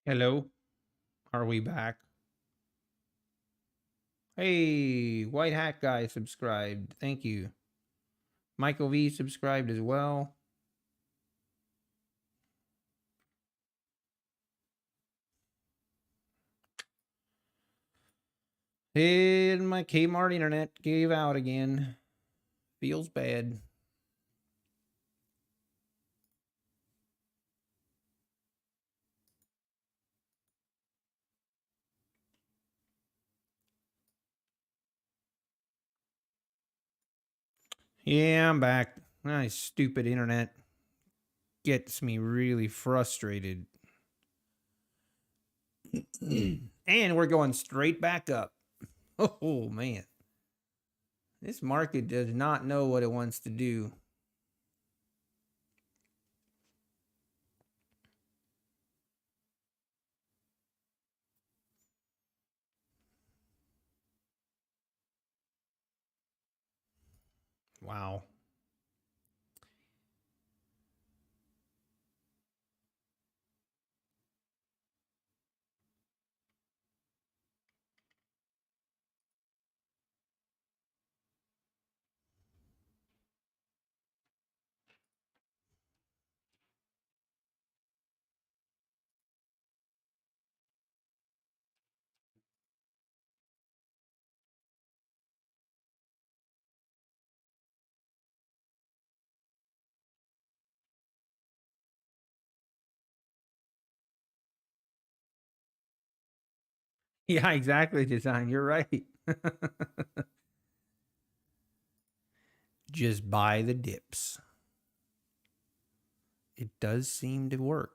Hello, are we back? Hey, White Hat Guy subscribed. Thank you. Michael V subscribed as well. And my Kmart internet gave out again. Feels bad. Yeah, I'm back. My stupid internet gets me really frustrated. And we're going straight back up. Oh, man. This market does not know what it wants to do. Wow. Yeah, exactly, Design. You're right. Just buy the dips. It does seem to work.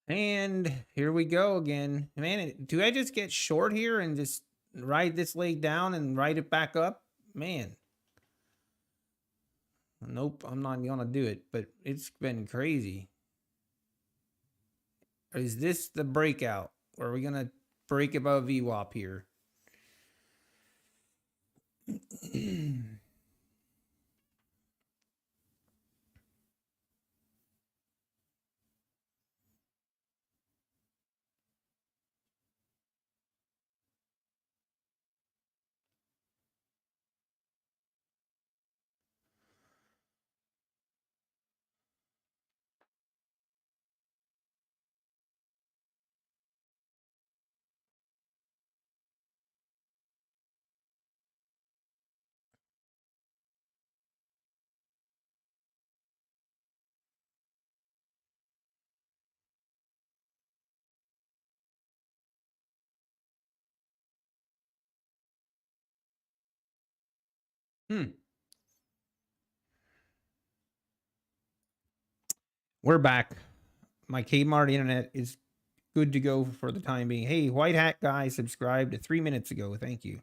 And here we go again. Man, do I just get short here and just ride this leg down and ride it back up? Man. Nope, I'm not going to do it, but it's been crazy. Is this the breakout? Or are we going to break above v-wop here? We're back. My Kmart internet is good to go for the time being. Hey, White Hat Guy subscribed 3 minutes ago. Thank you.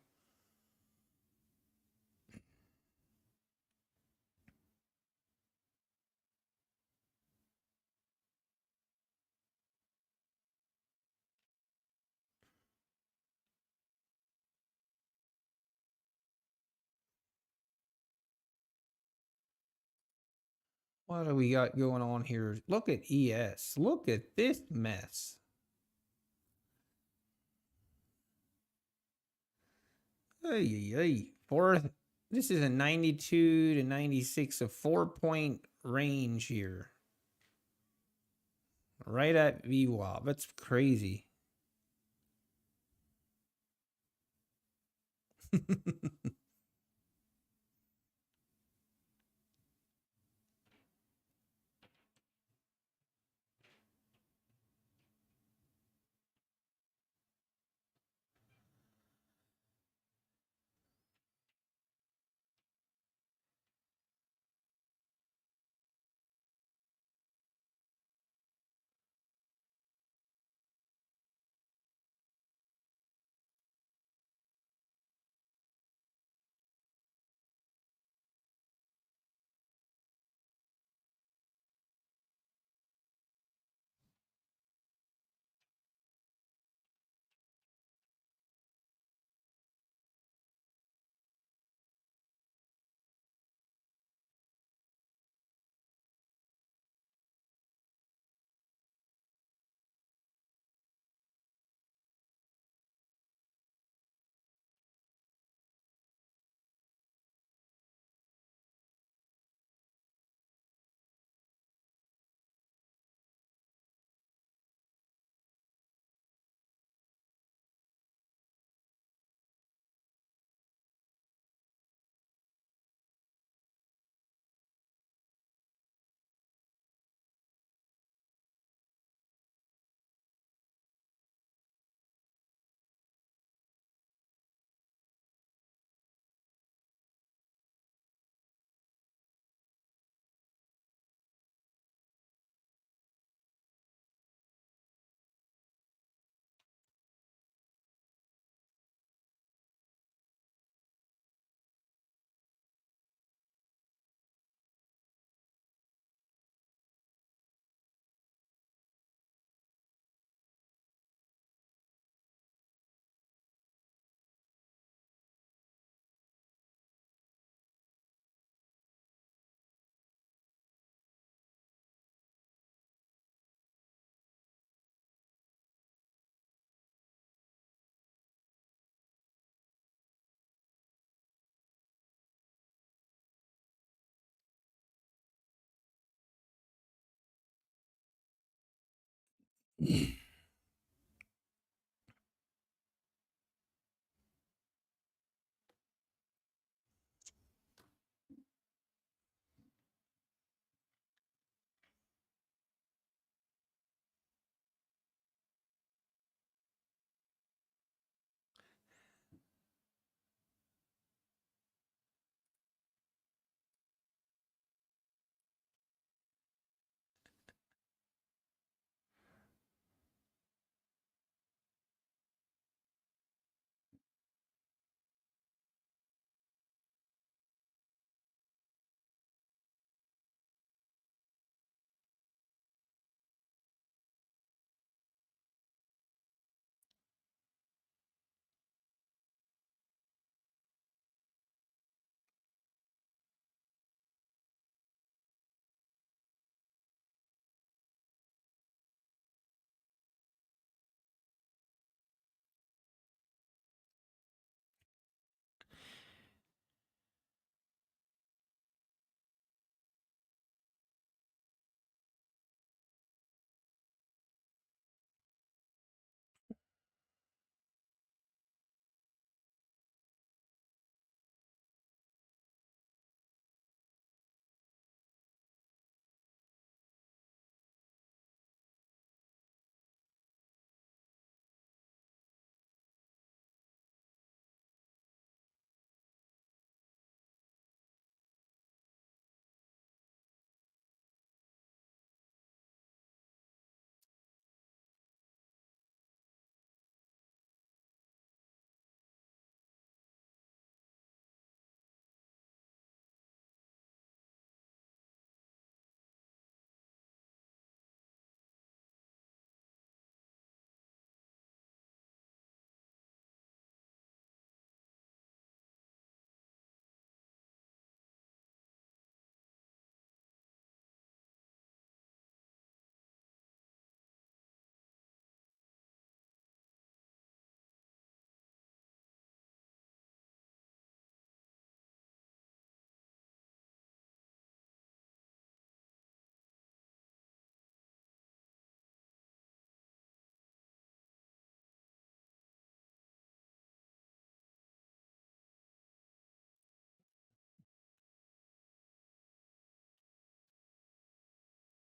What do we got going on here? Look at ES. Look at this mess. Hey, fourth. This is a 92 to 96, a 4 point range here. Right at VWAP. That's crazy.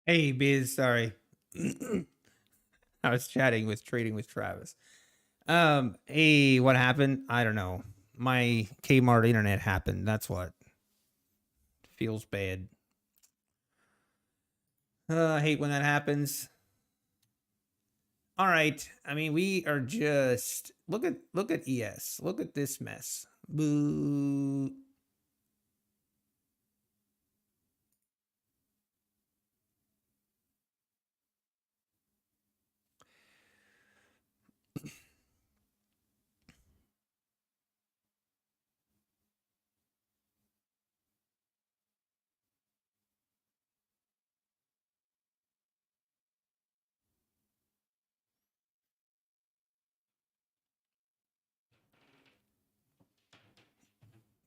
Hey, Biz, sorry. I was chatting with trading with Travis. Hey, what happened? I don't know. My Kmart internet happened. That's what feels bad. I hate when that happens. All right. I mean, we are just look at ES. Look at this mess. Boo.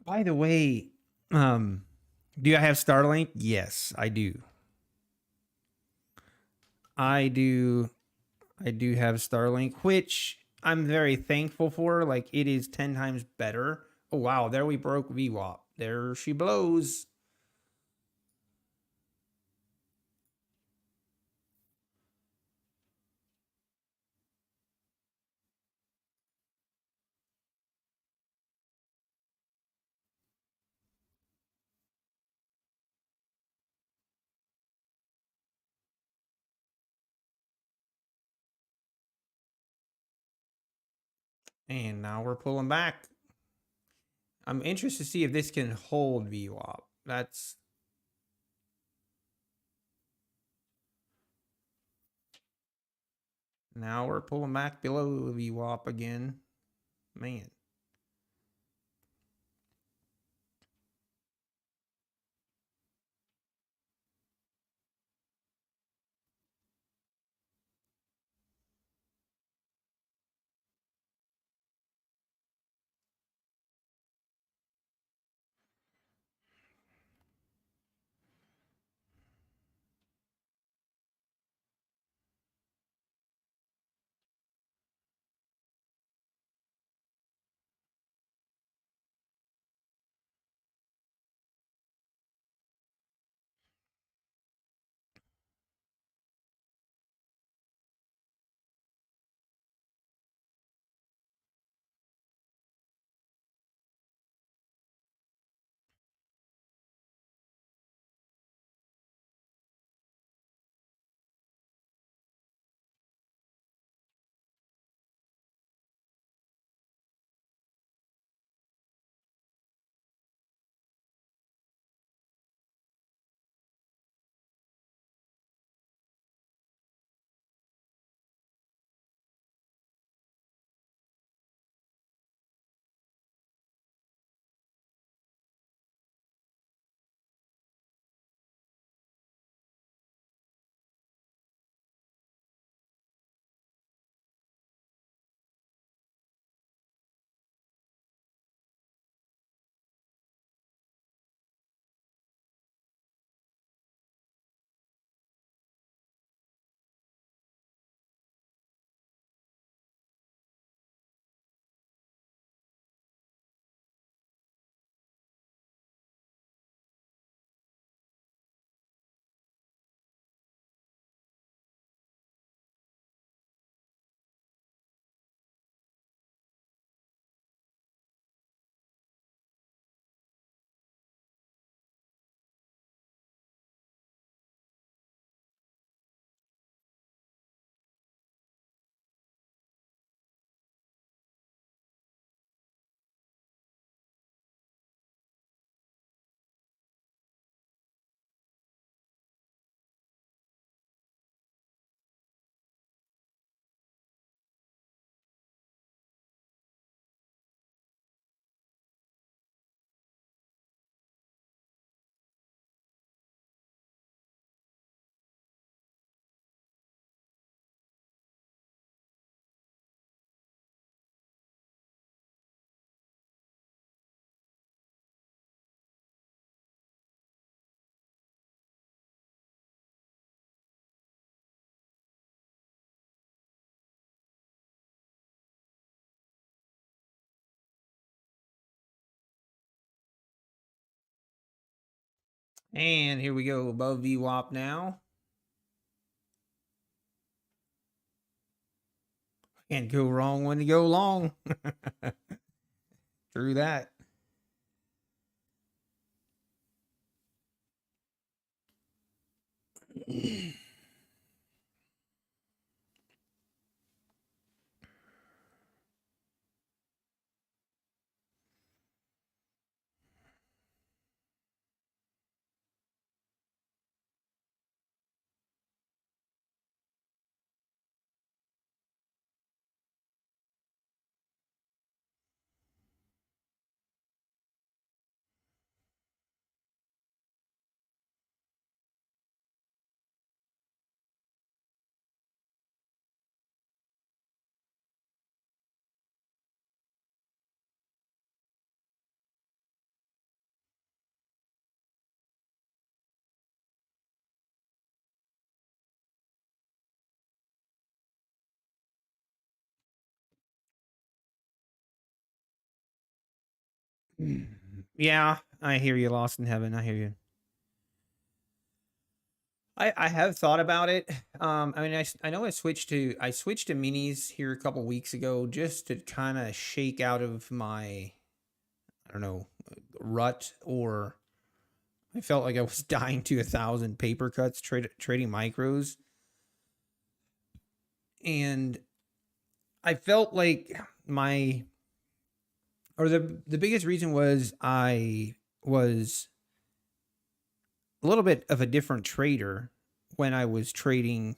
By the way, um, do I have Starlink? Yes, I do. I do. I do have Starlink, which I'm very thankful for. Like it is 10 times better. Oh wow, there we broke v-wop. There she blows. And now we're pulling back. I'm interested to see if this can hold v-wop. That's now we're pulling back below v-wop again. Man. And here we go above v-wop now. Can't go wrong when you go long. Through that. Yeah, I hear you, Lost in Heaven. I hear you. I have thought about it. I mean, I know I switched to minis here a couple weeks ago just to kind of shake out of my, I don't know, rut, or I felt like I was dying to 1,000 paper cuts trading micros, and I felt like my, or the biggest reason was I was a little bit of a different trader when I was trading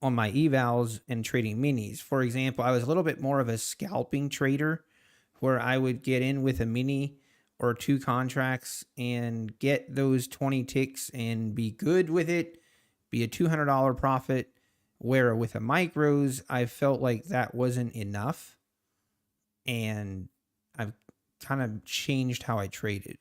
on my evals and trading minis. For example, I was a little bit more of a scalping trader where I would get in with a mini or two contracts and get those 20 ticks and be good with it, be a $200 profit. Where with a micros, I felt like that wasn't enough. And I've kind of changed how I traded.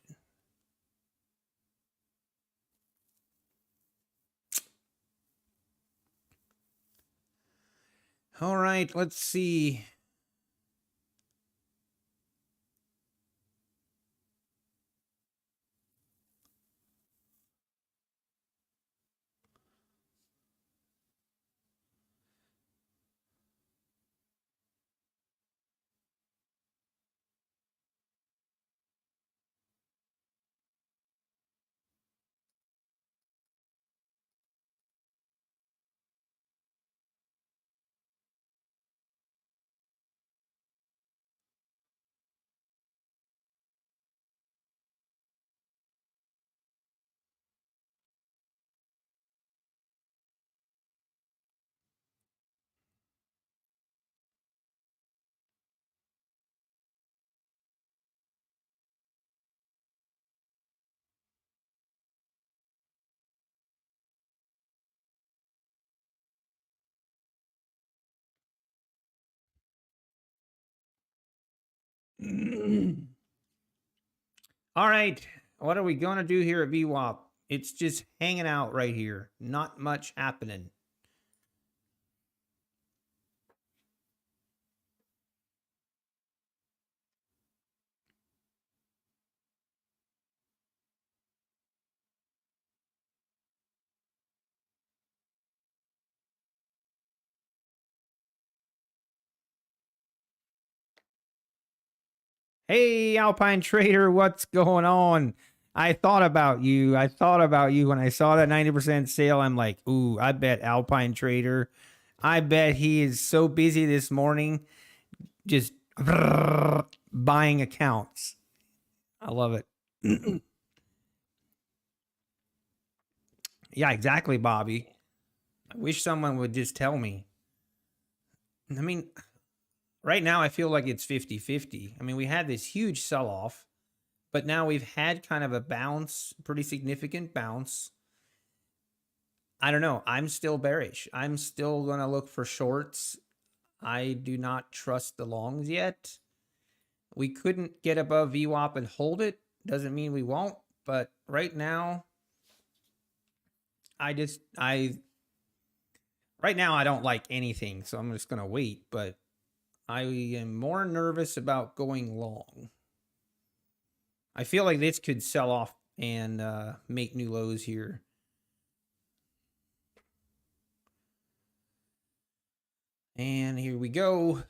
All right, let's see. All right, what are we going to do here at v-wop? It's just hanging out right here. Not much happening. Hey, Alpine Trader, what's going on? I thought about you. I thought about you when I saw that 90% sale. I'm like, ooh, I bet Alpine Trader. I bet he is so busy this morning just buying accounts. I love it. Yeah, exactly, Bobby. I wish someone would just tell me. I mean, right now I feel like it's 50-50. I mean, we had this huge sell off, but now we've had kind of a bounce, pretty significant bounce. I don't know. I'm still bearish. I'm still going to look for shorts. I do not trust the longs yet. We couldn't get above VWAP and hold it. Doesn't mean we won't, but right now I right now I don't like anything, so I'm just going to wait, but I am more nervous about going long. I feel like this could sell off and make new lows here. And here we go.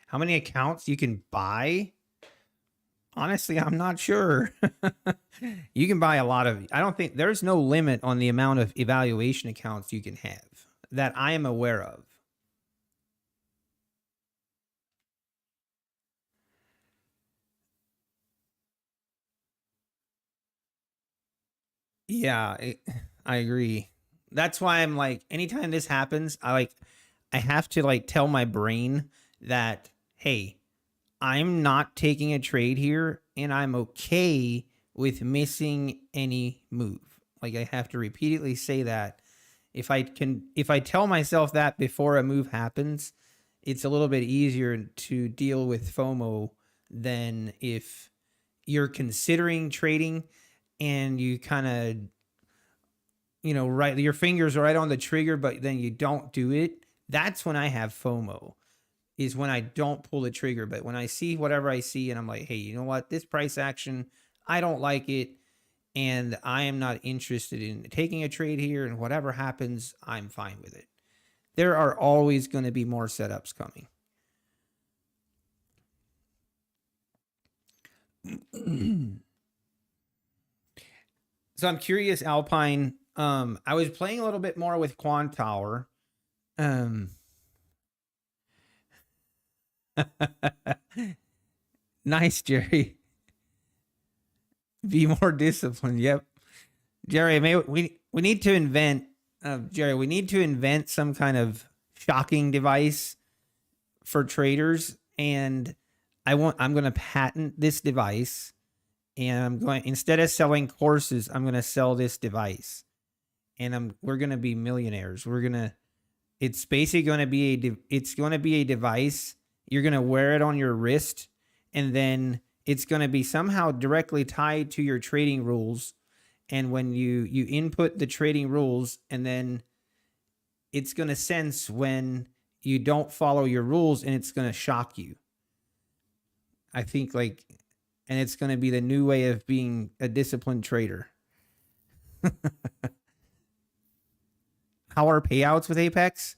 How many accounts you can buy? Honestly, I'm not sure. You can buy a lot of, I don't think there's no limit on the amount of evaluation accounts you can have that I am aware of. Yeah, I agree. That's why I'm like, anytime this happens, I have to like tell my brain that, hey, I'm not taking a trade here and I'm okay with missing any move. Like I have to repeatedly say that. If I tell myself that before a move happens, it's a little bit easier to deal with FOMO than if you're considering trading and you kind of, right, your fingers are right on the trigger, but then you don't do it. That's when I have FOMO, is when I don't pull the trigger. But when I see whatever I see and I'm like, hey, you know what? This price action, I don't like it. And I am not interested in taking a trade here. And whatever happens, I'm fine with it. There are always going to be more setups coming. So I'm curious, Alpine. I was playing a little bit more with Quant Tower. Nice, Jerry. Be more disciplined. Yep, Jerry. We need to invent, Jerry. We need to invent some kind of shocking device for traders, and I'm going to patent this device, and I'm going, instead of selling courses, I'm going to sell this device, and we're going to be millionaires. It's basically going to be a device. You're going to wear it on your wrist, and then it's going to be somehow directly tied to your trading rules. And when you input the trading rules, and then it's going to sense when you don't follow your rules, and it's going to shock you. I think and it's going to be the new way of being a disciplined trader. How are payouts with Apex?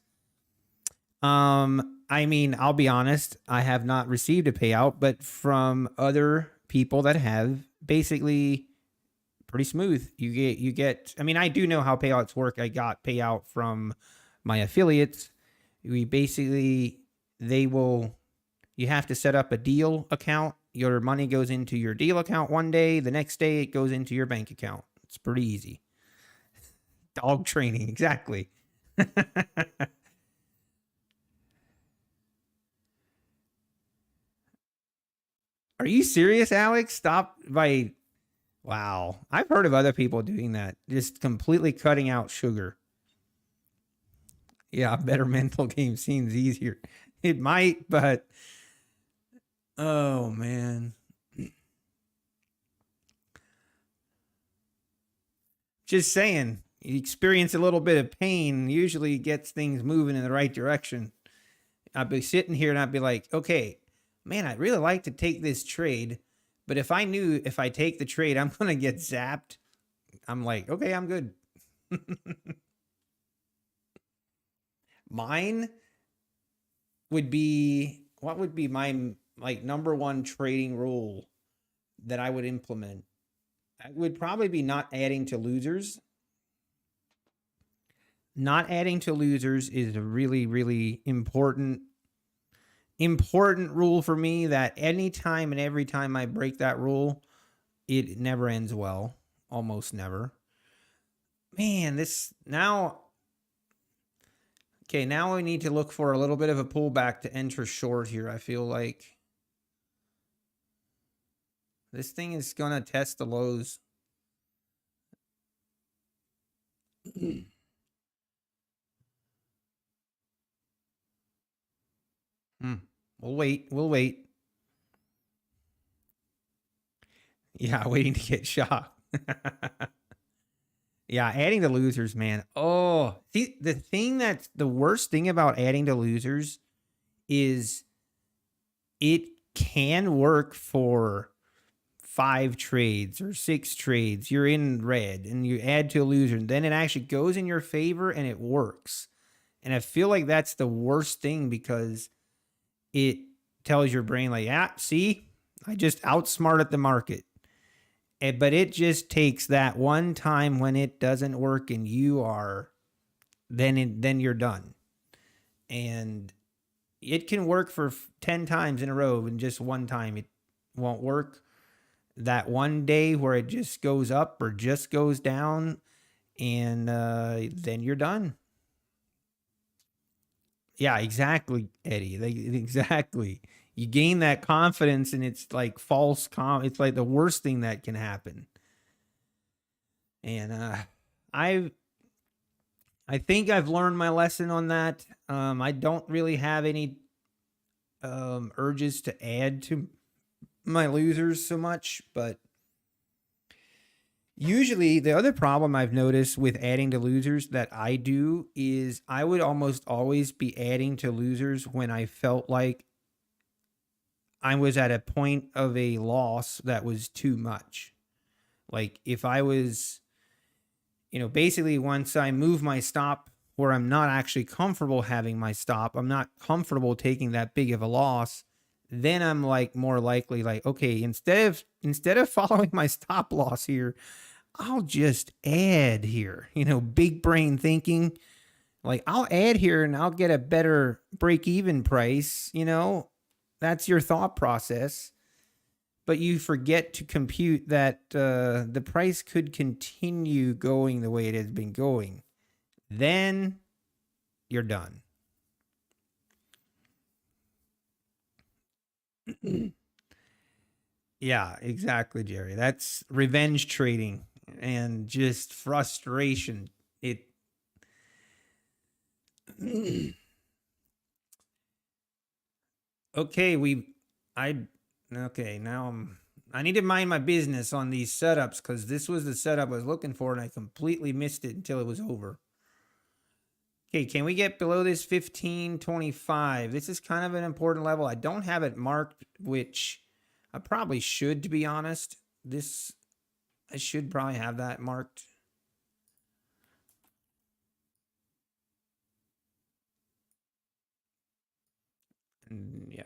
I mean, I'll be honest, I have not received a payout, but from other people that have, basically pretty smooth. You get, I mean, I do know how payouts work. I got payout from my affiliates. You have to set up a deal account. Your money goes into your deal account one day. The next day it goes into your bank account. It's pretty easy. Dog training. Exactly. Are you serious, Alex? Stop by. Wow. I've heard of other people doing that. Just completely cutting out sugar. Yeah, a better mental game seems easier. It might, but oh man. Just saying, you experience a little bit of pain usually gets things moving in the right direction. I'd be sitting here and I'd be like, okay, man, I'd really like to take this trade, but if I knew if I take the trade, I'm going to get zapped, I'm like, okay, I'm good. Mine would be, what would be my number one trading rule that I would implement? I would probably be not adding to losers. Not adding to losers is a really, really important rule for me, that anytime and every time I break that rule, it never ends well. Almost never. Man, this now. Okay, now we need to look for a little bit of a pullback to enter short here. I feel like this thing is going to test the lows. We'll wait. We'll wait. Yeah, waiting to get shot. Yeah, adding to losers, man. Oh, see, the thing that's the worst thing about adding to losers is it can work for 5 trades or 6 trades. You're in red and you add to a loser, and then it actually goes in your favor and it works. And I feel like that's the worst thing because it tells your brain, like, yeah, see, I just outsmarted the market. But it just takes that one time when it doesn't work and you are, then you're done. And it can work for 10 times in a row, and just one time it won't work. That one day where it just goes up or just goes down, and then you're done. Yeah, exactly, Eddie. Exactly. You gain that confidence, and it's like false it's like the worst thing that can happen. And I think I've learned my lesson on that. I don't really have any urges to add to my losers so much, but usually the other problem I've noticed with adding to losers that I do is I would almost always be adding to losers when I felt like I was at a point of a loss that was too much. Like if I was, basically once I move my stop where I'm not actually comfortable having my stop, I'm not comfortable taking that big of a loss, then I'm like more likely like, okay, instead of following my stop loss here, I'll just add here, big brain thinking. Like I'll add here and I'll get a better break even price, that's your thought process. But you forget to compute that the price could continue going the way it has been going. Then you're done. Yeah, exactly, Jerry. That's revenge trading and just frustration. It okay, now I need to mind my business on these setups because this was the setup I was looking for and I completely missed it until it was over. Okay, can we get below this 1525? This is kind of an important level. I don't have it marked, which I probably should, to be honest. I should probably have that marked. Yeah.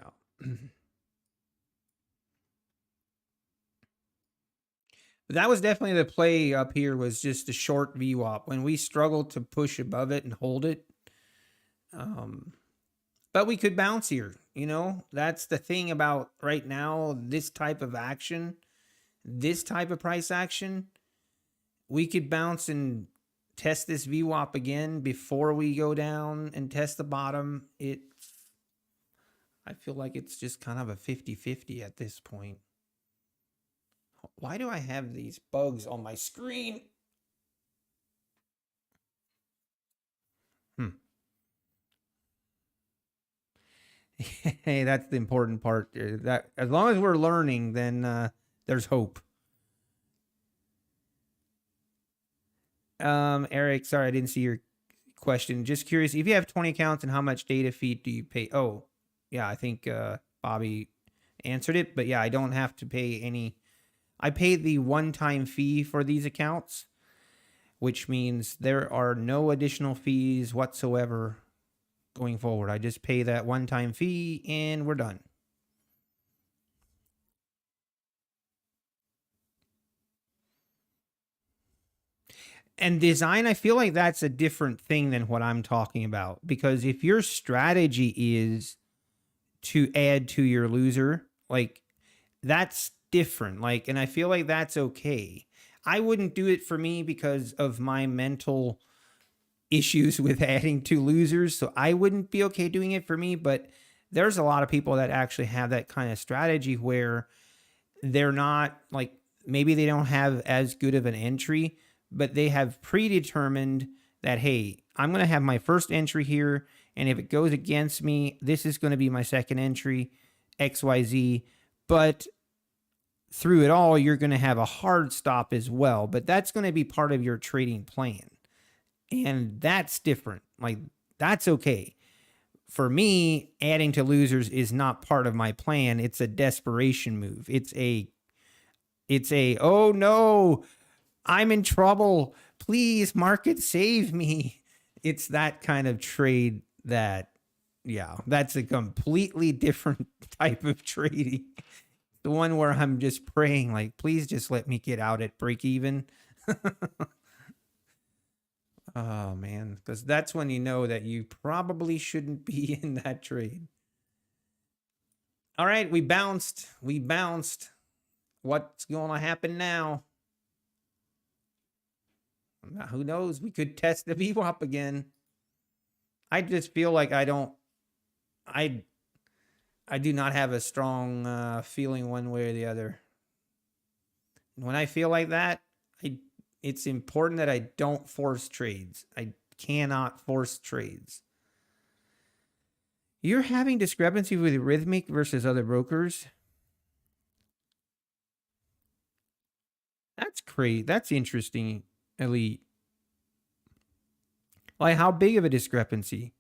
But that was definitely the play up here, was just a short v-wop when we struggled to push above it and hold it. But we could bounce here, that's the thing about right now, this type of action, this type of price action, we could bounce and test this v-wop again before we go down and test the bottom. I feel like it's just kind of a 50-50 at this point. Why do I have these bugs on my screen? Hey, that's the important part. That as long as we're learning, then there's hope. Eric, sorry I didn't see your question. Just curious, if you have 20 accounts and how much data feed do you pay? Oh, yeah, I think Bobby answered it, but yeah, I don't have to pay any. I pay the one-time fee for these accounts, which means there are no additional fees whatsoever going forward. I just pay that one-time fee and we're done. And design, I feel like that's a different thing than what I'm talking about, because if your strategy is to add to your loser, like that's different. Like, and I feel like that's okay. I wouldn't do it for me because of my mental issues with adding to losers. So I wouldn't be okay doing it for me. But there's a lot of people that actually have that kind of strategy where they're not like, maybe they don't have as good of an entry, but they have predetermined that, hey, I'm going to have my first entry here. And if it goes against me, this is going to be my second entry, XYZ. But through it all, you're going to have a hard stop as well, but that's going to be part of your trading plan. And that's different. Like, that's okay. For me, adding to losers is not part of my plan. It's a desperation move. It's a, oh no, I'm in trouble. Please, market, save me. It's that kind of trade that, yeah, that's a completely different type of trading. The one where I'm just praying, like, please just let me get out at break even. Oh, man, because that's when you know that you probably shouldn't be in that trade. All right, we bounced. We bounced. What's going to happen now? Who knows? We could test the v-wop again. I just feel like I do not have a strong feeling one way or the other. When I feel like that, it's important that I don't force trades. I cannot force trades. You're having discrepancy with Rithmic versus other brokers. That's crazy. That's interesting, Elite. Like, how big of a discrepancy?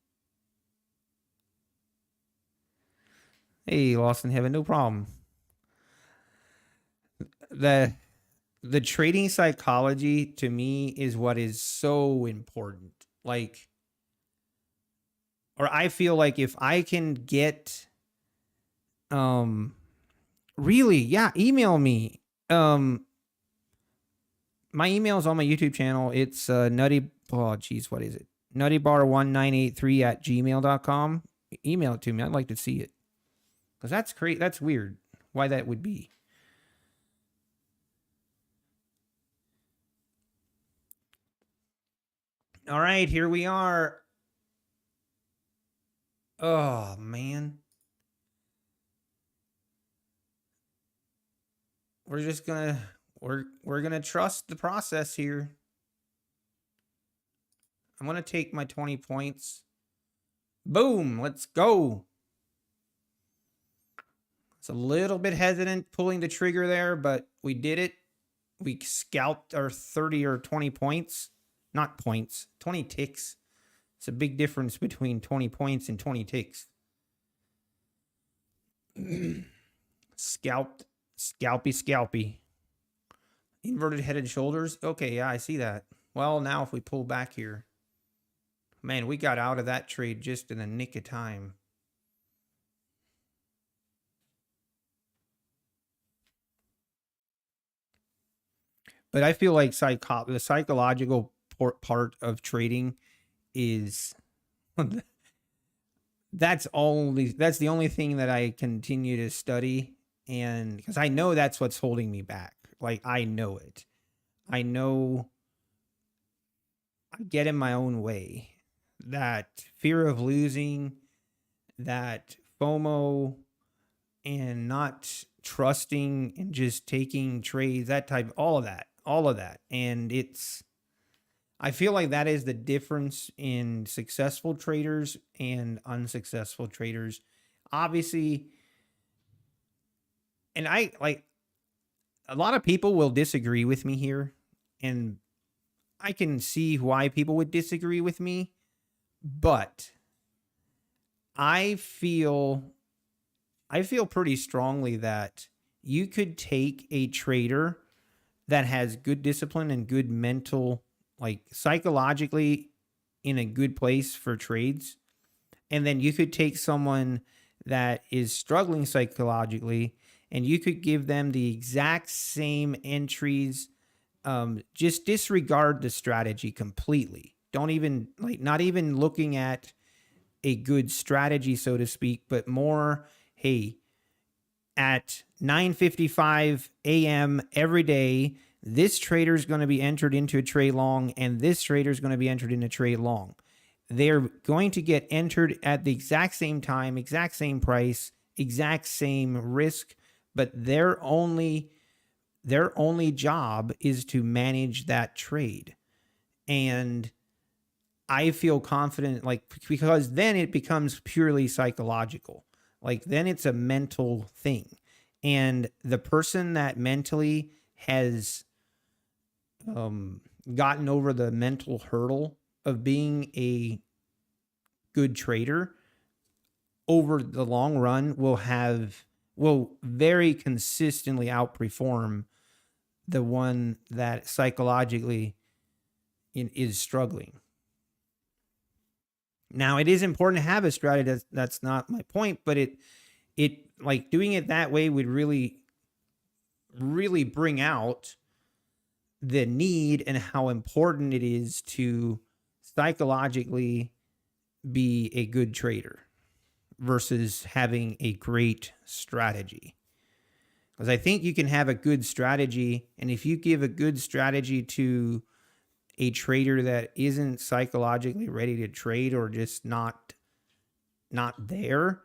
Hey, Lost in Heaven, no problem. The trading psychology to me is what is so important. Like, or I feel like if I can get, really, yeah, email me. My email is on my YouTube channel. It's what is it? nuttybar1983@gmail.com. Email it to me. I'd like to see it. Because that's great. That's weird. Why that would be. All right, here we are. Oh, man. We're just going to, we're going to trust the process here. I'm going to take my 20 points. Boom, let's go. It's a little bit hesitant pulling the trigger there, but we did it. We scalped our 30 or 20 points. Not points, 20 ticks. It's a big difference between 20 points and 20 ticks. Scalped, scalpy. Inverted head and shoulders. Okay, yeah, I see that. Well, now if we pull back here, man, we got out of that trade just in the nick of time. But I feel like the psychological part of trading is that's the only thing that I continue to study, and because I know that's what's holding me back. Like, I know it. I know I get in my own way. That fear of losing, that FOMO, and not trusting and just taking trades, that type, all of that. And I feel like that is the difference in successful traders and unsuccessful traders. Obviously, and I like, a lot of people will disagree with me here, and I can see why people would disagree with me, but I feel pretty strongly that you could take a trader that has good discipline and good mental, like psychologically in a good place for trades, and then you could take someone that is struggling psychologically and you could give them the exact same entries. Just disregard the strategy completely. Don't even, like, not even looking at a good strategy, so to speak, but more, hey, at 9:55 a.m. every day, this trader is going to be entered into a trade long, and this trader is going to be entered in a trade long. They're going to get entered at the exact same time, exact same price, exact same risk, but their only job is to manage that trade. And I feel confident, like, because then it becomes purely psychological. Like, then it's a mental thing. And the person that mentally has gotten over the mental hurdle of being a good trader over the long run will very consistently outperform the one that psychologically is struggling. Now, it is important to have a strategy. That's not my point, but it like doing it that way would really bring out the need and how important it is to psychologically be a good trader versus having a great strategy. Because I think you can have a good strategy, and if you give a good strategy to a trader that isn't psychologically ready to trade or just not there,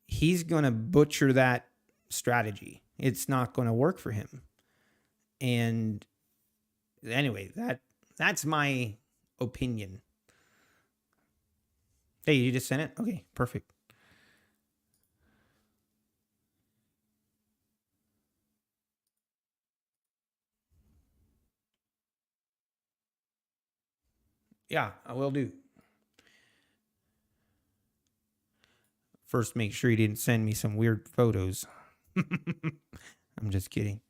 he's going to butcher that strategy. It's not going to work for him. And anyway, that's my opinion. Hey, you just sent it? Okay, perfect. Yeah, I will do. First, make sure you didn't send me some weird photos. I'm just kidding.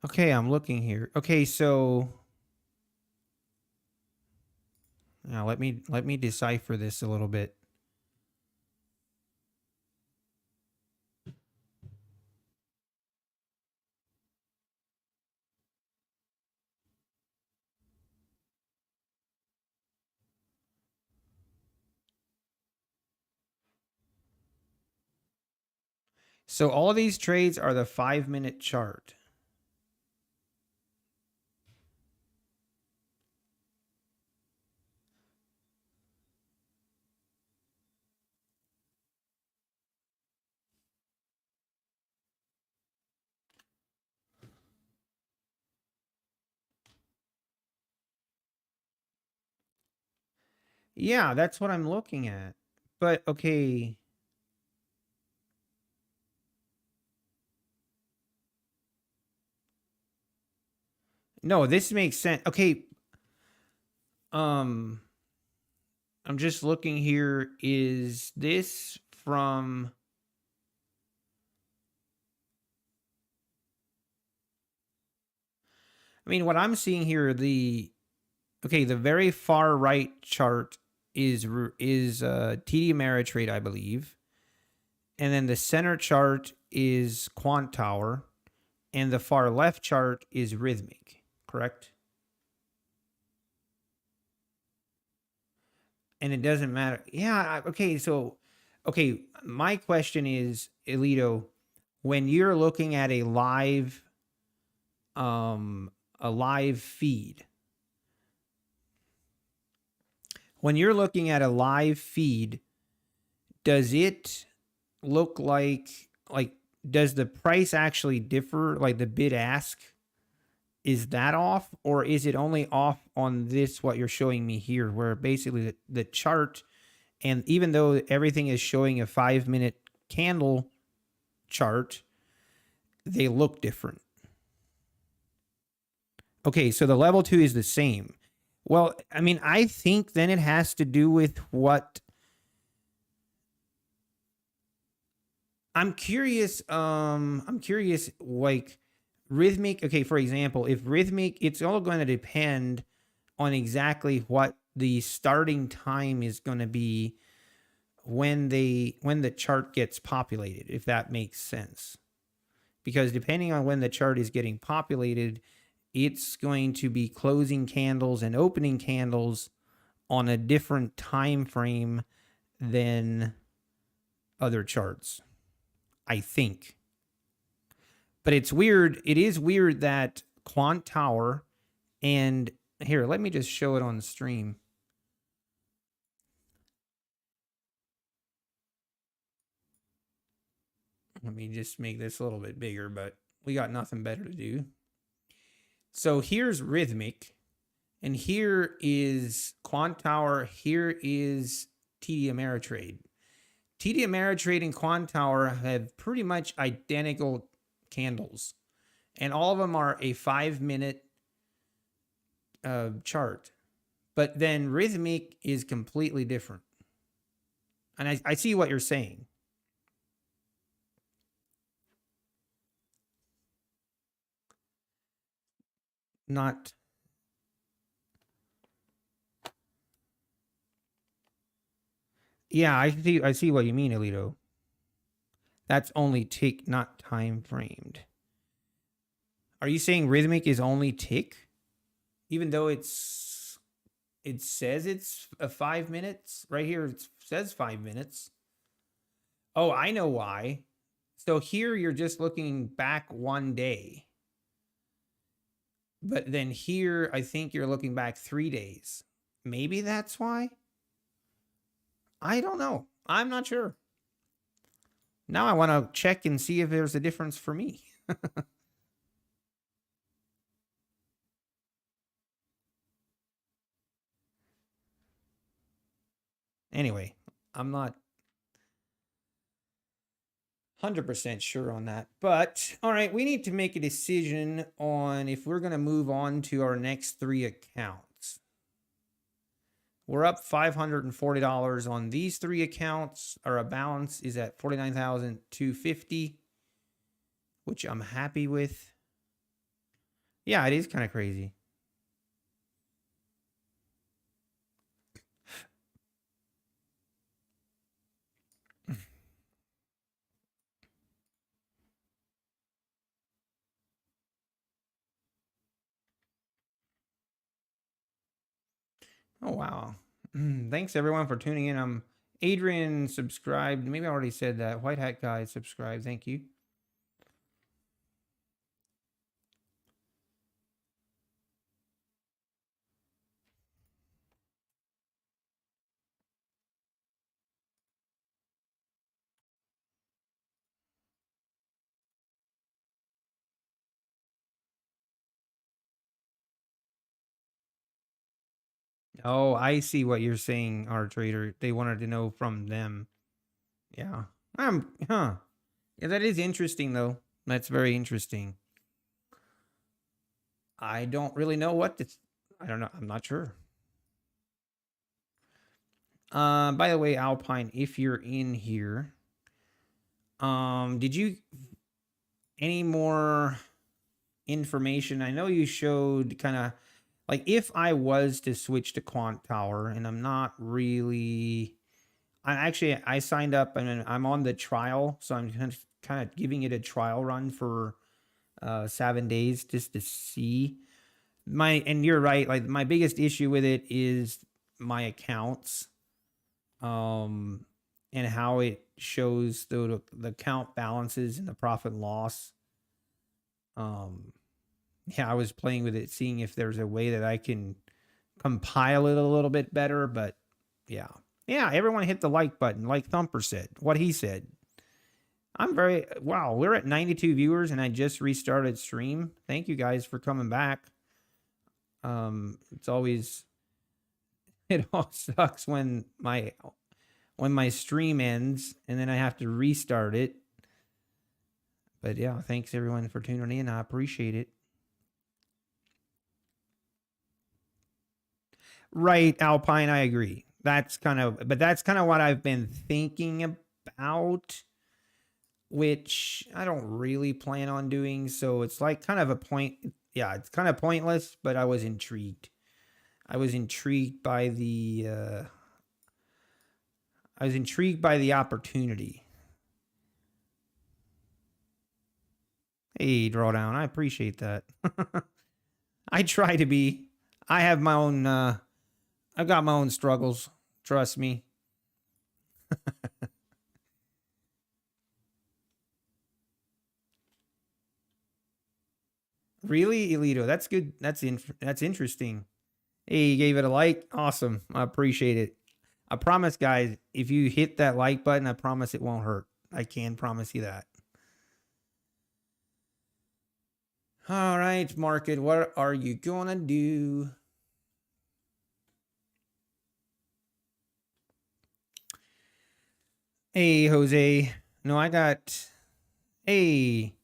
Okay, I'm looking here. Okay, so now let me decipher this a little bit. So all of these trades are the 5-minute chart. Yeah, that's what I'm looking at. But okay. No, this makes sense. Okay. I'm just looking here. Is this from I mean, what I'm seeing here, the very far right chart is TD Ameritrade, I believe. And then the center chart is Quant Tower, and the far left chart is Rithmic, correct? And it doesn't matter. Yeah, okay, so my question is, Elito, when you're looking at a live feed, when you're looking at a live feed, does it look like does the price actually differ, like the bid ask? Is that off, or is it only off on this, what you're showing me here, where basically the chart, and even though everything is showing a 5-minute candle chart, they look different? Okay, so the level 2 is the same. Well, I mean, I think then it has to do with what I'm curious, like Rithmic. Okay, for example, if Rithmic, it's all going to depend on exactly what the starting time is going to be when the chart gets populated, if that makes sense. Because depending on when the chart is getting populated, it's going to be closing candles and opening candles on a different time frame than other charts, I think. But it's weird. It is weird that Quant Tower and Here, let me just show it on the stream. Let me just make this a little bit bigger, but we got nothing better to do. So here's Rithmic, and here is Quant Tower. Here is TD Ameritrade. TD Ameritrade and Quant Tower have pretty much identical candles, and all of them are a 5-minute chart. But then Rithmic is completely different. And I see what you're saying. Not. Yeah, I see what you mean, Alito. That's only tick, not time framed. Are you saying Rithmic is only tick? Even though it says it's 5 minutes? Right here it says 5 minutes. Oh, I know why. So here you're just looking back 1 day. But then here, I think you're looking back 3 days. Maybe that's why? I don't know. I'm not sure. Now I want to check and see if there's a difference for me. Anyway, I'm not 100% sure on that. But, all right, we need to make a decision on if we're going to move on to our next 3 accounts. We're up $540 on these 3 accounts. Our balance is at $49,250, which I'm happy with. Yeah, it is kind of crazy. Oh, wow. Thanks, everyone, for tuning in. Adrian subscribed. Maybe I already said that. White Hat Guy subscribed. Thank you. Oh, I see what you're saying, our trader. They wanted to know from them. Yeah. Yeah, that is interesting, though. That's very interesting. I don't really know what this. I don't know. I'm not sure. By the way, Alpine, if you're in here, did you any more information? I know you showed kind of like if I was to switch to Quant Tower, and I'm not really. I signed up and I'm on the trial, so I'm kind of giving it a trial run for 7 days just to see and you're right, like my biggest issue with it is my accounts and how it shows the account balances and the profit and loss. Yeah, I was playing with it, seeing if there's a way that I can compile it a little bit better, but yeah. Yeah, everyone hit the like button, like Thumper said, what he said. Wow, we're at 92 viewers and I just restarted stream. Thank you guys for coming back. It's always, it all sucks when my stream ends and then I have to restart it. But yeah, thanks everyone for tuning in. I appreciate it. Right, Alpine, I agree. That's kind of what I've been thinking about, which I don't really plan on doing. So it's like kind of a point. Yeah, it's kind of pointless, but I was intrigued. I was intrigued by the opportunity. Hey, Drawdown, I appreciate that. I try to be. I have my own I've got my own struggles. Trust me. Really, Elito? That's good. That's interesting. Hey, you gave it a like. Awesome. I appreciate it. I promise, guys, if you hit that like button, I promise it won't hurt. I can promise you that. All right, market, what are you gonna do? Hey, Jose. No, I got. Hey,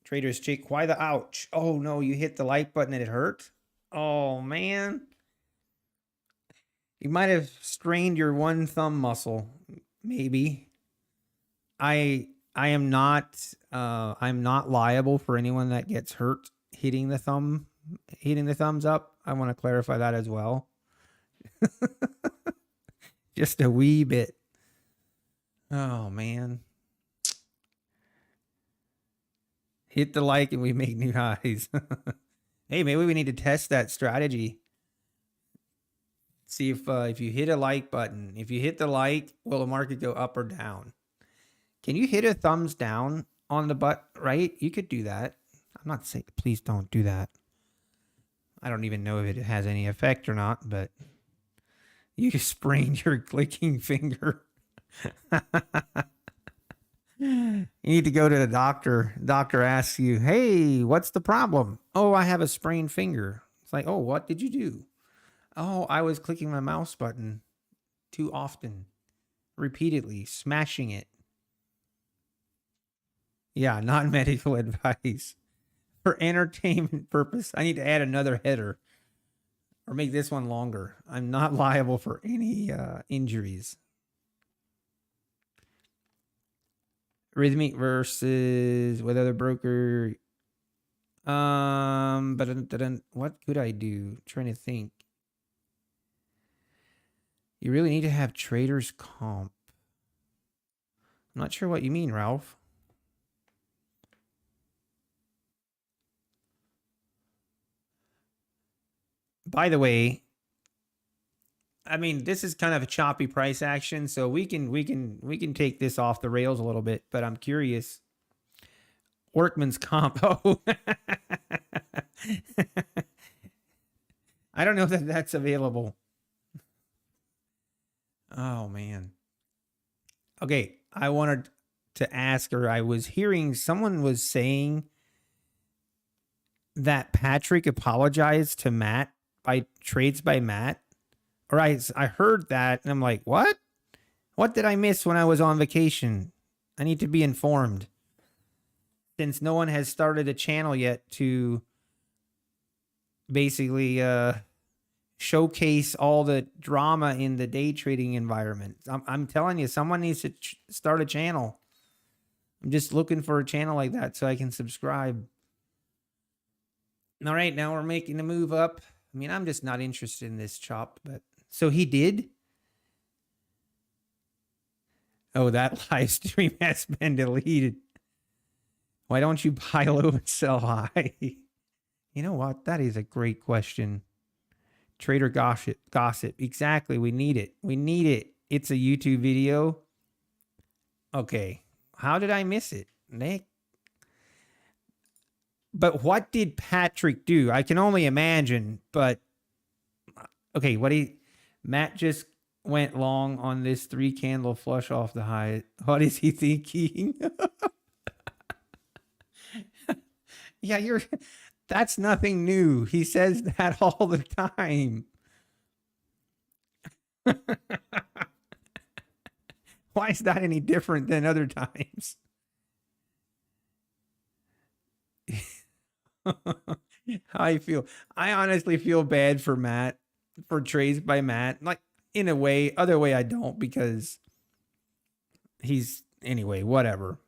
Trader's Chick. Why the ouch? Oh no, you hit the like button and it hurt. Oh man, you might have strained your one thumb muscle. Maybe. I am not. I'm not liable for anyone that gets hurt hitting the thumbs up. I want to clarify that as well. Just a wee bit. Oh man. Hit the like and we make new highs. Hey, maybe we need to test that strategy. See if you hit a like button, if you hit the like, will the market go up or down? Can you hit a thumbs down on the butt, right? You could do that. I'm not saying, please don't do that. I don't even know if it has any effect or not, but you just sprained your clicking finger. You need to go to the doctor. Doctor asks you, hey, what's the problem? Oh, I have a sprained finger. It's like, oh, what did you do? Oh, I was clicking my mouse button too often, repeatedly, smashing it. Yeah, not medical advice. For entertainment purpose, I need to add another header or make this one longer. I'm not liable for any injuries. Rithmic versus what other broker? But what could I do? I'm trying to think. You really need to have traders comp. I'm not sure what you mean, Ralph. By the way, I mean, this is kind of a choppy price action, so we can take this off the rails a little bit, but I'm curious. Workman's comp. Oh. I don't know that that's available. Oh man. Okay, I wanted to ask her, I was hearing someone was saying that Patrick apologized to Matt by trades by Matt. Or I heard that and I'm like, what? What did I miss when I was on vacation? I need to be informed. Since no one has started a channel yet to basically showcase all the drama in the day trading environment. I'm telling you, someone needs to start a channel. I'm just looking for a channel like that so I can subscribe. All right, now we're making the move up. I mean, I'm just not interested in this chop, but so he did. Oh, that live stream has been deleted. Why don't you buy low and sell high? You know what? That is a great question. Trader gossip. Exactly. We need it. We need it. It's a YouTube video. Okay. How did I miss it, Nick? But what did Patrick do? I can only imagine, but okay, Matt just went long on this 3-candle flush off the high. What is he thinking? Yeah, that's nothing new. He says that all the time. Why is that any different than other times? How I feel. I honestly feel bad for Matt, for trades by Matt. Like, in a way, other way I don't, because he's, anyway, whatever.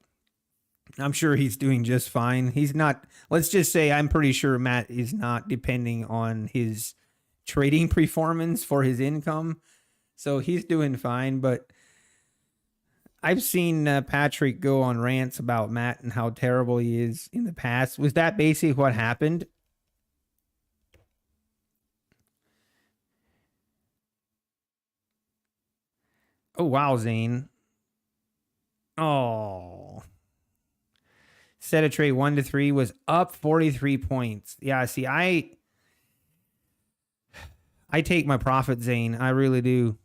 I'm sure he's doing just fine. He's not, let's just say I'm pretty sure Matt is not depending on his trading performance for his income. So he's doing fine, but I've seen Patrick go on rants about Matt and how terrible he is in the past. Was that basically what happened? Oh, wow, Zane. Oh. Set a trade 1 to 3 was up 43 points. Yeah, see, I take my profit, Zane. I really do.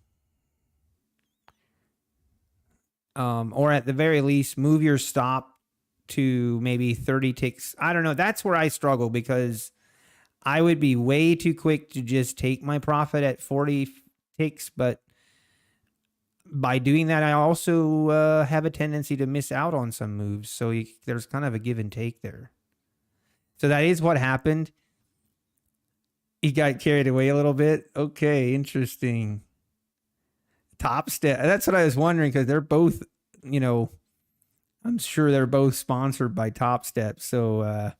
Or at the very least, move your stop to maybe 30 ticks. I don't know. That's where I struggle because I would be way too quick to just take my profit at 40 ticks. But by doing that, I also have a tendency to miss out on some moves. So there's kind of a give and take there. So that is what happened. He got carried away a little bit. Okay, interesting. Top Step. That's what I was wondering because they're both, you know, I'm sure they're both sponsored by Top Step. So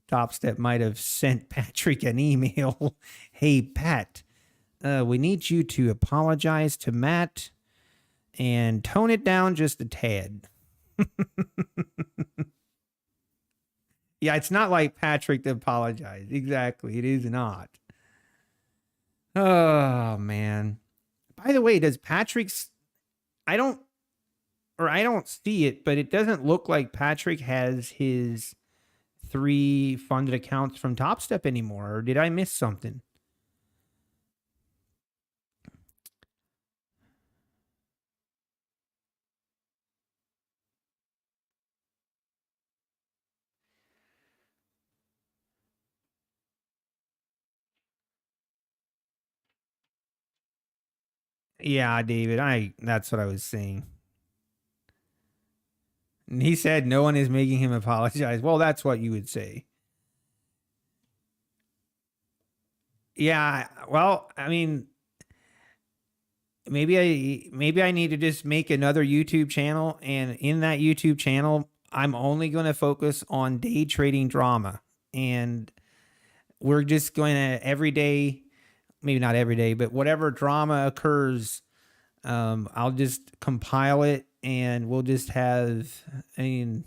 Top Step might have sent Patrick an email. Hey, Pat, we need you to apologize to Matt and tone it down just a tad. Yeah, it's not like Patrick to apologize. Exactly. It is not. Oh, man. By the way, does Patrick's... I don't see it, but it doesn't look like Patrick has his 3 funded accounts from Top Step anymore. Or did I miss something? Yeah, David, that's what I was saying. And he said no one is making him apologize. Well, that's what you would say. Yeah, well, I mean, maybe I need to just make another YouTube channel, and in that YouTube channel, I'm only going to focus on day trading drama, and we're just going to every day, maybe not every day, but whatever drama occurs, I'll just compile it, and we'll just have. I mean,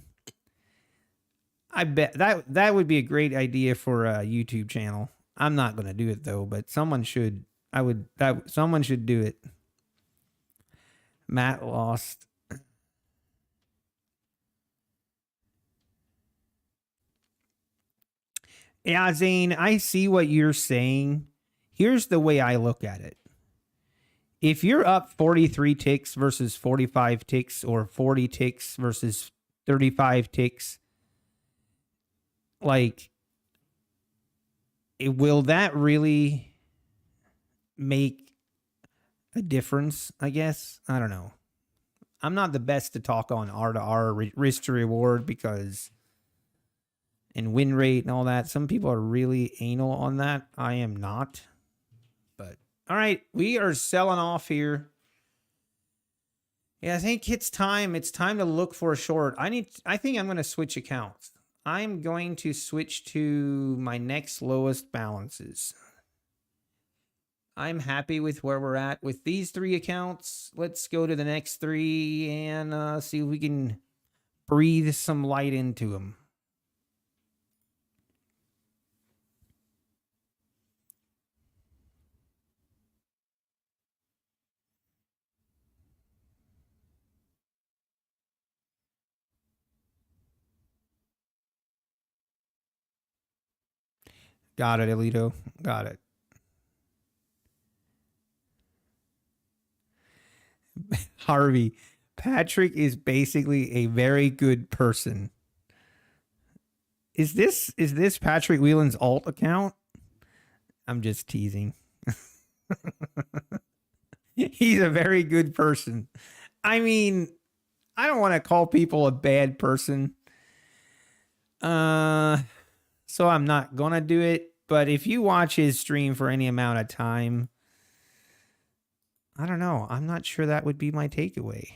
I bet that would be a great idea for a YouTube channel. I'm not going to do it though, but someone should. Someone should do it. Matt lost. Yeah, Zane, I see what you're saying. Here's the way I look at it. If you're up 43 ticks versus 45 ticks, or 40 ticks versus 35 ticks, like, will that really make a difference? I guess. I don't know. I'm not the best to talk on R to R, risk to reward, because and win rate and all that. Some people are really anal on that. I am not. But all right, we are selling off here. Yeah, I think it's time. It's time to look for a short. I think I'm going to switch accounts. I'm going to switch to my next lowest balances. I'm happy with where we're at with these 3 accounts. Let's go to the next 3 and see if we can breathe some light into them. Got it, Alito. Got it. Harvey, Patrick is basically a very good person. Is this Patrick Whelan's alt account? I'm just teasing. He's a very good person. I mean, I don't want to call people a bad person. So I'm not gonna do it. But if you watch his stream for any amount of time, I don't know. I'm not sure that would be my takeaway.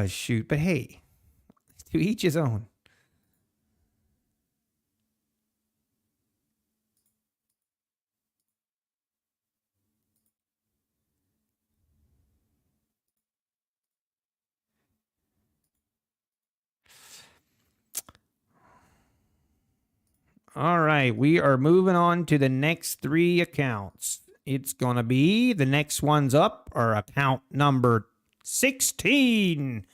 Shoot. But hey, to each his own. All right, we are moving on to the next 3 accounts. It's going to be the next ones up are account number 16.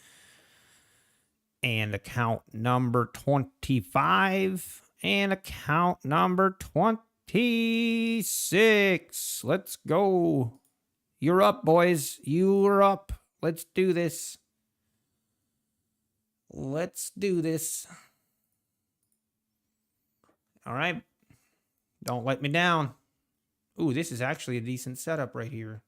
and account number 25 and account number 26. Let's go. You're up, boys. You're up. Let's do this. Let's do this. All right. Don't let me down. Ooh, this is actually a decent setup right here.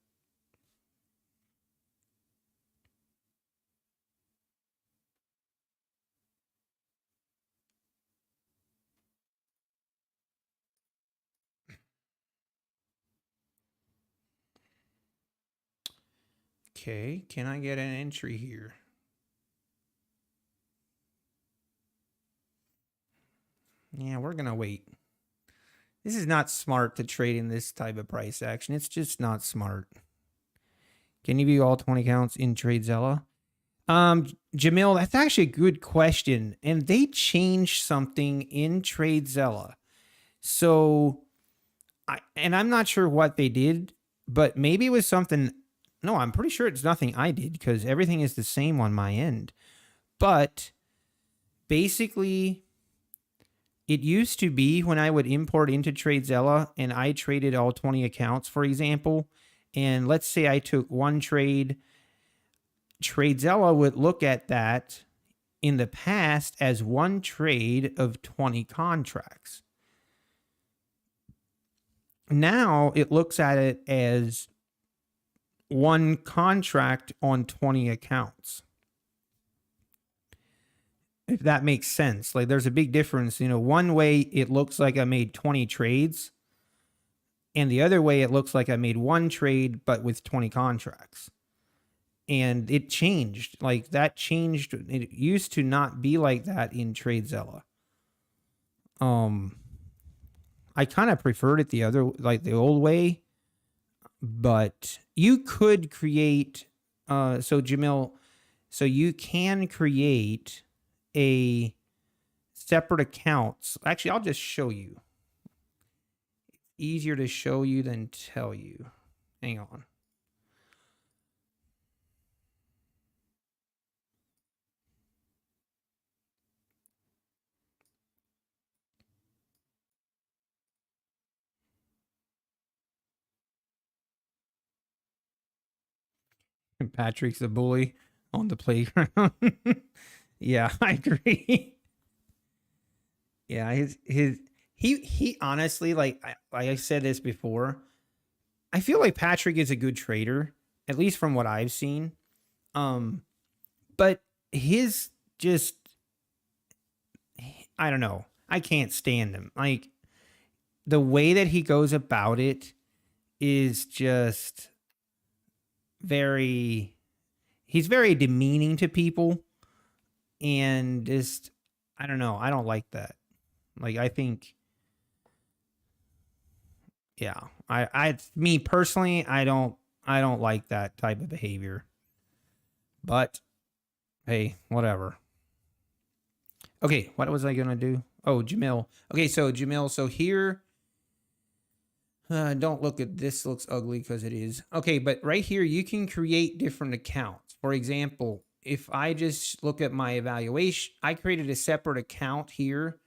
Okay, can I get an entry here? Yeah, we're going to wait. This is not smart to trade in this type of price action. It's just not smart. Can you view all 20 counts in TradeZella? Jamil, that's actually a good question. And they changed something in TradeZella. So, I'm not sure what they did, but maybe it was something. No, I'm pretty sure it's nothing I did because everything is the same on my end. But basically, it used to be when I would import into TradeZella and I traded all 20 accounts, for example, and let's say I took one trade, TradeZella would look at that in the past as one trade of 20 contracts. Now it looks at it as one contract on 20 accounts. If that makes sense. Like there's a big difference. You know, one way it looks like I made 20 trades, and the other way it looks like I made one trade but with 20 contracts. And it changed. Like that changed. It used to not be like that in TradeZella. I kind of preferred it the old way, but you could create so Jamil, so you can create a separate accounts. Actually, I'll just show you. It's easier to show you than tell you. Hang on. Patrick's a bully on the playground. Yeah, I agree. Yeah, he honestly, like I said this before, I feel like Patrick is a good trader, at least from what I've seen. But his just, I don't know. I can't stand him. Like the way that he goes about it is just he's very demeaning to people, and just, I don't know. I don't like that. Like I think, yeah, me personally, I don't like that type of behavior. But hey, whatever. Okay, what was I gonna do? Oh, Jamil. Okay, so Jamil, so here, don't look at this. Looks ugly because it is. Okay, but right here you can create different accounts. For example, if I just look at my evaluation, I created a separate account here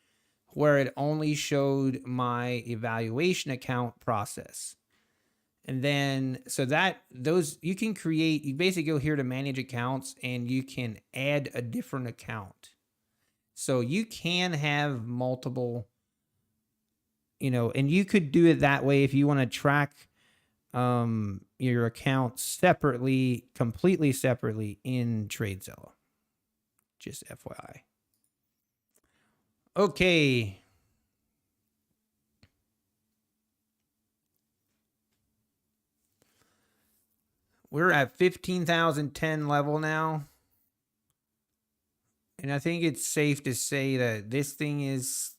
where it only showed my evaluation account process. And then, so that those you can create, you basically go here to manage accounts and you can add a different account. So you can have multiple, and you could do it that way if you want to track your accounts separately, completely separately in TradeZella. Just FYI. Okay. We're at 15,010 level now. And I think it's safe to say that this thing is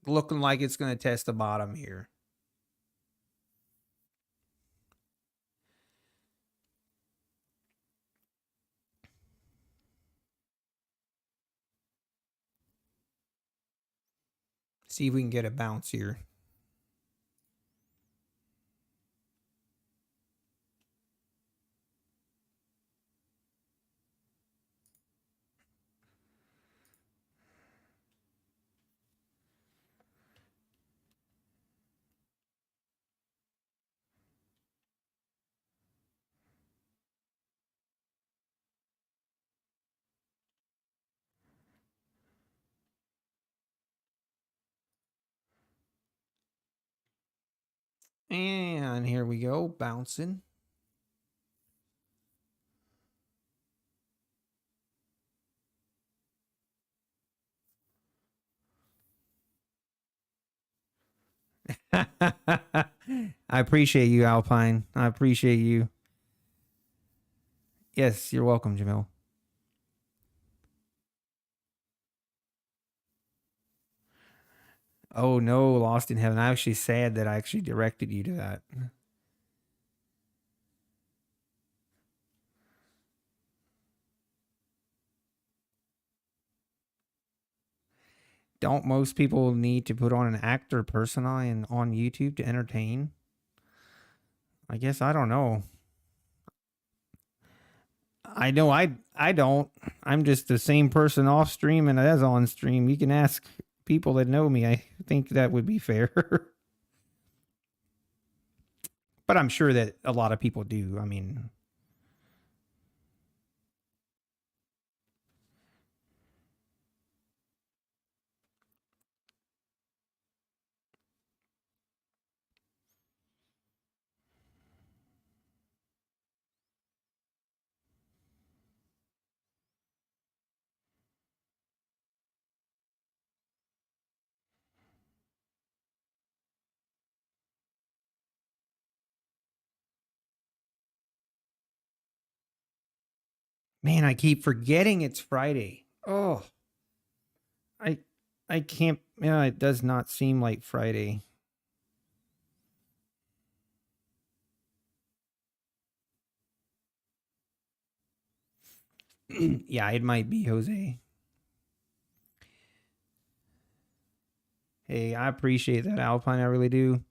looking like it's going to test the bottom here. See if we can get a bounce here. And here we go, bouncing. I appreciate you, Alpine. I appreciate you. Yes, you're welcome, Jamil. Oh no, Lost in Heaven. I'm actually sad that I actually directed you to that. Don't most people need to put on an actor persona and on YouTube to entertain? I guess I don't know. I know I don't. I'm just the same person off stream and as on stream. You can ask people that know me. I think that would be fair. But I'm sure that a lot of people do. I mean, man, I keep forgetting it's Friday. Oh, I I can't. Yeah, it does not seem like Friday. Yeah, it might be Jose. Hey, I appreciate that, Alpine. I really do.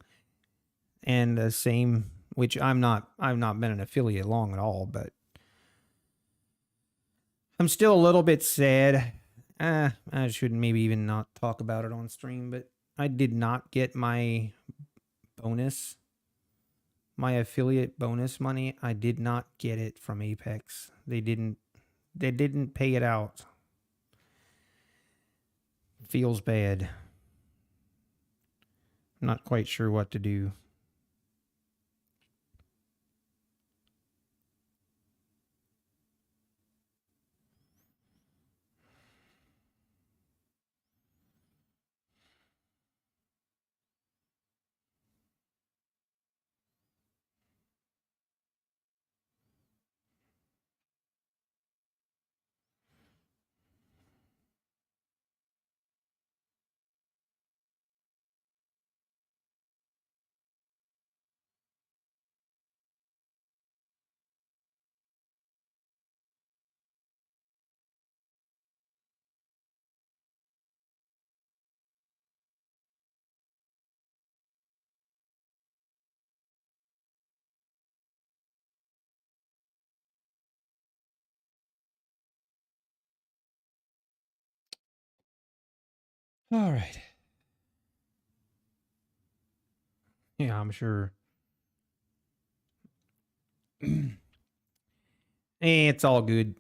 And the same, which I'm not. I've not been an affiliate long at all, but I'm still a little bit sad. I shouldn't maybe even not talk about it on stream, but I did not get my bonus, my affiliate bonus money. I did not get it from Apex. They didn't. They didn't pay it out. Feels bad. Not quite sure what to do. All right. Yeah, I'm sure. It's all good.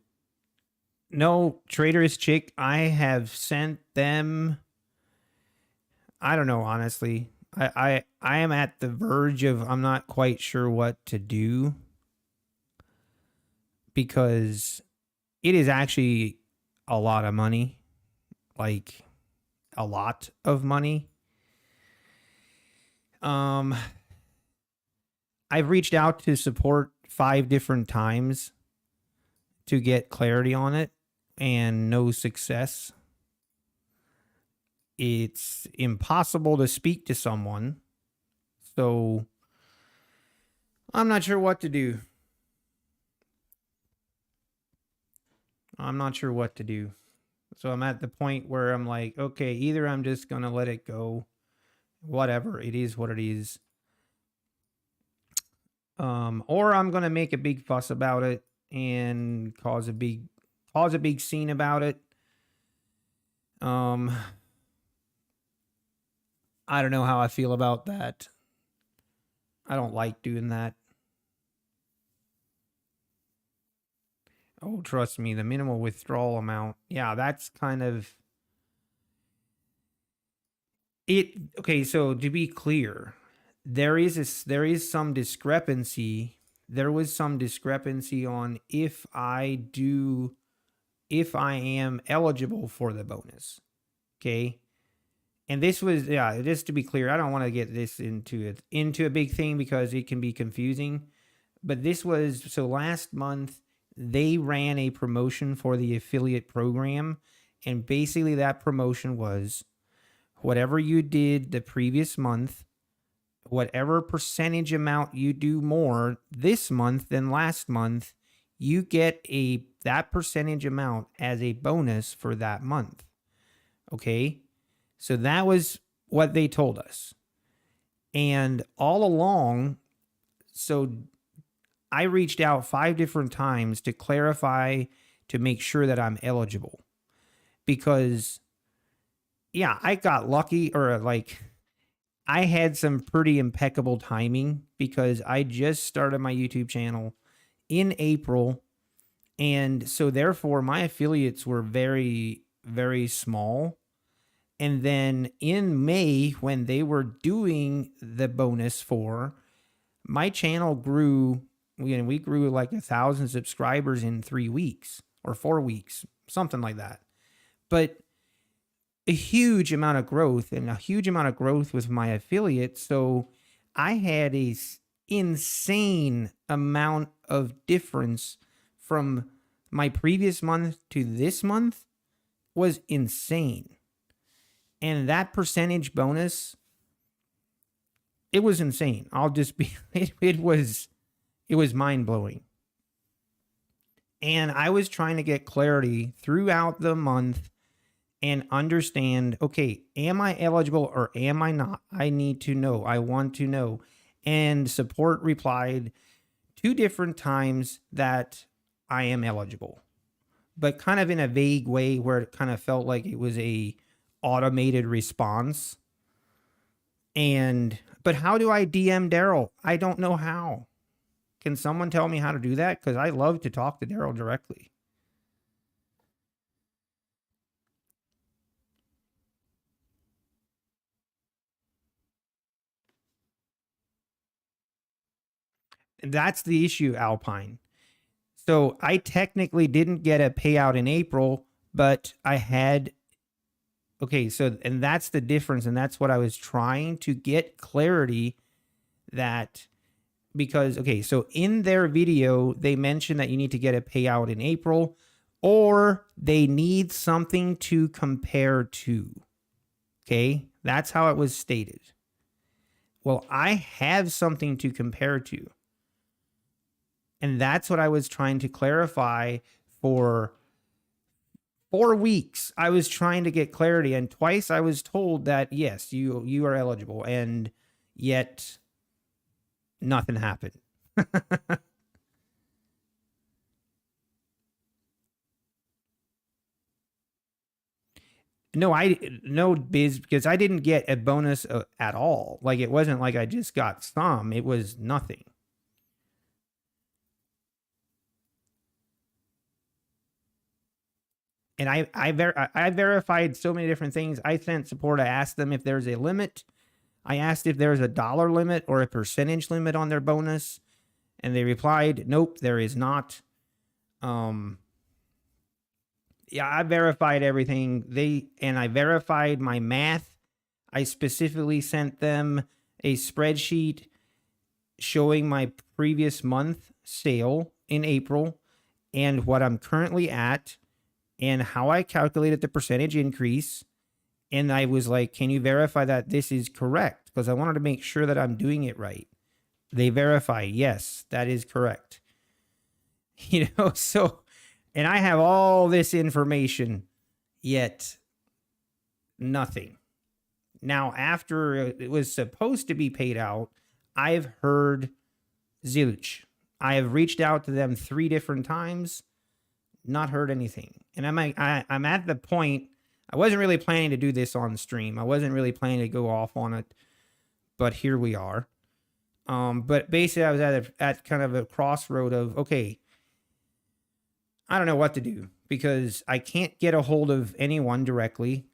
No, Traitorous Chick, I have sent them. I don't know, honestly. I am at the verge of I'm not quite sure what to do because it is actually a lot of money. Like a lot of money. Um I've reached out to support 5 different times to get clarity on it and no success. It's impossible to speak to someone. So I'm not sure what to do. I'm not sure what to do. So I'm at the point where I'm like, okay, either I'm just going to let it go, whatever, it is what it is. Or I'm going to make a big fuss about it and cause a big scene about it. I don't know how I feel about that. I don't like doing that. Oh, trust me, the minimal withdrawal amount. Yeah, that's kind of it. Okay, so to be clear, there is some discrepancy. There was some discrepancy on if I am eligible for the bonus. Okay. And this was, yeah, just to be clear, I don't want to get this into a big thing because it can be confusing. But this was, so last month they ran a promotion for the affiliate program. And basically that promotion was whatever you did the previous month, whatever percentage amount you do more this month than last month, you get that percentage amount as a bonus for that month. Okay. So that was what they told us. And all along, so I reached out 5 different times to clarify, to make sure that I'm eligible. Because, yeah, I got lucky, or like, I had some pretty impeccable timing because I just started my YouTube channel in April. And so therefore my affiliates were very, very small. And then in May, when they were doing the bonus for, my channel grew, we grew like 1,000 subscribers in 3 weeks or 4 weeks, something like that. But a huge amount of growth, and a huge amount of growth with my affiliates. So I had a insane amount of difference from my previous month to this month was insane. And that percentage bonus, it was insane. I'll just be, it was mind blowing. And I was trying to get clarity throughout the month and understand, okay, am I eligible or am I not? I need to know. I want to know. And support replied 2 different times that I am eligible, but kind of in a vague way where it kind of felt like it was a automated response. But how do I DM Daryl? I don't know how. Can someone tell me how to do that? Because I love to talk to Daryl directly. And that's the issue, Alpine. So I technically didn't get a payout in April, but I had, okay, so, and that's the difference. And that's what I was trying to get clarity that, because, okay, so in their video, they mentioned that you need to get a payout in April, or they need something to compare to. Okay, that's how it was stated. Well, I have something to compare to. And that's what I was trying to clarify for 4 weeks. I was trying to get clarity, and twice I was told that, yes, you are eligible, and yet nothing happened. No, Biz, because I didn't get a bonus at all. Like, it wasn't like I just got some, it was nothing. And I verified so many different things. I sent support. I asked them if there's a limit. I asked if there's a dollar limit or a percentage limit on their bonus. And they replied, nope, there is not. Yeah, I verified everything. I verified my math. I specifically sent them a spreadsheet showing my previous month sale in April and what I'm currently at and how I calculated the percentage increase. And I was like, can you verify that this is correct? Because I wanted to make sure that I'm doing it right. They verify, yes, that is correct. You know, so, and I have all this information, yet nothing. Now, after it was supposed to be paid out, I've heard zilch. I have reached out to them 3 different times, not heard anything. And I'm at the point, I wasn't really planning to do this on stream. I wasn't really planning to go off on it, but here we are. But basically I was at kind of a crossroad of, okay, I don't know what to do because I can't get a hold of anyone directly.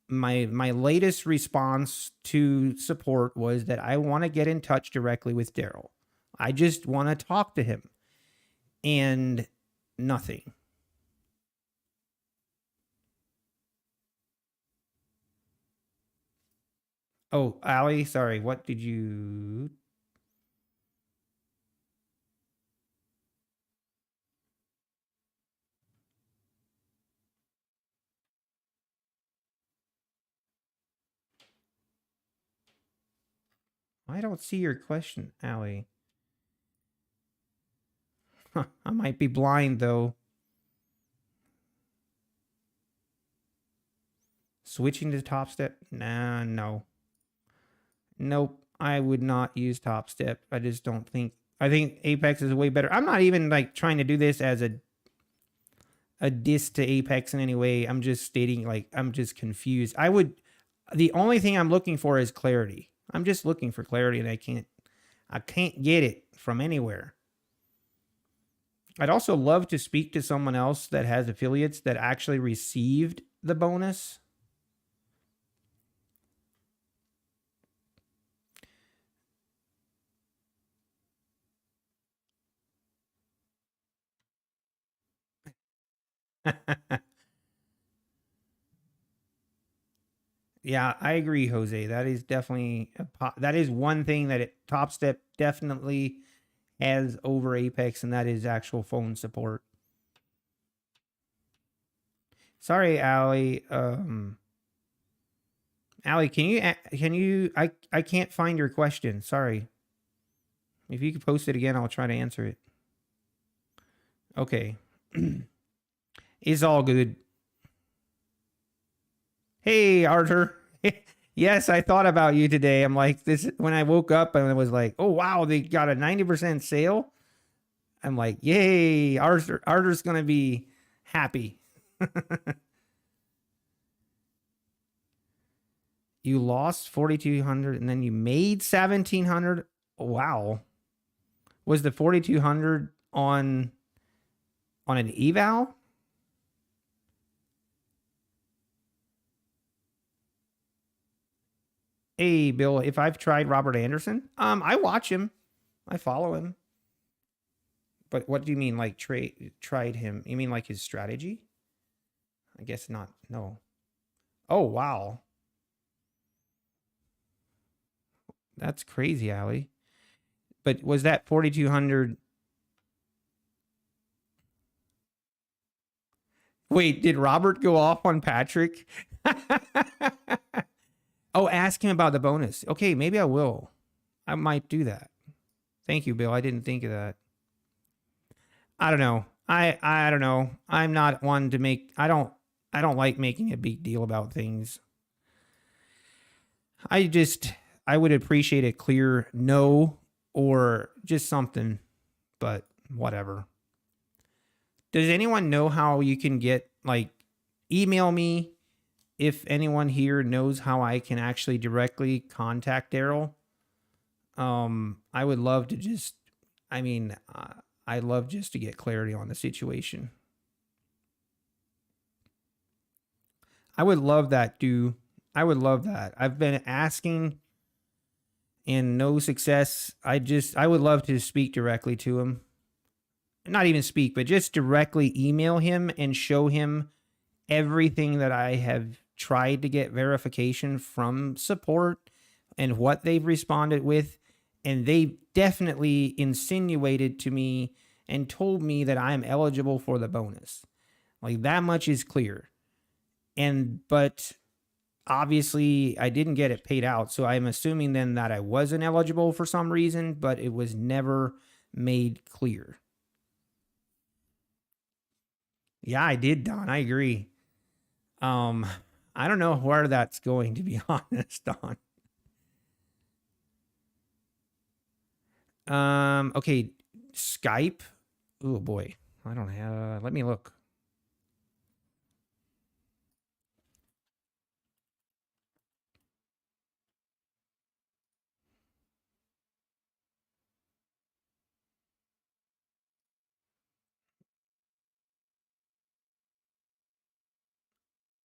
my latest response to support was that I want to get in touch directly with Daryl. I just want to talk to him. And nothing. Oh, Ali, sorry. What did you? I don't see your question, Ali. Huh, I might be blind though. Switching to top step? Nah, no. Nope. I would not use top step. I just don't think. I think Apex is way better. I'm not even like trying to do this as a diss to Apex in any way. I'm just stating like I'm just confused. I would. The only thing I'm looking for is clarity. I'm just looking for clarity, and I can't get it from anywhere. I'd also love to speak to someone else that has affiliates that actually received the bonus. Yeah, I agree, Jose. That is definitely that is one thing that Top Step definitely has over Apex, and that is actual phone support. Sorry, Ali. Ali, can you? I can't find your question. Sorry. If you could post it again, I'll try to answer it. Okay. It's all good. Hey, Arthur. Yes, I thought about you today. I'm like, this when I woke up and I was like, oh wow, they got a 90% sale. I'm like, yay, Arthur's gonna be happy. You lost 4,200 and then you made 1,700. Wow. Was the 4,200 on an eval? Hey, Bill, if I've tried Robert Anderson, I watch him. I follow him. But what do you mean like tried him? You mean like his strategy? I guess not. No. Oh, wow. That's crazy, Ali. But was that 4,200? Wait, did Robert go off on Patrick? Oh, ask him about the bonus. Okay, maybe I will. I might do that. Thank you, Bill. I didn't think of that. I don't know. I don't know. I'm not one to make I don't like making a big deal about things. I would appreciate a clear no or just something, but whatever. Does anyone know how you can get like email me if anyone here knows how I can actually directly contact Daryl? I would love to just I mean, I'd love just to get clarity on the situation. I would love that, dude. I would love that. I've been asking and no success. I would love to speak directly to him. Not even speak, but just directly email him and show him everything that I have tried to get verification from support and what they've responded with. And they definitely insinuated to me and told me that I'm eligible for the bonus. Like that much is clear. But obviously I didn't get it paid out. So I'm assuming then that I wasn't eligible for some reason, but it was never made clear. Yeah, I did, Don. I agree. Um, I don't know where that's going, to be honest, Don. Okay, Skype. Oh boy, I don't have. Let me look.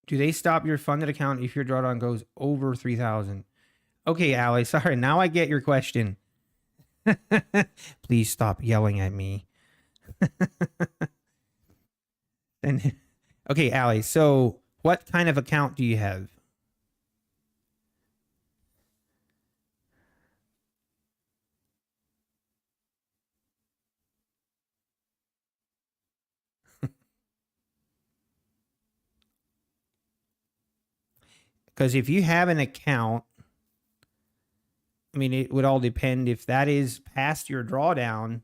Do they stop your funded account if your drawdown goes over 3,000? Okay, Ali, sorry. Now I get your question. Please stop yelling at me. And okay, Ali, so what kind of account do you have? Because if you have an account, I mean, it would all depend if that is past your drawdown.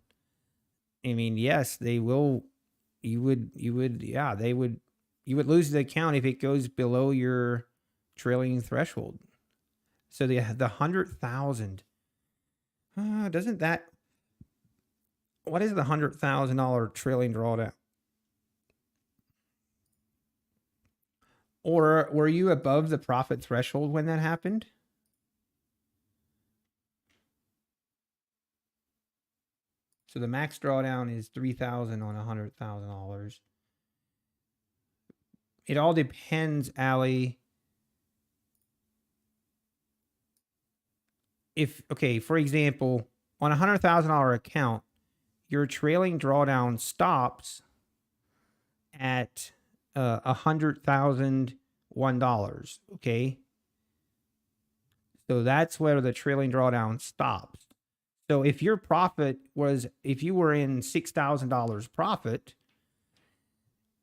I mean, yes, they will. You would, yeah, they would. You would lose the account if it goes below your trailing threshold. So the 100,000. Doesn't that? What is the $100,000 trailing drawdown? Or were you above the profit threshold when that happened? So the max drawdown is 3,000 on $100,000. It all depends, Ali. If, okay, for example, on a $100,000 account, your trailing drawdown stops at $100,001. Okay, so that's where the trailing drawdown stops. So if your profit was, if you were in $6,000 profit,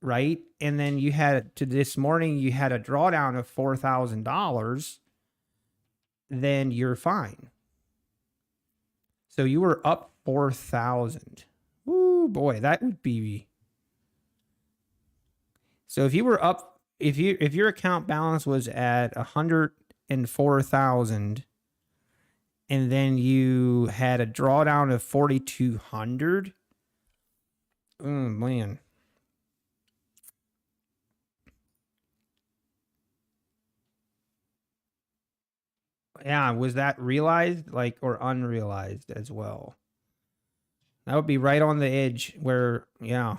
right, and then you had to this morning you had a drawdown of $4,000, then you're fine. So you were up 4,000. Ooh, boy, that would be. So if you were up, if your account balance was at 104,000, and then you had a drawdown of 4,200. Oh man. Yeah, was that realized, like, or unrealized as well? That would be right on the edge where, yeah.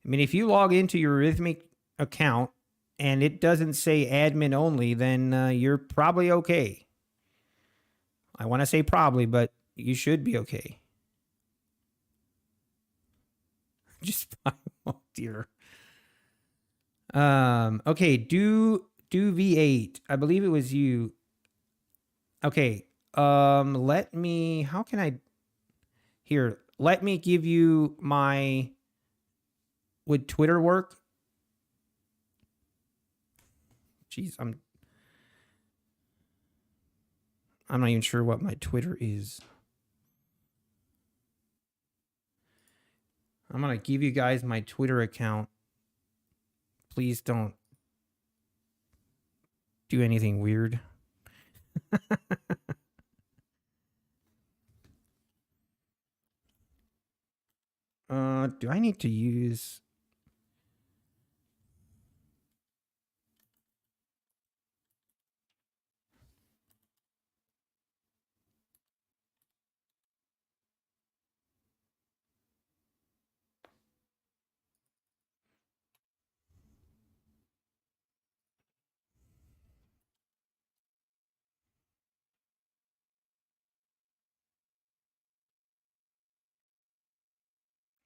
I mean, if you log into your Rithmic account and it doesn't say admin only, then you're probably okay. I want to say probably, but you should be okay. Just, oh dear. Okay, do V8. I believe it was you. Okay. Let me, how can I, here, let me give you my, would Twitter work? Jeez, I'm not even sure what my Twitter is. I'm going to give you guys my Twitter account. Please don't do anything weird. Do I need to use...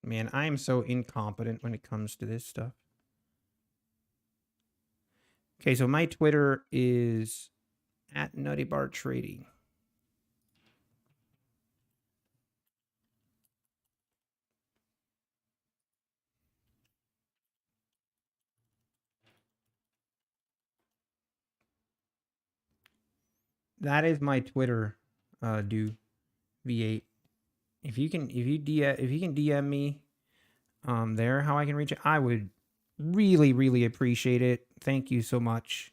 Man, I am so incompetent when it comes to this stuff. Okay, so my Twitter is at Nutty Bar Trading. That is my Twitter, do V8. If you can DM me there how I can reach it, I would really, really appreciate it. Thank you so much.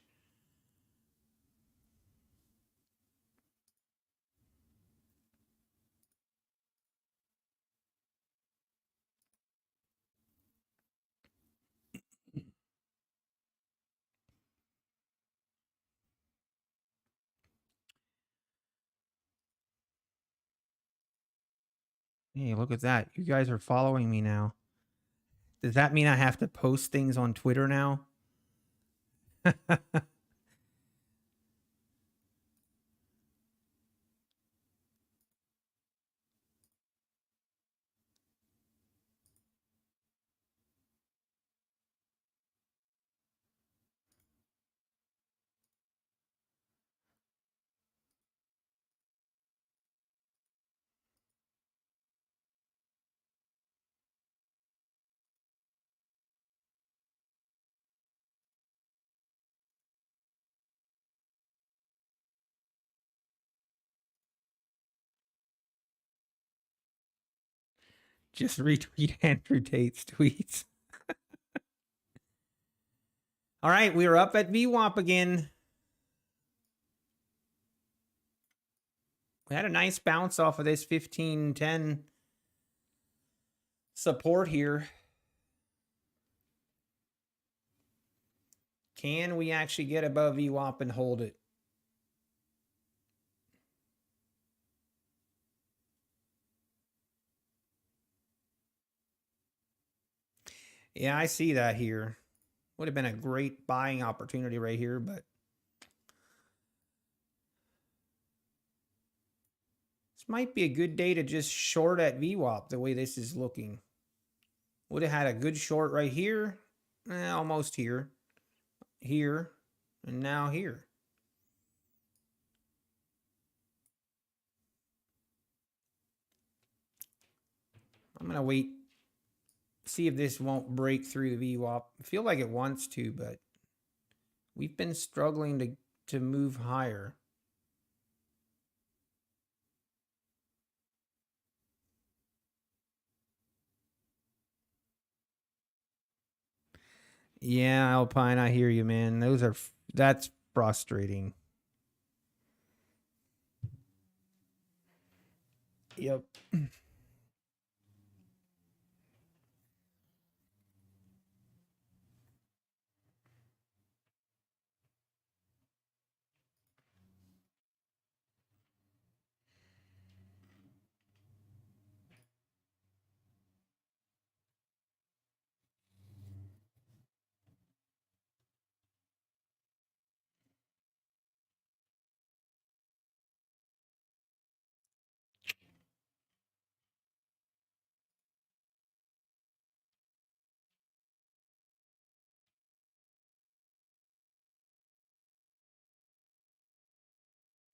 Hey, look at that. You guys are following me now. Does that mean I have to post things on Twitter now? Just retweet Andrew Tate's tweets. All right, we are up at v-wop again. We had a nice bounce off of this 1510 support here. Can we actually get above v-wop and hold it? Yeah, I see that here. Would have been a great buying opportunity right here, but this might be a good day to just short at v-wop the way this is looking. Would have had a good short right here, almost here, and now here. I'm going to wait, see if this won't break through the v-wop. I feel like it wants to, but we've been struggling to move higher. Yeah, Alpine, I hear you, man. That's frustrating. Yep.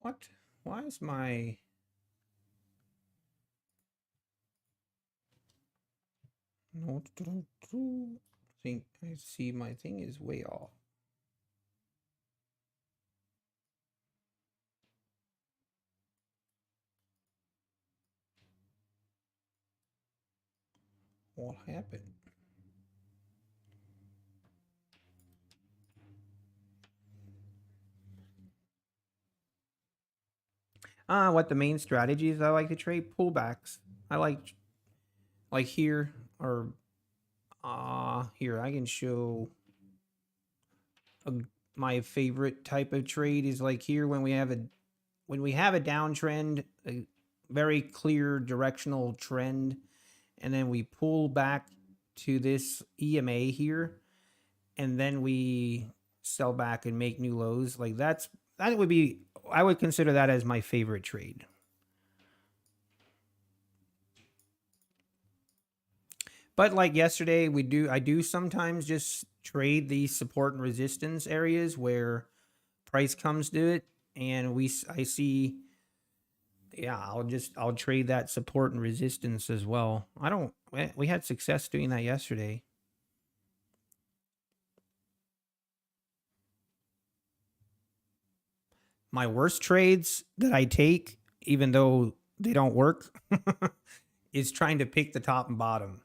What? Why is my... No, think I see my thing is way off. What happened? What the main strategies I like to trade? Pullbacks. I like here, or here I can show my favorite type of trade is like here when we have a downtrend, a very clear directional trend, and then we pull back to this EMA here, and then we sell back and make new lows. Like that would be, I would consider that as my favorite trade. But like yesterday, I do sometimes just trade these support and resistance areas where price comes to it, and I see, yeah, I'll trade that support and resistance as well. We had success doing that yesterday. My worst trades that I take, even though they don't work, is trying to pick the top and bottom.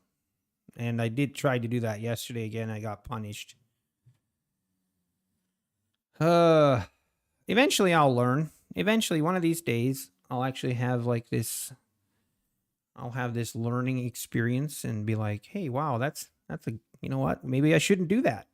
And I did try to do that yesterday again. I got punished. Eventually I'll learn. Eventually, one of these days, I'll actually have like this. I'll have this learning experience and be like, hey, wow, that's a, you know what? Maybe I shouldn't do that.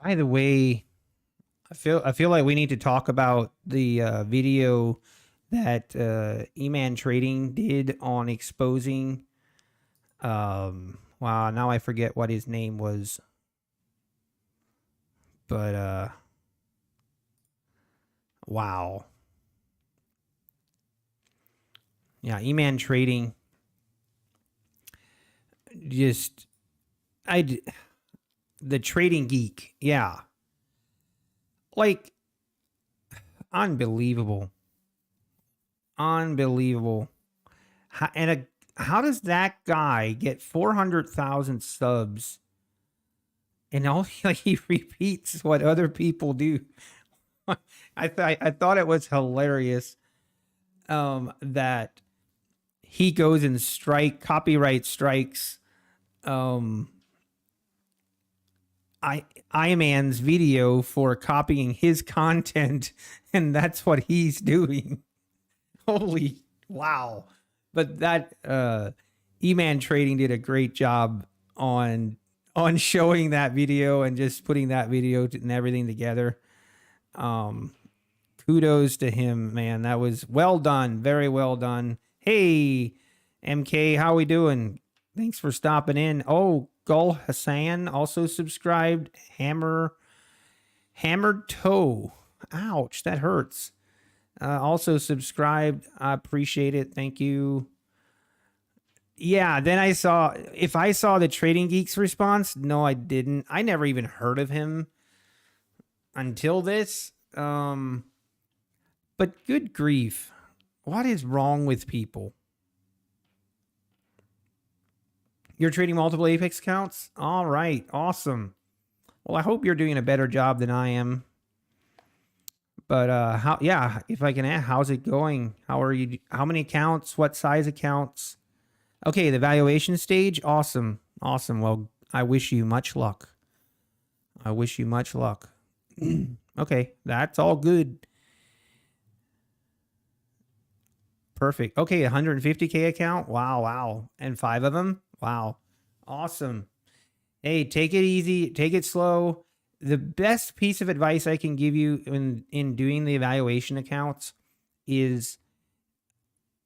By the way, I feel like we need to talk about the video that E-Man Trading did on exposing. Wow, now I forget what his name was, but wow, yeah, E-Man Trading. Just the trading geek, yeah, like unbelievable, unbelievable. How does that guy get 400,000 subs and all he repeats what other people do? I thought it was hilarious that he goes and copyright strikes um Iman's video for copying his content, and that's what he's doing. Holy wow. But that E-Man Trading did a great job on showing that video and just putting that video and everything together. Kudos to him, man. That was well done. Very well done. Hey, MK, how we doing? Thanks for stopping in. Oh, Gul Hassan also subscribed. Hammered toe. Ouch, that hurts. Also subscribed. I appreciate it. Thank you. Yeah, then I saw the Trading Geeks response. No, I didn't. I never even heard of him until this. But good grief. What is wrong with people? You're trading multiple Apex accounts? All right, awesome. Well, I hope you're doing a better job than I am. But if I can ask, how's it going? How are you? How many accounts? What size accounts? Okay, the valuation stage. Awesome. Awesome. Well, I wish you much luck. I wish you much luck. Okay, that's all good. Perfect. Okay, 150K account. Wow. And 5 of them. Wow. Awesome. Hey, take it easy. Take it slow. The best piece of advice I can give you in doing the evaluation accounts is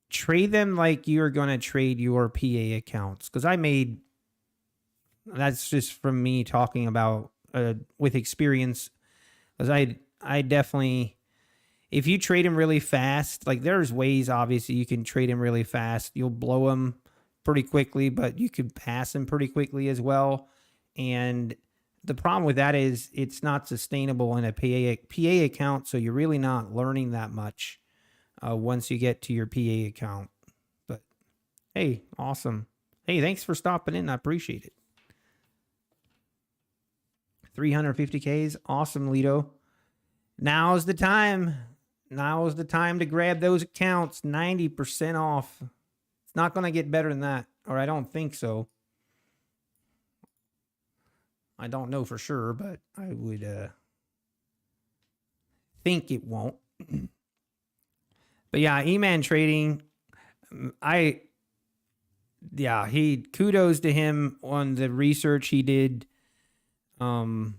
trade them like you're going to trade your PA accounts. Because that's just from me talking about with experience. Because I definitely, if you trade them really fast, like there's ways, obviously, you can trade them really fast. You'll blow them pretty quickly, but you could pass them pretty quickly as well. And the problem with that is it's not sustainable in a PA account, so you're really not learning that much once you get to your PA account. But hey, awesome. Hey, thanks for stopping in. I appreciate it. 350Ks. Awesome, Lido. Now's the time. Now's the time to grab those accounts. 90% off. It's not going to get better than that, or I don't think so. I don't know for sure, but I would think it won't. But yeah, E-Man Trading, kudos to him on the research he did. Not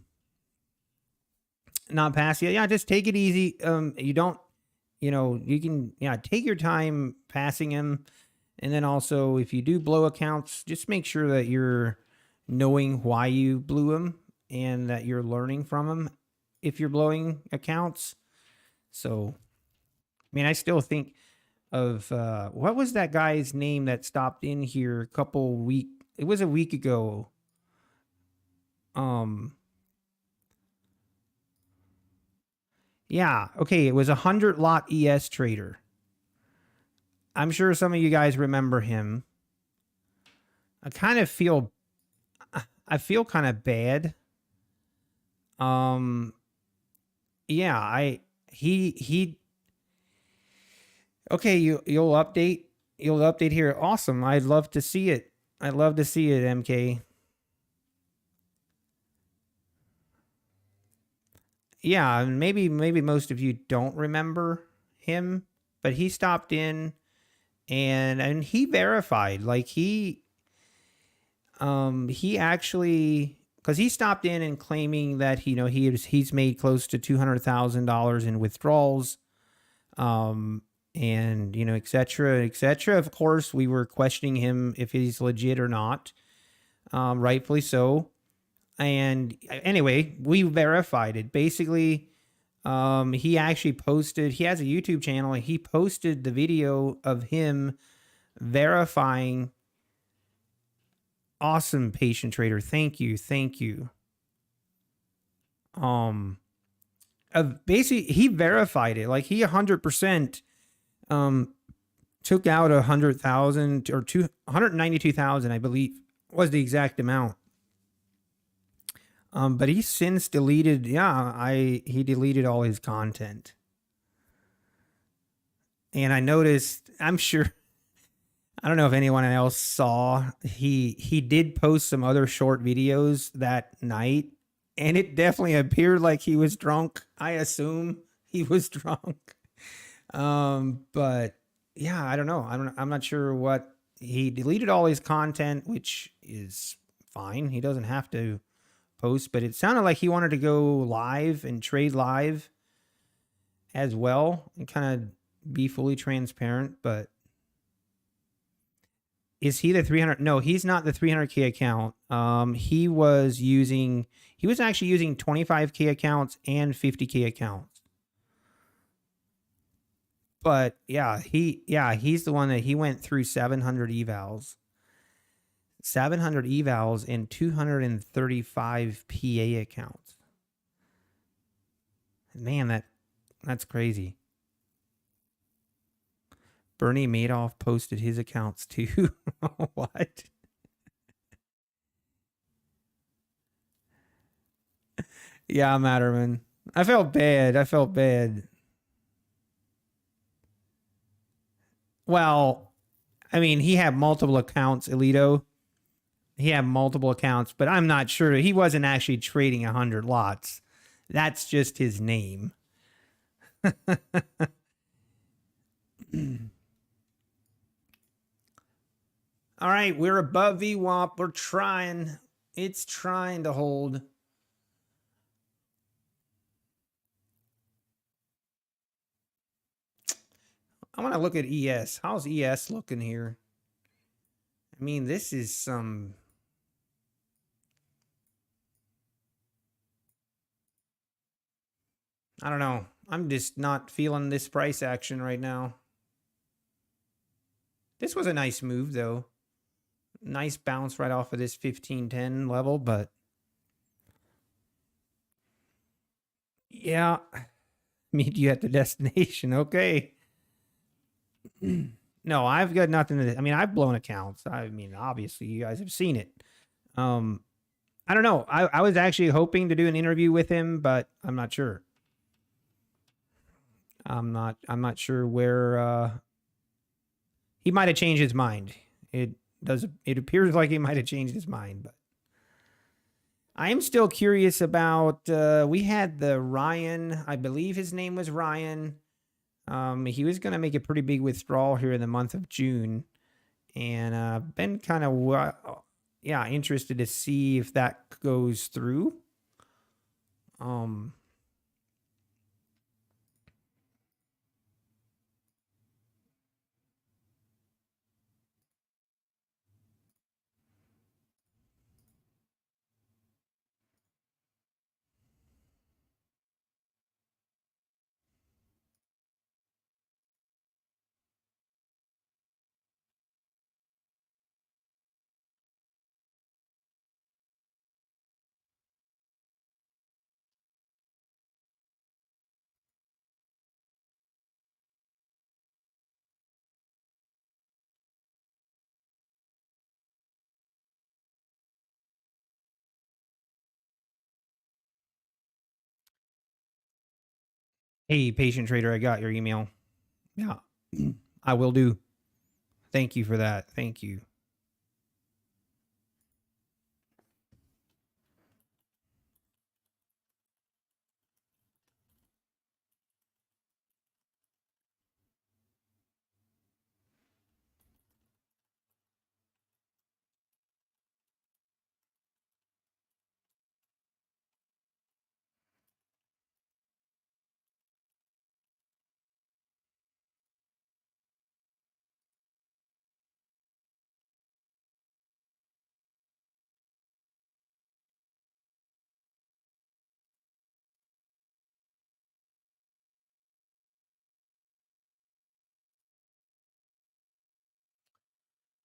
pass yet. Yeah, just take it easy. You can take your time passing him. And then also, if you do blow accounts, just make sure that you're knowing why you blew them and that you're learning from them if you're blowing accounts. So, I mean, I still think of what was that guy's name that stopped in here it was a week ago. Yeah, okay, it was 100 lot ES trader. I'm sure some of you guys remember him. I feel kind of bad. Yeah, okay, you'll update here. Awesome. I'd love to see it. MK. Yeah, and maybe most of you don't remember him, but he stopped in and he verified, like he actually because he stopped in and claiming that he's made close to $200,000 in withdrawals, and et cetera, et cetera. Of course, we were questioning him if he's legit or not, rightfully so. And anyway, we verified it. Basically, he actually posted. He has a YouTube channel, and he posted the video of him verifying. Awesome, patient trader. Thank you. Basically, he verified it. Like, he 100% took out 100,000 or 192,000, I believe, was the exact amount. But he's since deleted. He deleted all his content. And I noticed. I'm sure. I don't know if anyone else saw. He did post some other short videos that night, and it definitely appeared like he was drunk. I assume he was drunk. But yeah, I don't know. I'm not sure what he deleted all his content, which is fine. He doesn't have to post, but it sounded like he wanted to go live and trade live as well and kind of be fully transparent. But is he the 300? No, he's not the 300K account. He was actually using 25K accounts and 50K accounts. But he's the one that he went through 700 evals. 700 evals and 235 PA accounts. Man, that's crazy. Bernie Madoff posted his accounts too. What? Yeah, Matterman. I felt bad. Well, I mean, he had multiple accounts, Elito. He had multiple accounts, but I'm not sure. He wasn't actually trading 100 lots. That's just his name. All right, we're above v-wop. We're trying. It's trying to hold. I want to look at ES. How's ES looking here? I mean, this is some... I don't know. I'm just not feeling this price action right now. This was a nice move, though. Nice bounce right off of this 1510 level, but... yeah. Meet you at the destination. Okay. No, I've got nothing to... I mean, I've blown accounts. I mean, obviously, you guys have seen it. I don't know. I was actually hoping to do an interview with him, but I'm not sure. I'm not sure where he might have changed his mind. It appears like he might have changed his mind, but I am still curious about we had the Ryan, I believe his name was Ryan. He was going to make a pretty big withdrawal here in the month of June, and been kind of interested to see if that goes through. Hey, patient trader, I got your email. Yeah, I will do. Thank you for that. Thank you.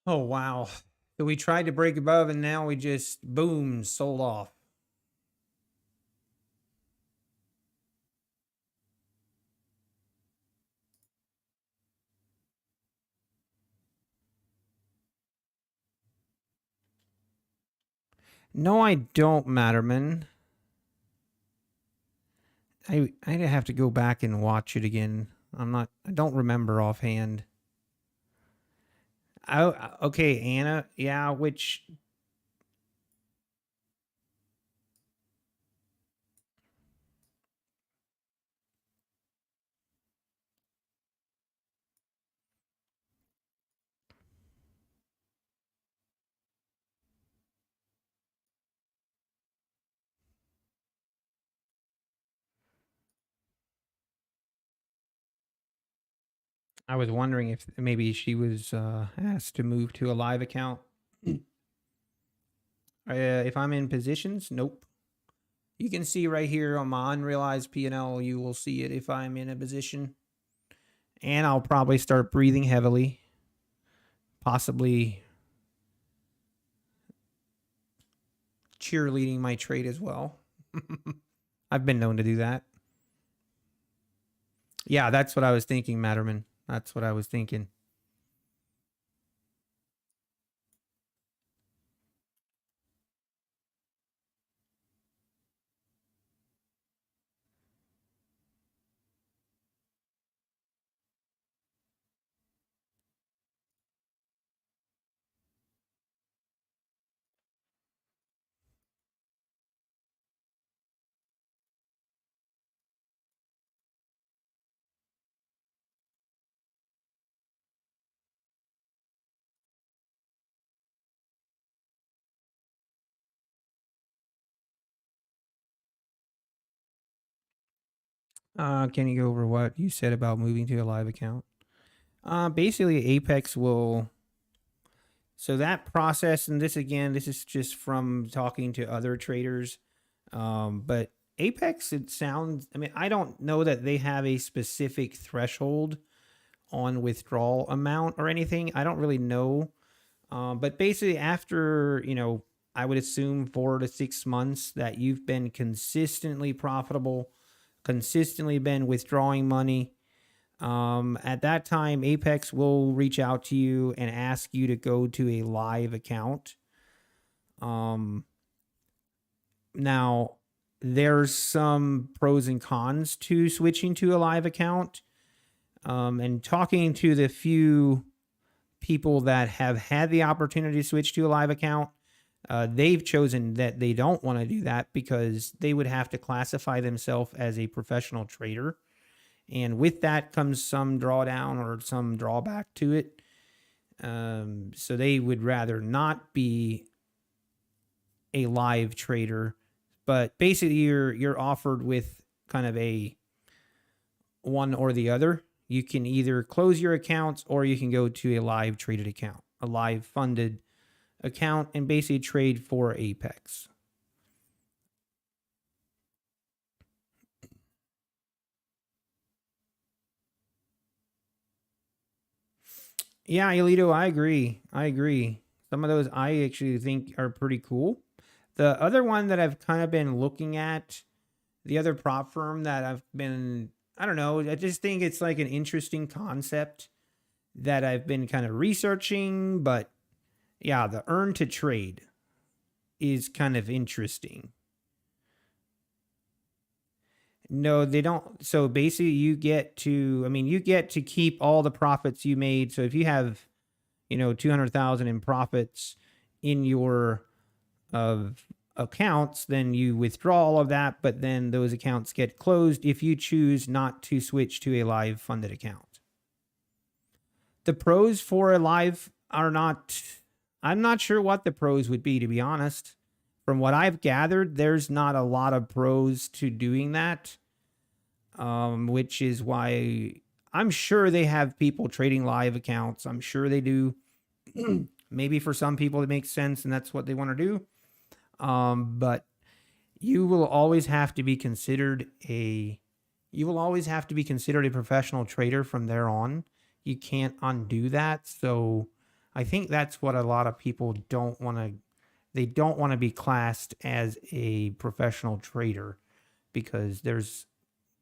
Oh, wow. So we tried to break above and now we just, boom, sold off. No, I don't, Matterman. I'd have to go back and watch it again. I don't remember offhand. Okay, Anna. Yeah, which I was wondering if maybe she was asked to move to a live account. If I'm in positions, nope. You can see right here on my unrealized P&L, you will see it if I'm in a position. And I'll probably start breathing heavily, possibly cheerleading my trade as well. I've been known to do that. Yeah, that's what I was thinking, Matterman. That's what I was thinking. Can you go over what you said about moving to a live account? Basically, Apex will. So that process, and this again, this is just from talking to other traders. But Apex, it sounds. I mean, I don't know that they have a specific threshold on withdrawal amount or anything. I don't really know. But basically, after I would assume 4 to 6 months that you've been consistently profitable, consistently been withdrawing money. At that time, Apex will reach out to you and ask you to go to a live account. Now, there's some pros and cons to switching to a live account. And talking to the few people that have had the opportunity to switch to a live account, they've chosen that they don't want to do that because they would have to classify themselves as a professional trader. And with that comes some drawdown or some drawback to it. So they would rather not be a live trader. But basically, you're offered with kind of a one or the other. You can either close your accounts or you can go to a live traded account, a live funded account, and basically trade for Apex. Yeah, Elito, I agree. I agree. Some of those I actually think are pretty cool. The other one that I've kind of been looking at, the other prop firm that I've been, I don't know, I just think it's like an interesting concept that I've been kind of researching. But yeah, the earn to trade is kind of interesting. No, they don't. So basically, you get to keep all the profits you made. So if you have, 200,000 in profits in your of accounts, then you withdraw all of that, but then those accounts get closed if you choose not to switch to a live funded account. The pros for a live are not, I'm not sure what the pros would be, to be honest. From what I've gathered, there's not a lot of pros to doing that, which is why I'm sure they have people trading live accounts. I'm sure they do. Maybe for some people it makes sense and that's what they want to do. But you will always have to be considered a professional trader from there on. You can't undo that. So I think that's what a lot of people don't want to, they don't want to be classed as a professional trader because there's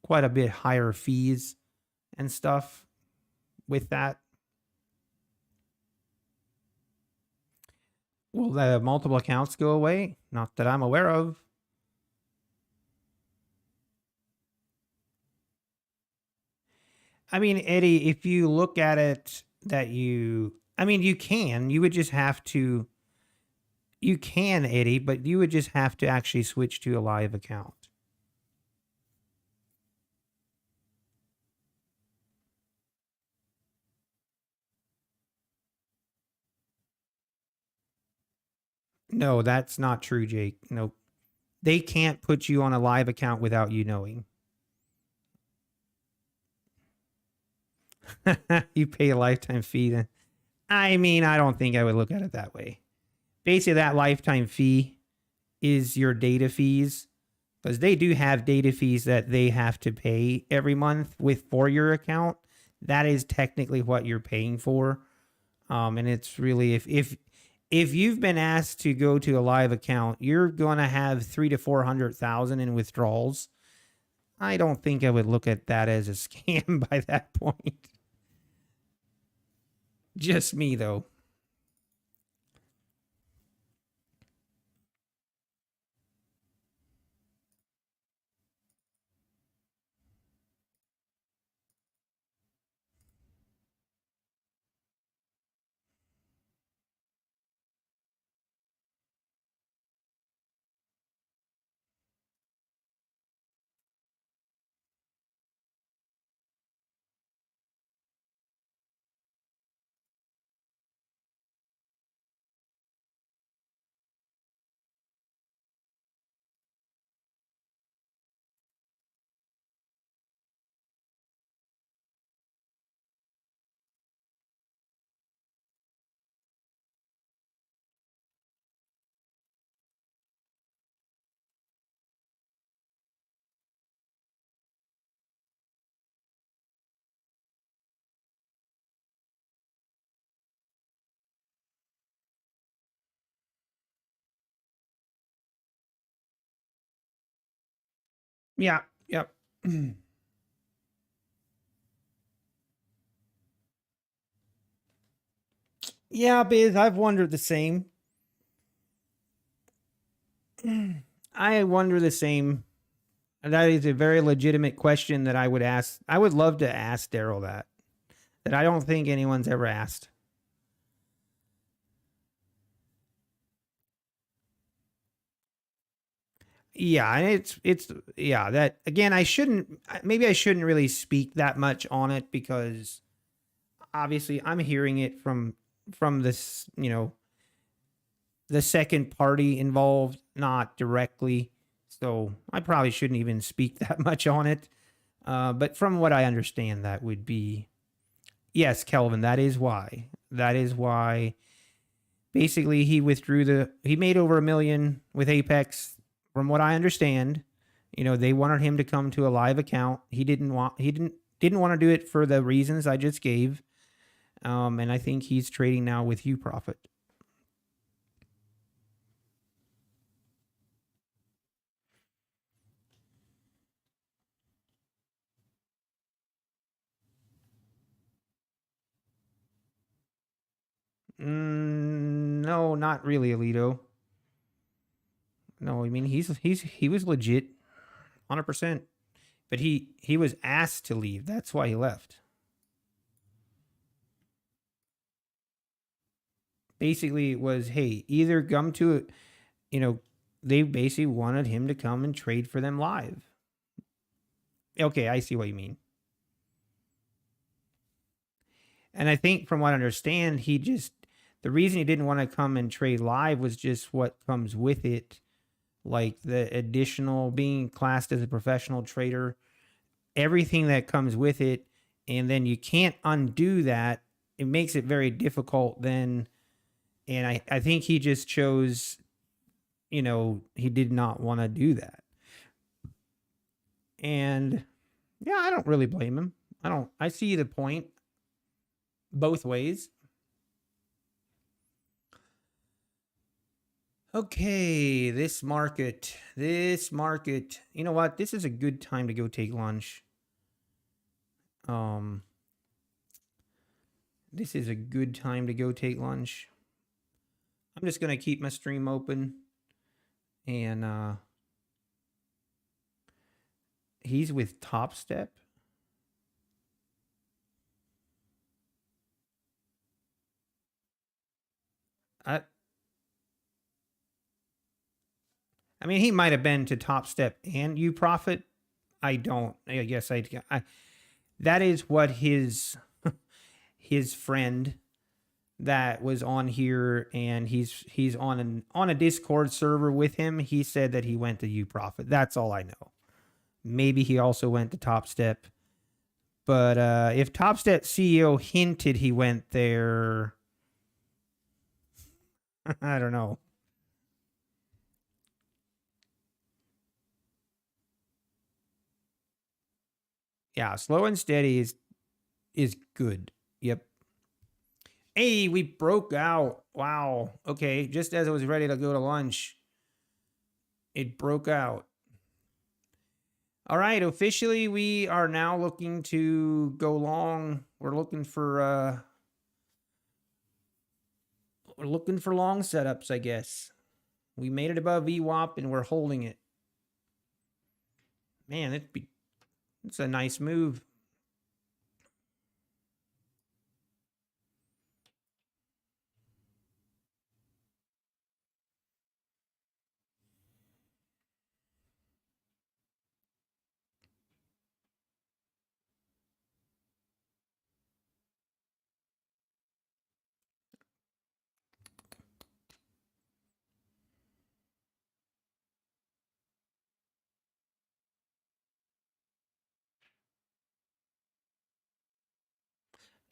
quite a bit higher fees and stuff with that. Will the multiple accounts go away? Not that I'm aware of. I mean, Eddie, if you look at it that I mean, you would just have to, you can, Eddie, but you would just have to actually switch to a live account. No, that's not true, Jake. No, they can't put you on a live account without you knowing. You pay a lifetime fee then. I mean, I don't think I would look at it that way. Basically, that lifetime fee is your data fees because they do have data fees that they have to pay every month for your account. That is technically what you're paying for. And it's really if you've been asked to go to a live account, you're going to have 300 to 400,000 in withdrawals. I don't think I would look at that as a scam by that point. Just me though. Yeah. Yep. Yeah, Biz, I've wondered the same. I wonder the same. And that is a very legitimate question that I would ask. I would love to ask Daryl that I don't think anyone's ever asked. Yeah, and it's yeah, that again I shouldn't, maybe I shouldn't really speak that much on it because obviously I'm hearing it from this, the second party involved, not directly. So I probably shouldn't even speak that much on it. But from what I understand, that would be yes, Kelvin. That is why. That is why. Basically, he made over 1 million with Apex. From what I understand, they wanted him to come to a live account. He didn't want to do it for the reasons I just gave. And I think he's trading now with you, Profit. No, not really, Alito. No, I mean he was legit, 100%. But he was asked to leave. That's why he left. Basically, it was, hey, either come to it. They basically wanted him to come and trade for them live. Okay, I see what you mean. And I think from what I understand, the reason he didn't want to come and trade live was just what comes with it, like the additional being classed as a professional trader, everything that comes with it. And then you can't undo that. It makes it very difficult then. And I think he just chose, he did not want to do that. And yeah, I don't really blame him. I see the point both ways. Okay, this market. You know what? This is a good time to go take lunch. Um, this is a good time to go take lunch. I'm just gonna keep my stream open, and he's with Top Step. I I mean, he might have been to Top Step and you profit. I don't. I guess I that is what his friend that was on here, and he's on a Discord server with him. He said that he went to you profit. That's all I know. Maybe he also went to Top Step. But if Top Step CEO hinted he went there, I don't know. Yeah, slow and steady is good. Yep. Hey, we broke out. Wow. Okay, just as I was ready to go to lunch, it broke out. All right, officially we are now looking to go long. We're looking for long setups, I guess. We made it above v-wop and we're holding it. Man, it's a nice move.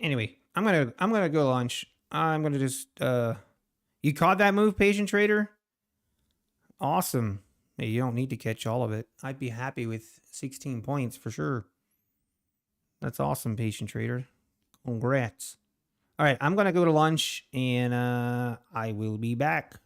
Anyway, I'm gonna go lunch. I'm gonna just you caught that move, patient trader? Awesome. Hey, you don't need to catch all of it. I'd be happy with 16 points for sure. That's awesome, patient trader. Congrats. All right, I'm gonna go to lunch, and I will be back.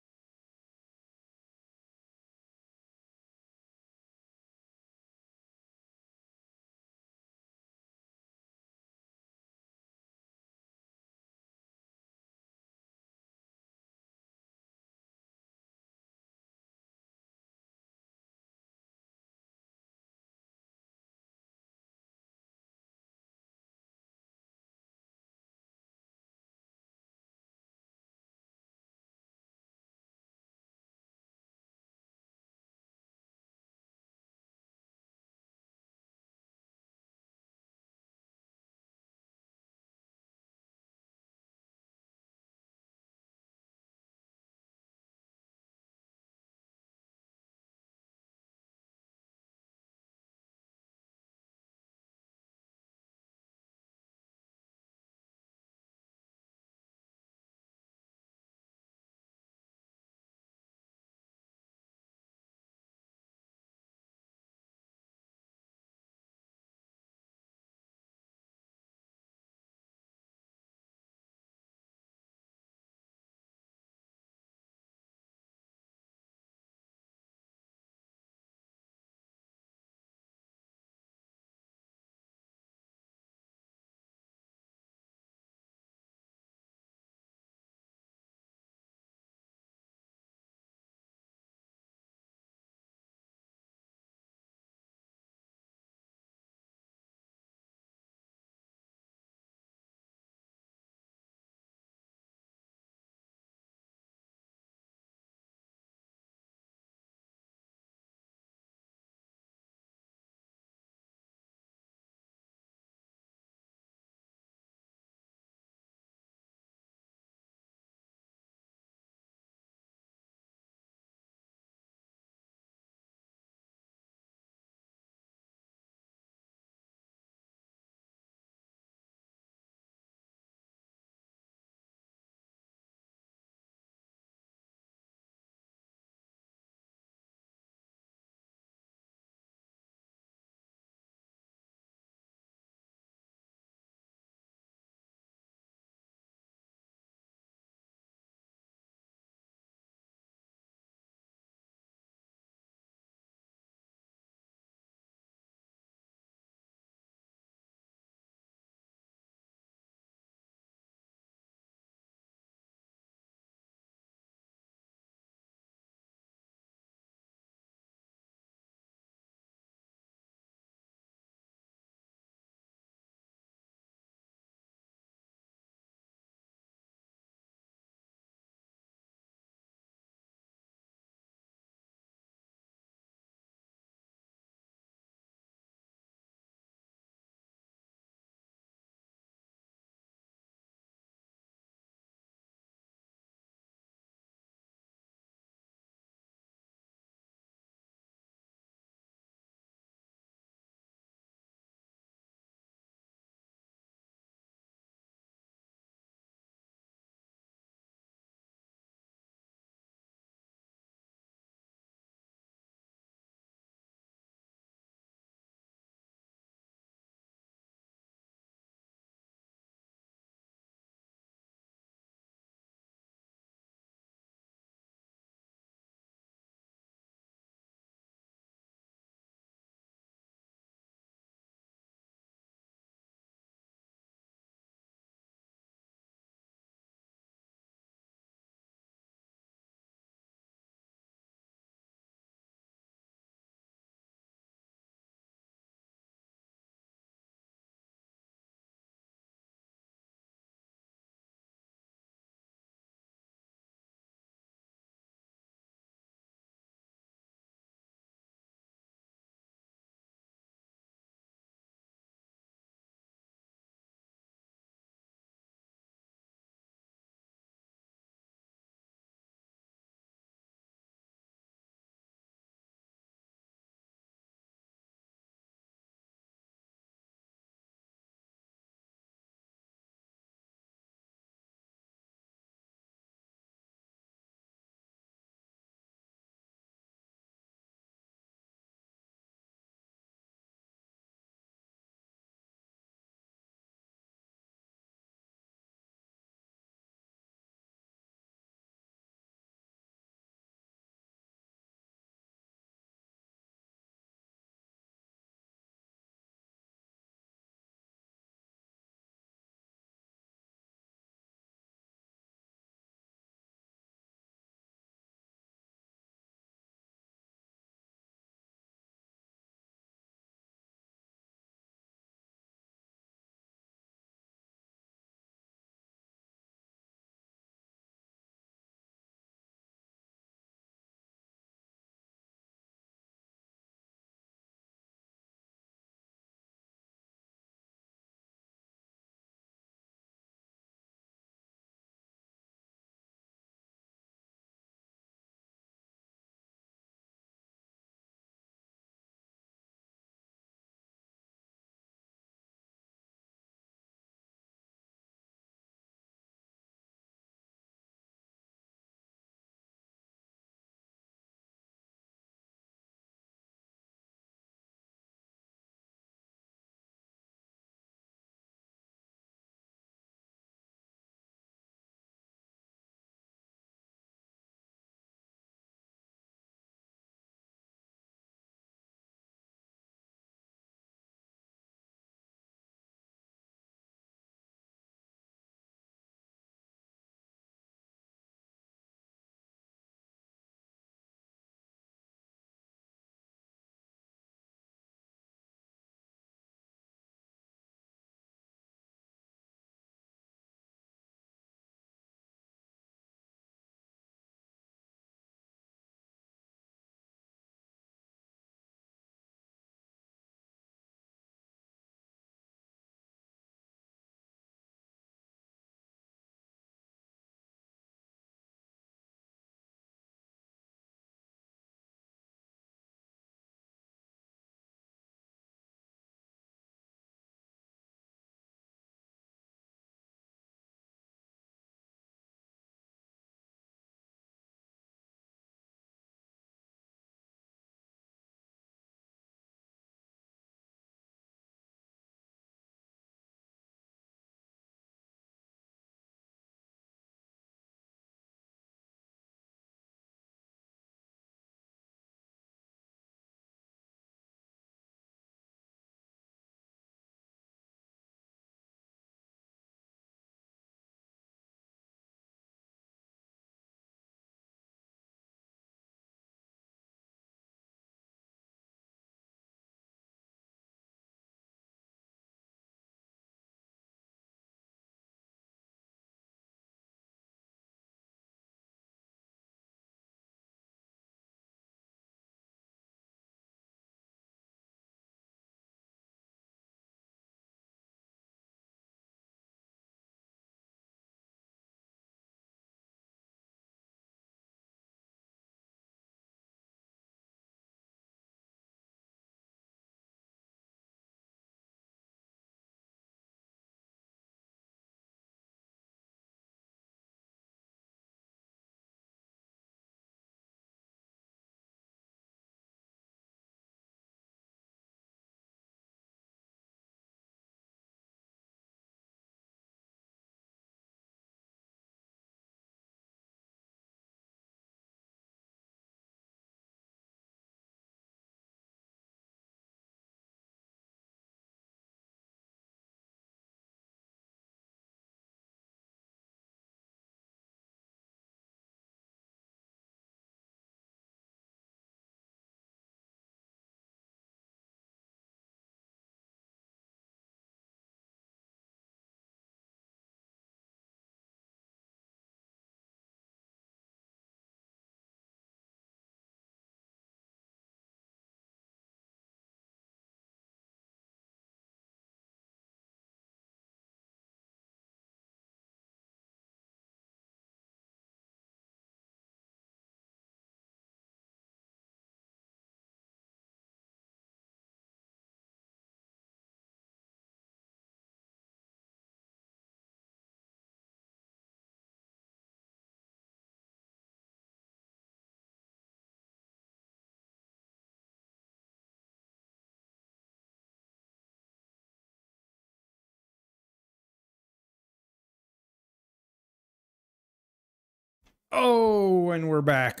Oh, and we're back.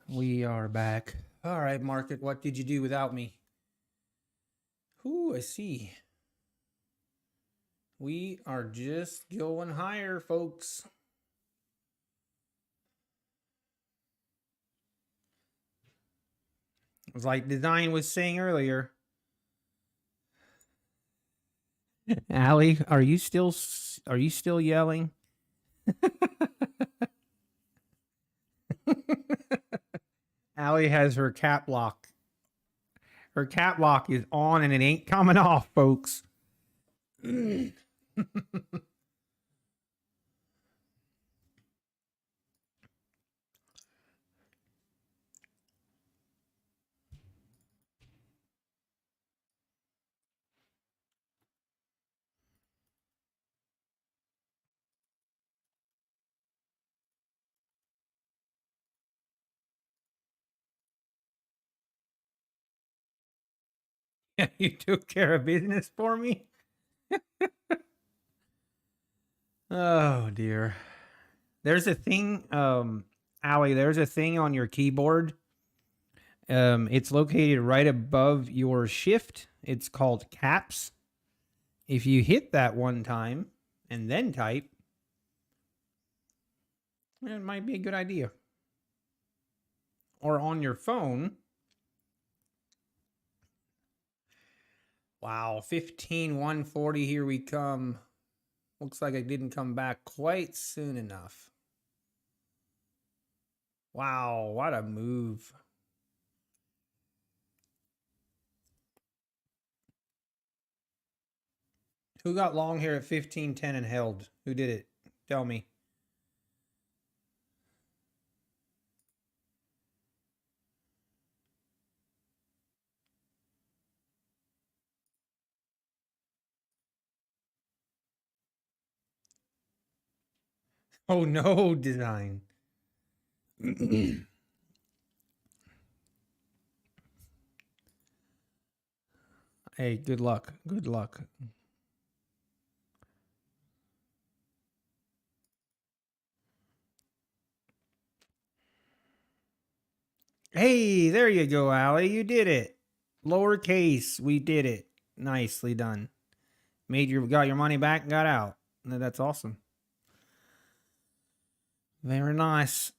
We are back. All right, market, what did you do without me? Ooh, I see. We are just going higher, folks. It was like Design was saying earlier. Allie, are you still yelling? Allie has her cap lock. Her cap lock is on and it ain't coming off, folks. You took care of business for me? Oh dear. There's a thing, Allie, there's a thing on your keyboard. It's located right above your shift. It's called caps. If you hit that one time and then type, it might be a good idea. Or on your phone. Wow, 15,140, here we come. Looks like it didn't come back quite soon enough. Wow, what a move. Who got long here at 15.10 and held? Who did it? Tell me. Oh no, Design. Hey, good luck. Good luck. Hey, there you go, Allie. You did it. Lowercase, we did it. Nicely done. Got your money back and got out. That's awesome. Very nice.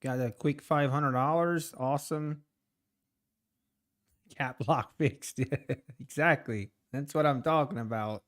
Got a quick $500. Awesome. Cap lock fixed. Exactly. That's what I'm talking about.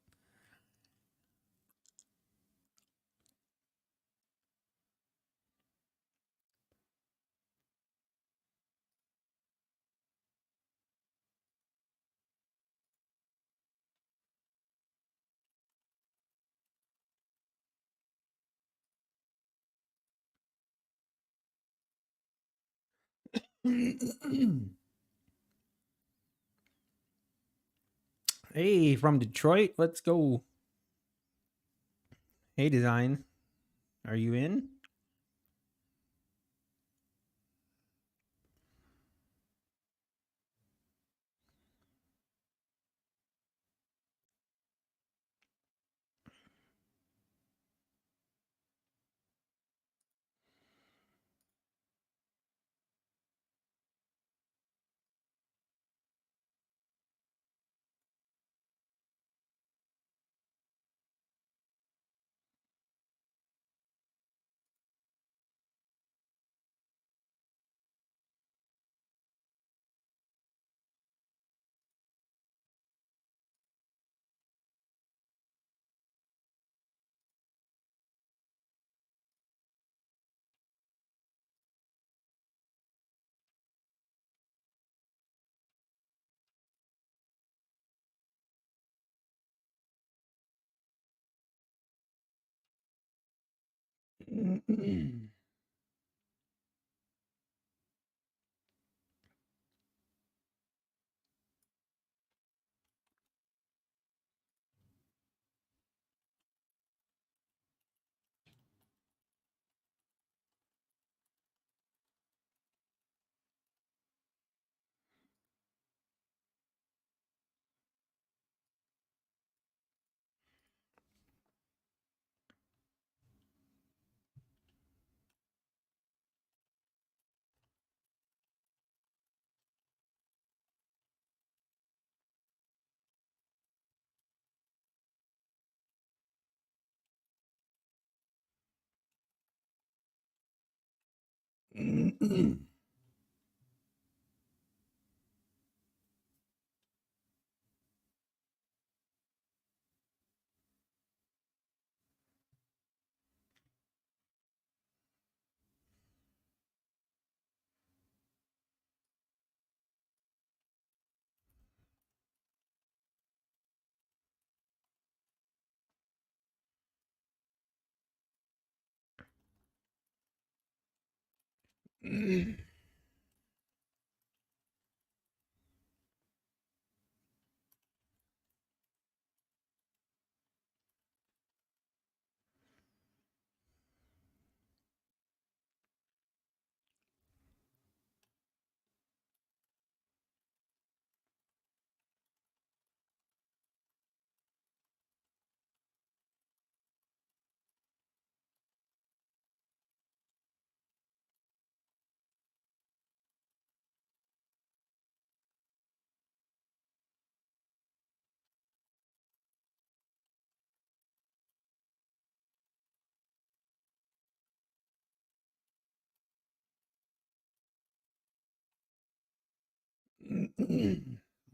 Hey, from Detroit. Let's go. Hey, Design. Are you in?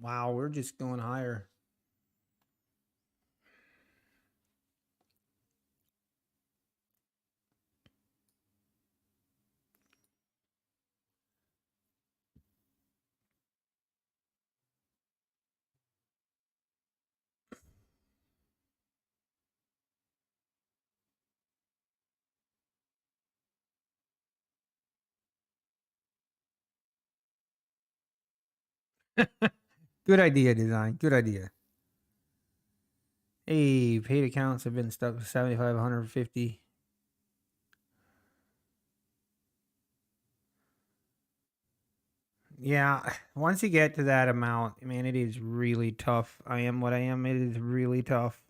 Wow, we're just going higher. Good idea, design. Good idea. Hey, paid accounts have been stuck to 75, 150. Yeah, once you get to that amount, man, it is really tough. I am what I am. It is really tough.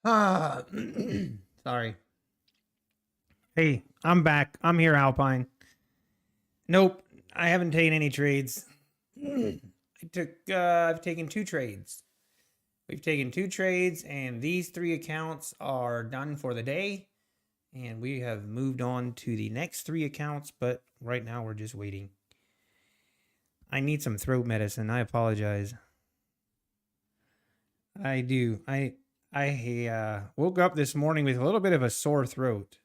Ah, sorry. Hey, I'm back. I'm here, Alpine. Nope, I haven't taken any trades. I've taken 2 trades. We've taken 2 trades, and these 3 accounts are done for the day. And we have moved on to the next 3 accounts, but right now we're just waiting. I need some throat medicine. I apologize. I do. I woke up this morning with a little bit of a sore throat.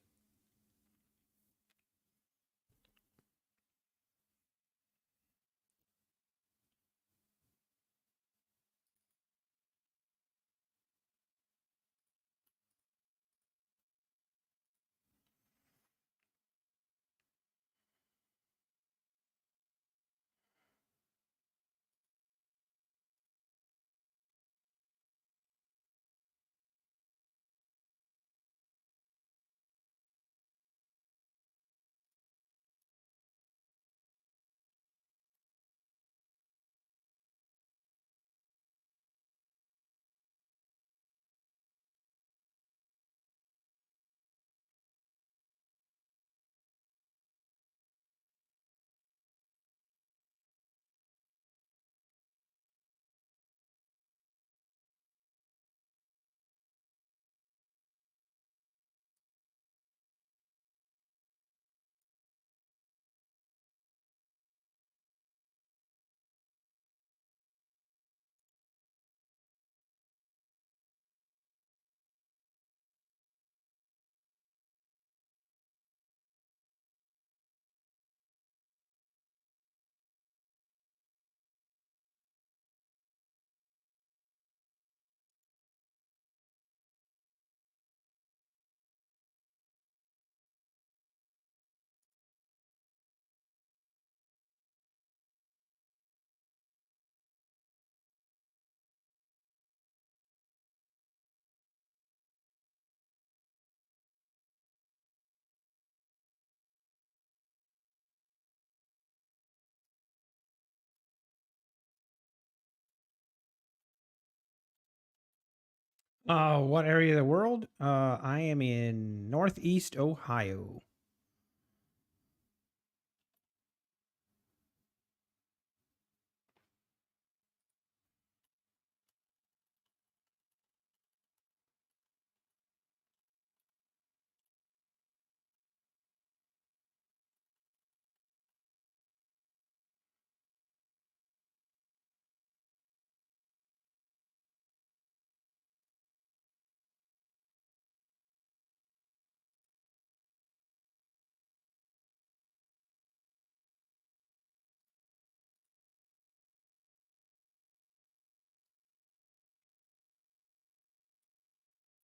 What area of the world? I am in Northeast Ohio.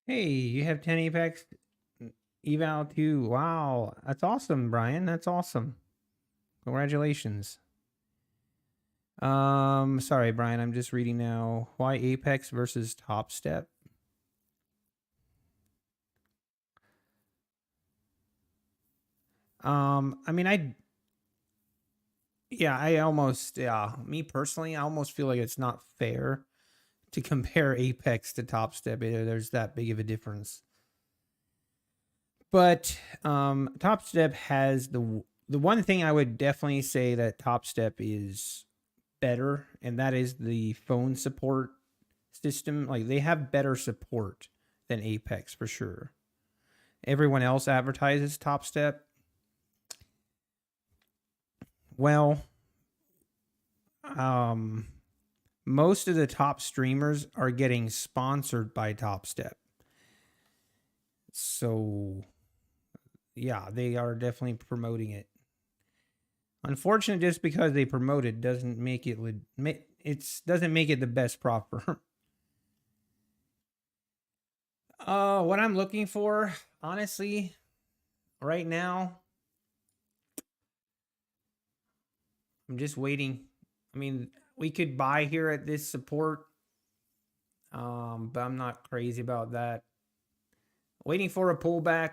Hey, you have 10 Apex eval too. Wow, that's awesome, Brian. That's awesome. Congratulations. Sorry, Brian. I'm just reading now. Why Apex versus Top Step? I mean, me personally, I almost feel like it's not fair to compare Apex to Top Step. There's that big of a difference. But Top Step has the one thing I would definitely say that Top Step is better, and that is the phone support system. Like they have better support than Apex for sure. Everyone else advertises Top Step. Well, um, most of the top streamers are getting sponsored by Top Step. So, yeah, they are definitely promoting it. Unfortunately, just because they promote it doesn't make it doesn't make it the best proper. What I'm looking for, honestly, right now, I'm just waiting. I mean, we could buy here at this support, but I'm not crazy about that. Waiting for a pullback.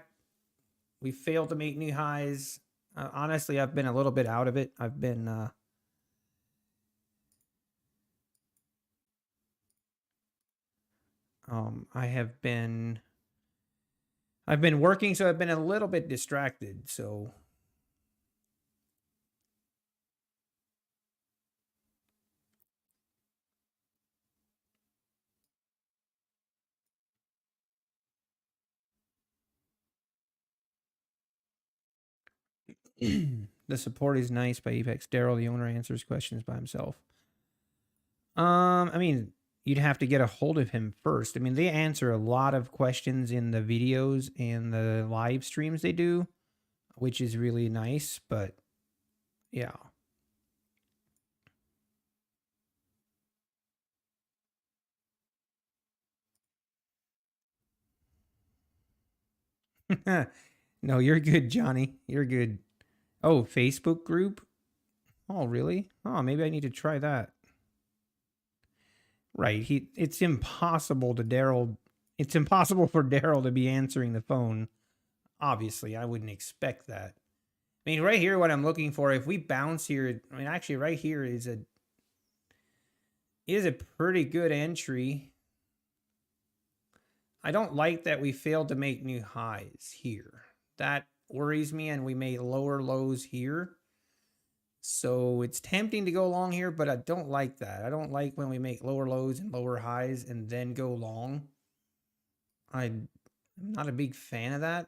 We failed to make new highs. Honestly, I've been a little bit out of it. I've been working, so I've been a little bit distracted. So The support is nice by Apex. Daryl, the owner, answers questions by himself. I mean, you'd have to get a hold of him first. I mean, they answer a lot of questions in the videos and the live streams they do, which is really nice, but yeah. No, you're good, Johnny. You're good. Oh, Facebook group? Oh, really? Oh, maybe I need to try that. Right. It's impossible to Daryl. It's impossible for Daryl to be answering the phone. Obviously, I wouldn't expect that. I mean, right here, what I'm looking for, if we bounce here, I mean, actually, right here is a pretty good entry. I don't like that we failed to make new highs here. That worries me, and we made lower lows here. So it's tempting to go long here, but I don't like that. I don't like when we make lower lows and lower highs and then go long. I'm not a big fan of that.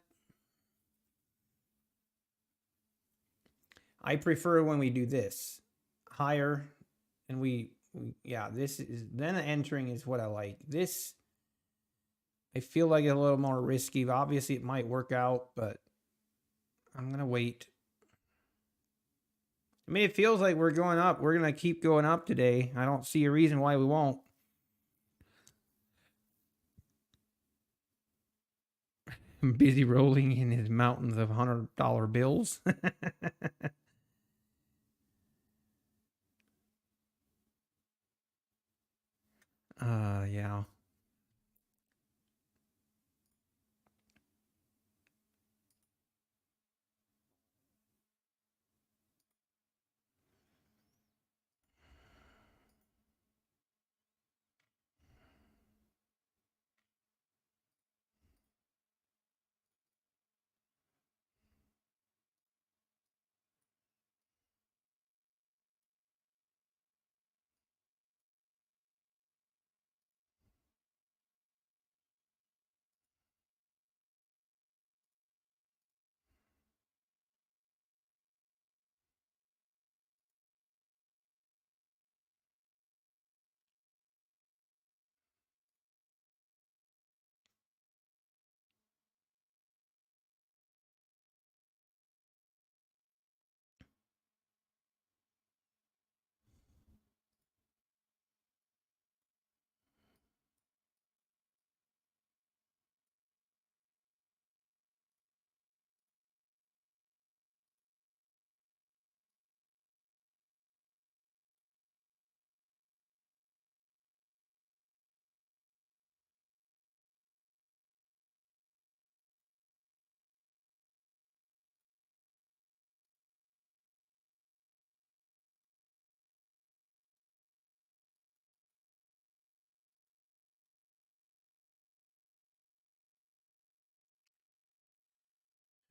I prefer when we do this higher and yeah, this is then entering is what I like. This I feel like it's a little more risky. Obviously, it might work out, but I'm gonna wait. I mean, it feels like we're going up. We're gonna keep going up today. I don't see a reason why we won't. I'm busy rolling in his mountains of $100 bills. Yeah.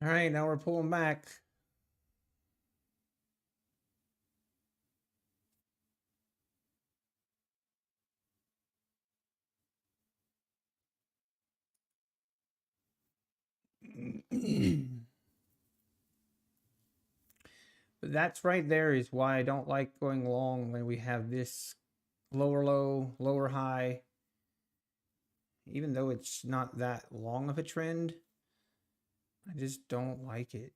All right, now we're pulling back. But that's right there is why I don't like going long when we have this lower low, lower high. Even though it's not that long of a trend, I just don't like it.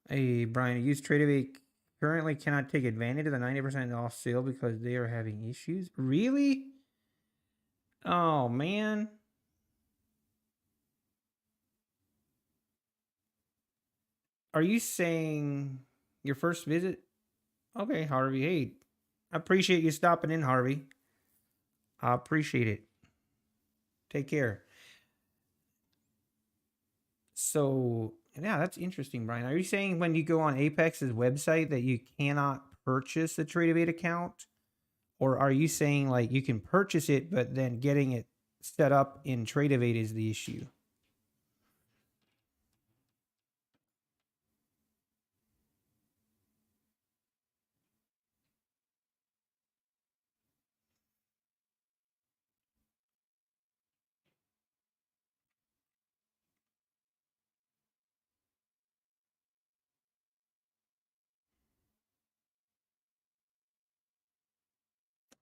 Hey, Brian, use TradeAway currently cannot take advantage of the 90% off sale because they are having issues. Really? Oh, man. Are you saying your first visit? Okay, Harvey. Hey, I appreciate you stopping in, Harvey. I appreciate it. Take care. So, yeah, that's interesting, Brian. Are you saying when you go on Apex's website that you cannot purchase a TradeAway account? Or are you saying like you can purchase it, but then getting it set up in TradeAway is the issue?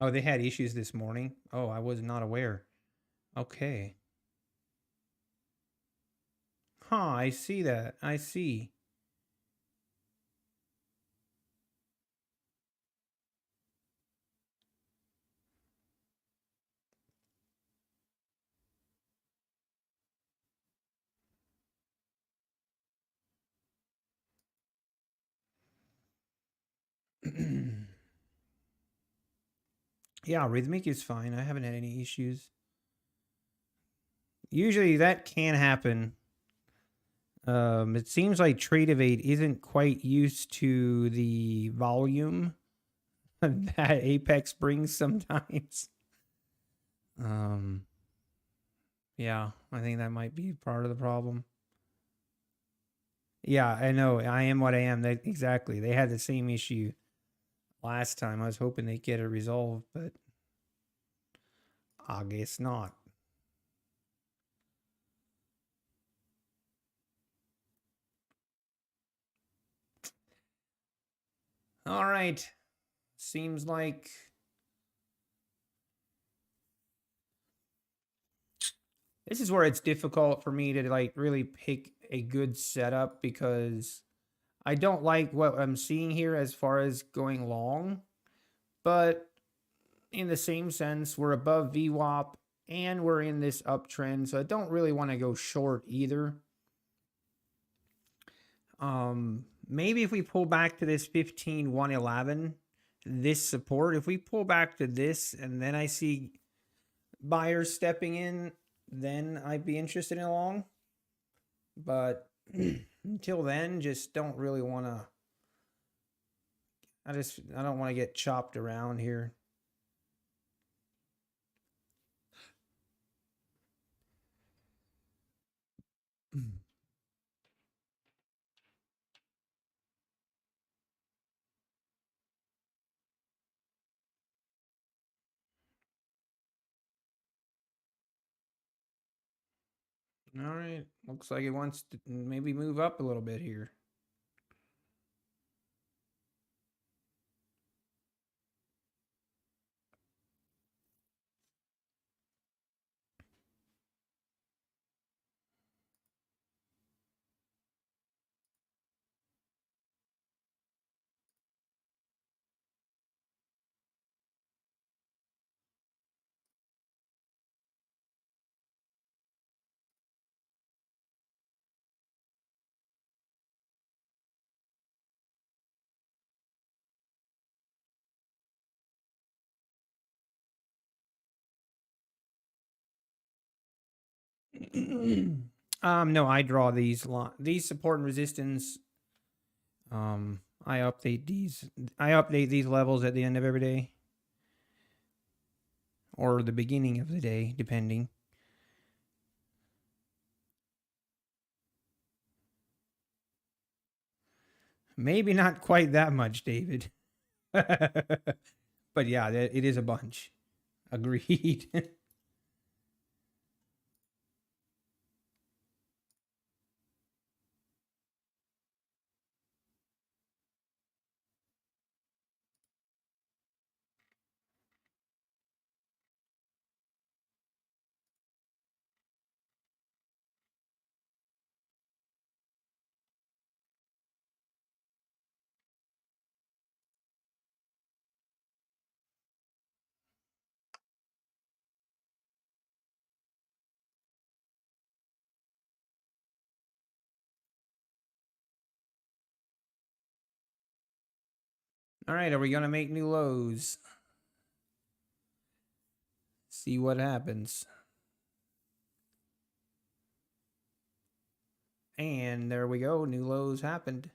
Oh, they had issues this morning. Oh, I was not aware. Okay. Huh, I see that. I see. Yeah, Rhythmic is fine. I haven't had any issues. Usually that can happen. It seems like Trade-Evade isn't quite used to the volume that Apex brings sometimes. Um, yeah, I think that might be part of the problem. Yeah, I know. I am what I am. Exactly. They had the same issue last time. I was hoping they'd get it resolved, but I guess not. All right. Seems like this is where it's difficult for me to like really pick a good setup because I don't like what I'm seeing here as far as going long, but in the same sense, we're above VWAP and we're in this uptrend, so I don't really want to go short either. Maybe if we pull back to this 15,111, this support, if we pull back to this and then I see buyers stepping in, then I'd be interested in a long. But until then, just don't really want to. I don't want to get chopped around here. All right. Looks like it wants to maybe move up a little bit here. No, I draw these support and resistance. I update these. I update these levels at the end of every day, or the beginning of the day, depending. Maybe not quite that much, David. But yeah, it is a bunch. Agreed. All right, are we going to make new lows? See what happens. And there we go. New lows happened.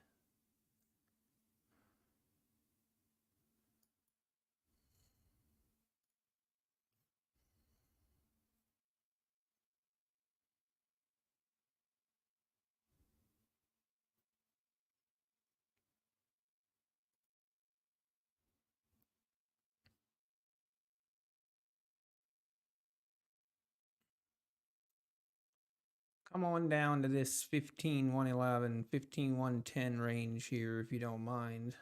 Come on down to this 15,111, 15,110 range here, if you don't mind.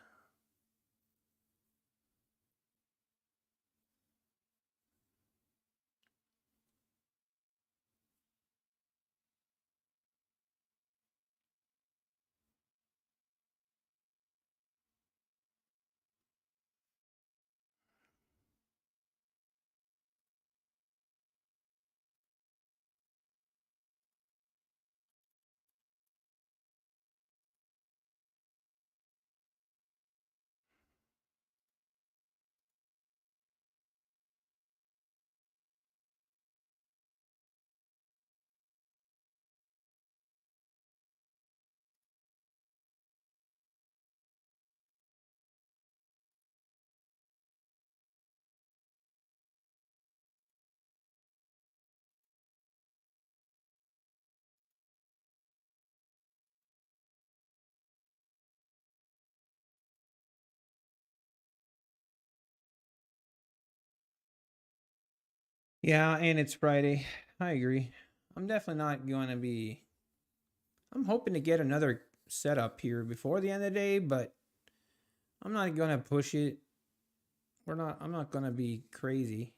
Yeah, and it's Friday. I agree. I'm definitely not going to be. I'm hoping to get another setup here before the end of the day, but I'm not going to push it. I'm not going to be crazy.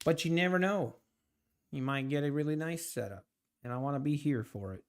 But you never know. You might get a really nice setup, and I want to be here for it.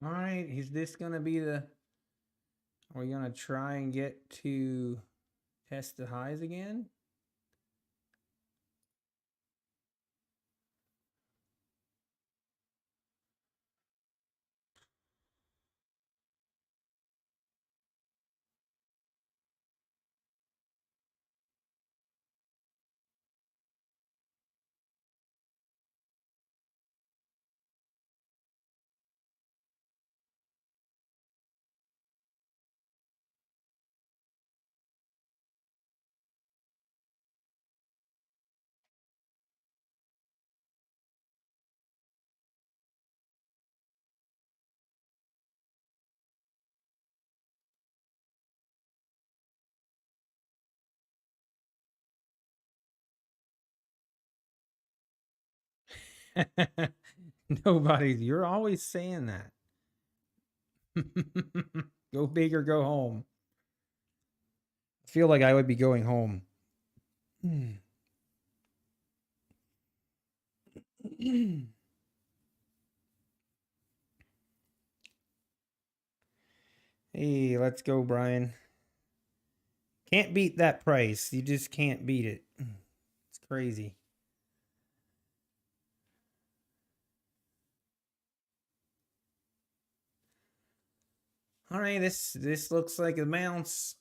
All right, is this going to be the. Are we going to try and get to test the highs again? Nobody's. You're always saying that. Go big or go home. I feel like I would be going home. Hey, let's go, Brian. Can't beat that price. You just can't beat it. It's crazy. All right, this looks like a bounce.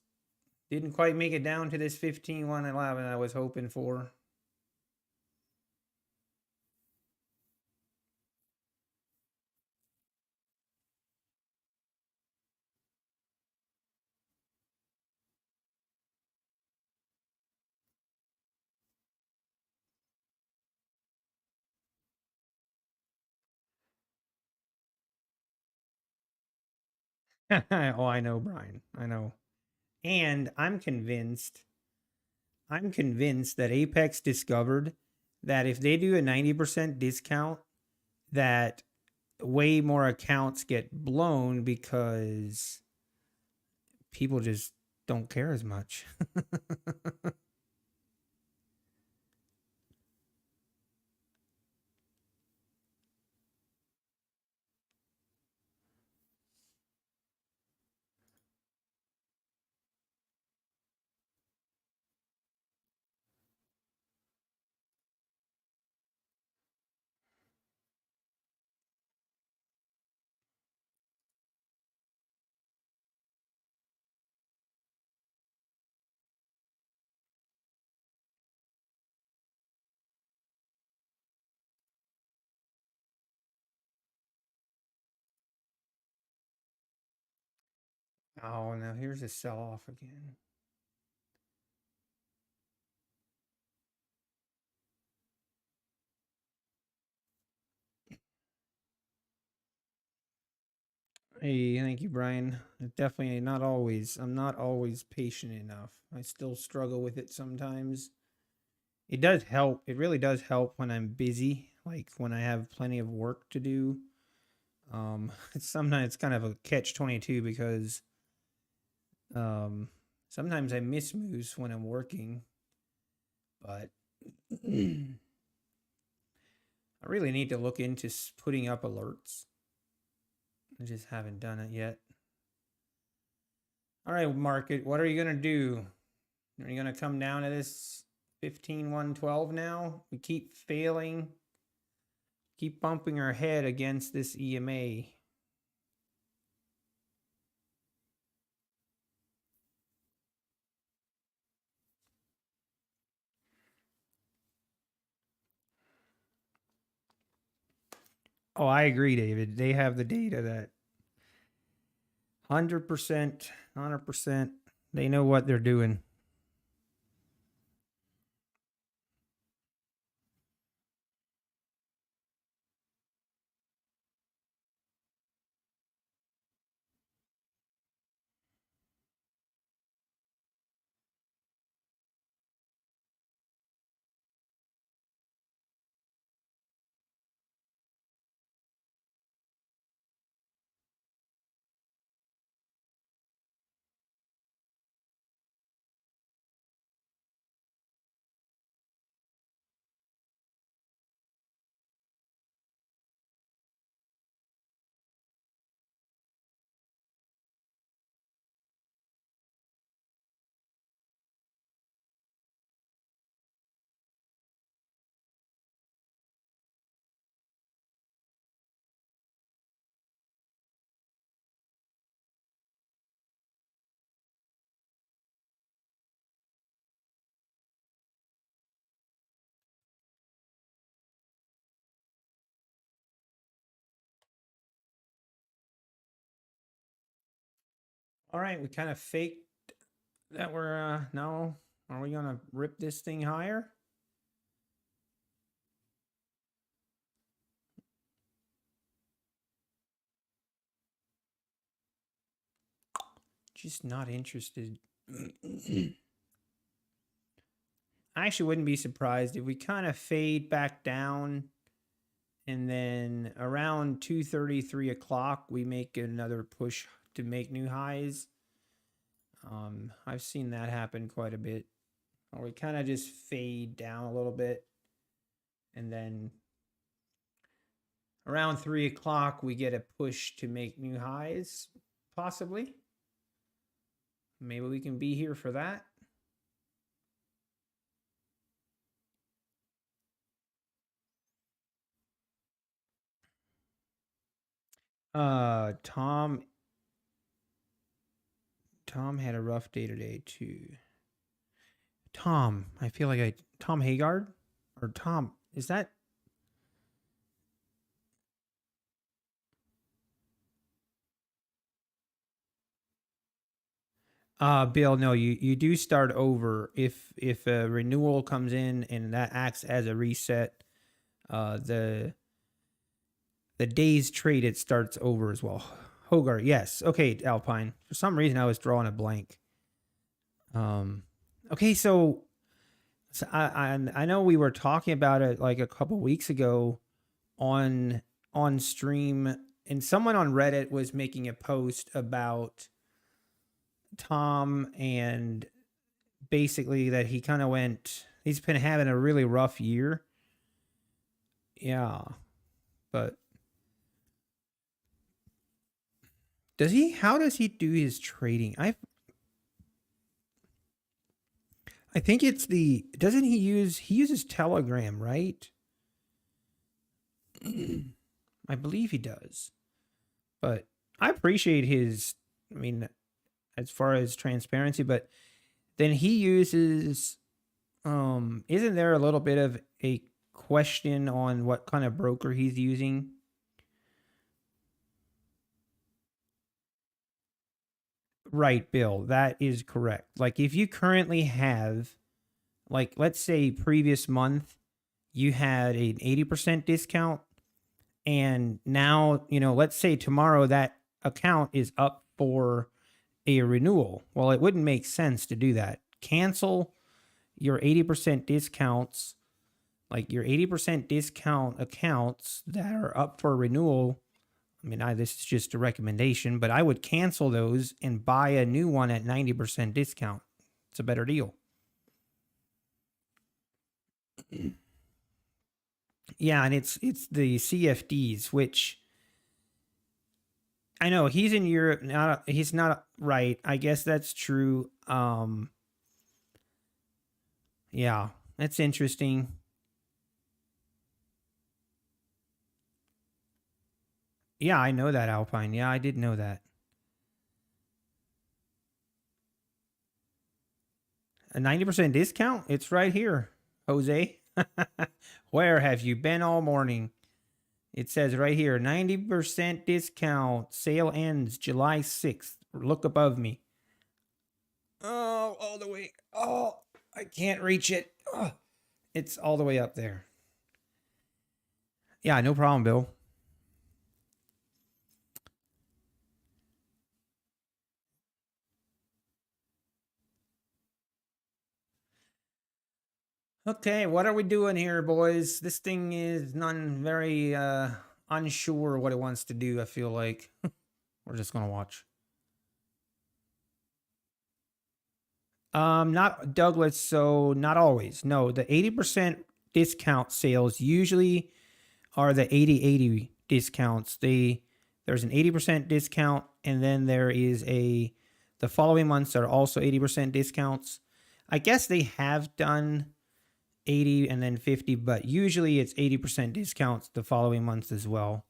Didn't quite make it down to this 15,111 I was hoping for. Oh, I know, Brian. I know. And I'm convinced that Apex discovered that if they do a 90% discount, that way more accounts get blown because people just don't care as much. Oh, now here's a sell-off again. Hey, thank you, Brian. Definitely not always. I'm not always patient enough. I still struggle with it sometimes. It does help. It really does help when I'm busy, like when I have plenty of work to do. Sometimes it's kind of a catch-22 because sometimes I miss moves when I'm working, but I really need to look into putting up alerts. I just haven't done it yet. All right, market, what are you going to do? Are you going to come down to this 15,112 now? We keep failing. Keep bumping our head against this EMA. Oh, I agree, David. They have the data that 100%, 100%, they know what they're doing. All right, we kind of faked that we're now. Are we gonna rip this thing higher? Just not interested. I actually wouldn't be surprised if we kind of fade back down, and then around 2:30, 3 o'clock, we make another push to make new highs. I've seen that happen quite a bit. Or we kind of just fade down a little bit, and then around 3 o'clock, we get a push to make new highs, possibly. Maybe we can be here for that. Tom had a rough day today too. Tom, I feel like Tom Haggard or Tom, is that? Bill, no, you do start over if a renewal comes in and that acts as a reset. The day's trade, it starts over as well. Hogarth, yes. Okay, Alpine. For some reason, I was drawing a blank. Okay, so I know we were talking about it like a couple weeks ago on stream, and someone on Reddit was making a post about Tom and basically that he kind of he's been having a really rough year. Yeah, but how does he do his trading? I think it's doesn't he uses Telegram, right? I believe he does. But I appreciate I mean, as far as transparency, but then he uses isn't there a little bit of a question on what kind of broker he's using? Right, Bill. That is correct. Like if you currently have, like, let's say previous month, you had an 80% discount. And now, you know, let's say tomorrow that account is up for a renewal. Well, it wouldn't make sense to do that. Cancel your 80% discounts, like your 80% discount accounts that are up for renewal. I mean, this is just a recommendation, but I would cancel those and buy a new one at 90% discount. It's a better deal. Yeah, and it's the CFDs, which I know he's in Europe. He's not right. I guess that's true. Yeah, that's interesting. Yeah, I know that, Alpine. Yeah, I did know that. A 90% discount? It's right here, Jose. Where have you been all morning? It says right here, 90% discount. Sale ends July 6th. Look above me. Oh, all the way. Oh, I can't reach it. Oh, it's all the way up there. Yeah, no problem, Bill. Okay, what are we doing here, boys? This thing is very unsure what it wants to do, I feel like. We're just gonna watch. Not Douglas, so not always. No, the 80% discount sales usually are the 80/80 discounts. There's an 80% discount, and then there is the following months are also 80% discounts. I guess they have done 80 and then 50, but usually it's 80% discounts the following months as well.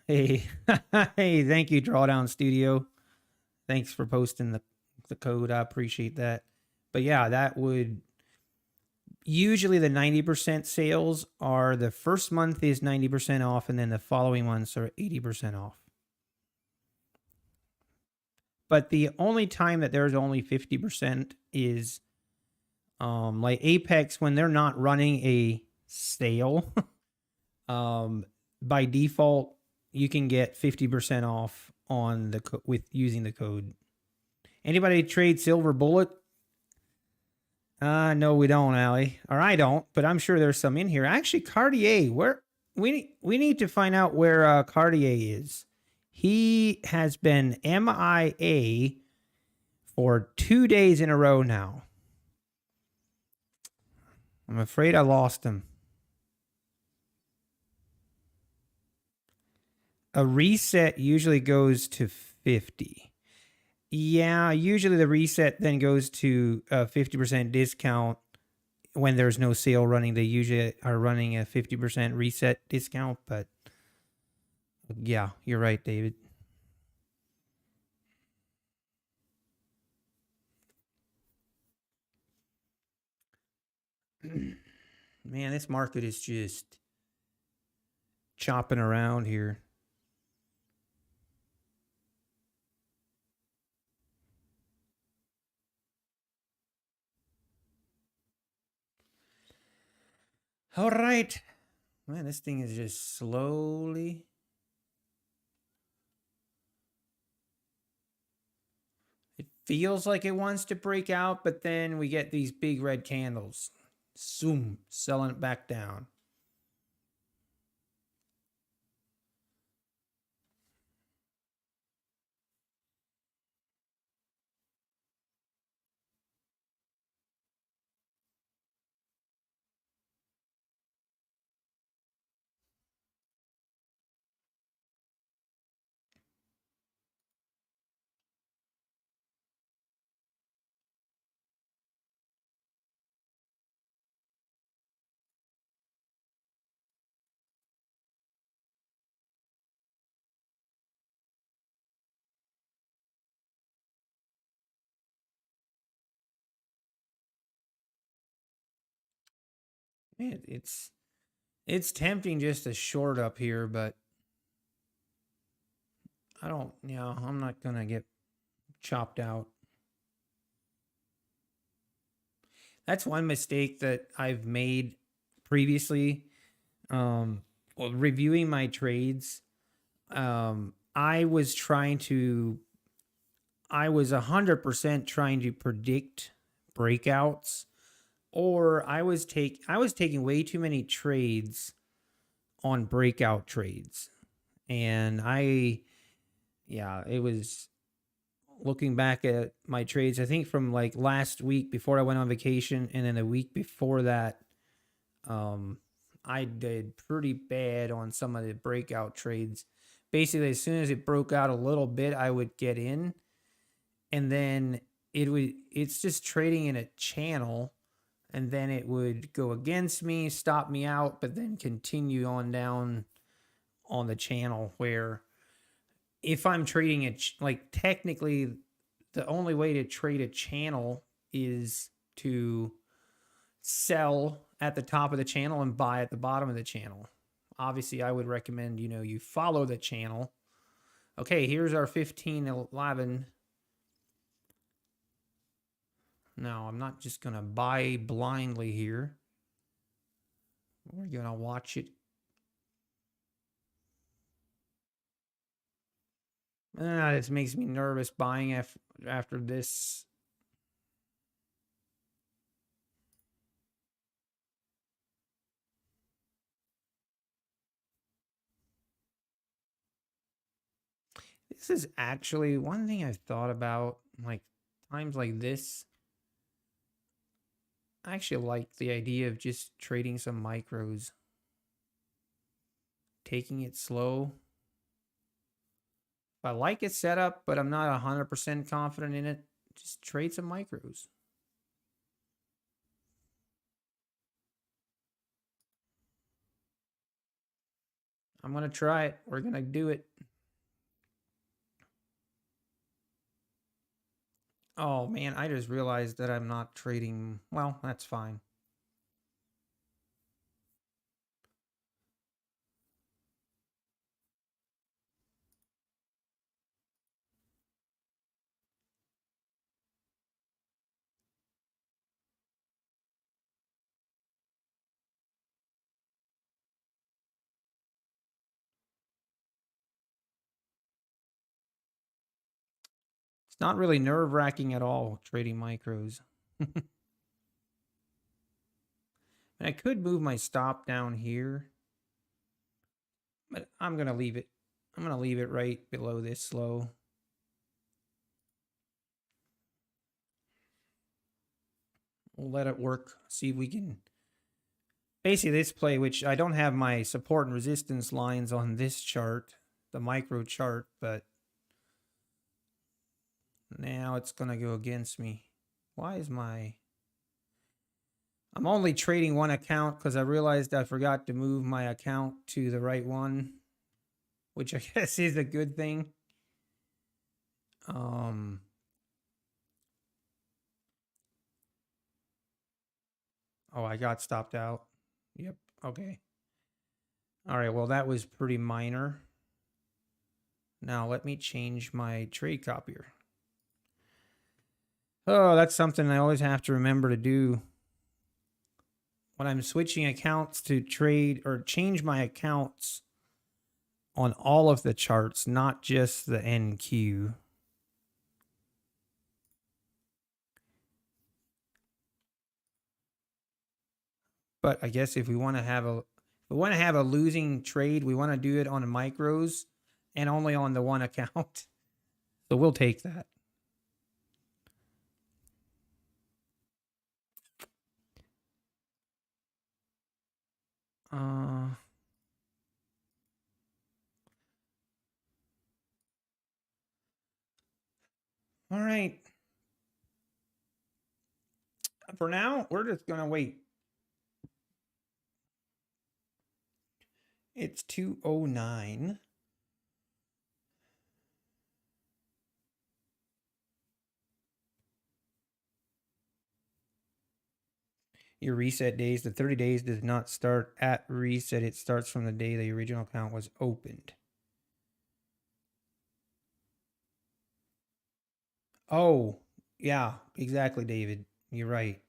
Hey, hey, thank you, Drawdown Studio. Thanks for posting the code. I appreciate that. But yeah, that would usually the 90% sales are the first month is 90% off, and then the following months are 80% off. But the only time that there's only 50% is like Apex, when they're not running a sale. By default, you can get 50% off on with using the code. Anybody trade Silver Bullet? No, we don't, Allie. Or I don't, but I'm sure there's some in here. Actually, Cartier, we need to find out where Cartier is. He has been MIA for 2 days in a row now. I'm afraid I lost him. A reset usually goes to 50. Yeah, usually the reset then goes to a 50% discount when there's no sale running. They usually are running a 50% reset discount, but yeah, you're right, David. Man, this market is just chopping around here. All right. Man, this thing is just slowly. It feels like it wants to break out, but then we get these big red candles. Zoom, selling it back down. Man, it's tempting just to short up here, but I don't, I'm not going to get chopped out. That's one mistake that I've made previously. Well, reviewing my trades, I was 100% trying to predict breakouts, or I was taking way too many trades on breakout trades. And it was, looking back at my trades, I think from like last week before I went on vacation, and then a week before that, I did pretty bad on some of the breakout trades. Basically, as soon as it broke out a little bit, I would get in, and then it's just trading in a channel, and then it would go against me, stop me out, but then continue on down on the channel. Where if I'm trading it, like technically the only way to trade a channel is to sell at the top of the channel and buy at the bottom of the channel. Obviously, I would recommend, you follow the channel. Okay, here's our 1511. Now, I'm not just going to buy blindly here. We're going to watch it. This makes me nervous buying after this. This is actually one thing I've thought about, like times like this. I actually like the idea of just trading some micros, taking it slow. If I like its setup, but I'm not 100% confident in it, just trade some micros. I'm going to try it. We're going to do it. Oh, man, I just realized that I'm not trading. Well, that's fine. It's not really nerve-wracking at all, trading micros. And I could move my stop down here, but I'm going to leave it. I'm going to leave it right below this slow. We'll let it work. See if we can. Basically, this play, which I don't have my support and resistance lines on this chart, the micro chart, but now it's going to go against me. Why is my... I'm only trading one account because I realized I forgot to move my account to the right one, which I guess is a good thing. Oh, I got stopped out. Yep. Okay. All right. Well, that was pretty minor. Now let me change my trade copier. Oh, that's something I always have to remember to do when I'm switching accounts to trade or change my accounts on all of the charts, not just the NQ. But I guess if we want to have a losing trade, we want to do it on the micros and only on the one account. So we'll take that. All right. For now, we're just going to wait. It's 2:09. Your reset days, the 30 days does not start at reset. It starts from the day the original account was opened. Oh, yeah, exactly, David. You're right.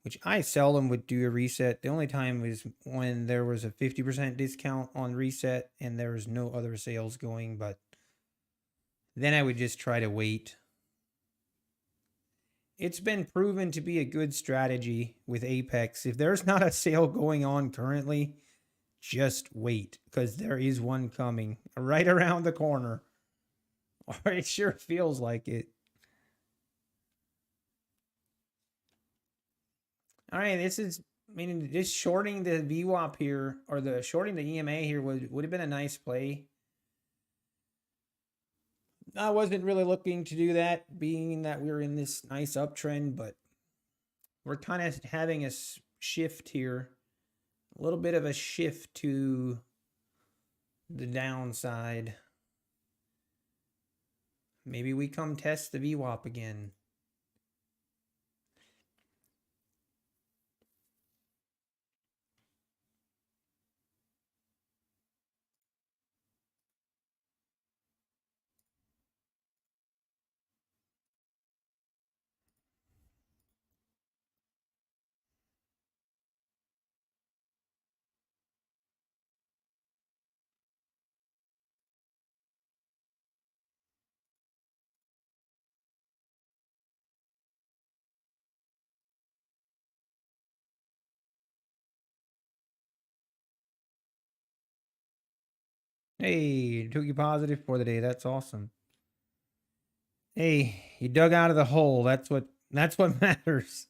Which I seldom would do a reset. The only time was when there was a 50% discount on reset and there was no other sales going, but then I would just try to wait. It's been proven to be a good strategy with Apex. If there's not a sale going on currently, just wait because there is one coming right around the corner. Or it sure feels like it. All right, this is, I mean, just shorting the v-wop here, or the shorting the EMA here would have been a nice play. I wasn't really looking to do that, being that we were in this nice uptrend, but we're kind of having a shift here, a little bit of a shift to the downside. Maybe we come test the v-wop again. Hey, took you positive for the day. That's awesome. Hey, you dug out of the hole. That's what matters.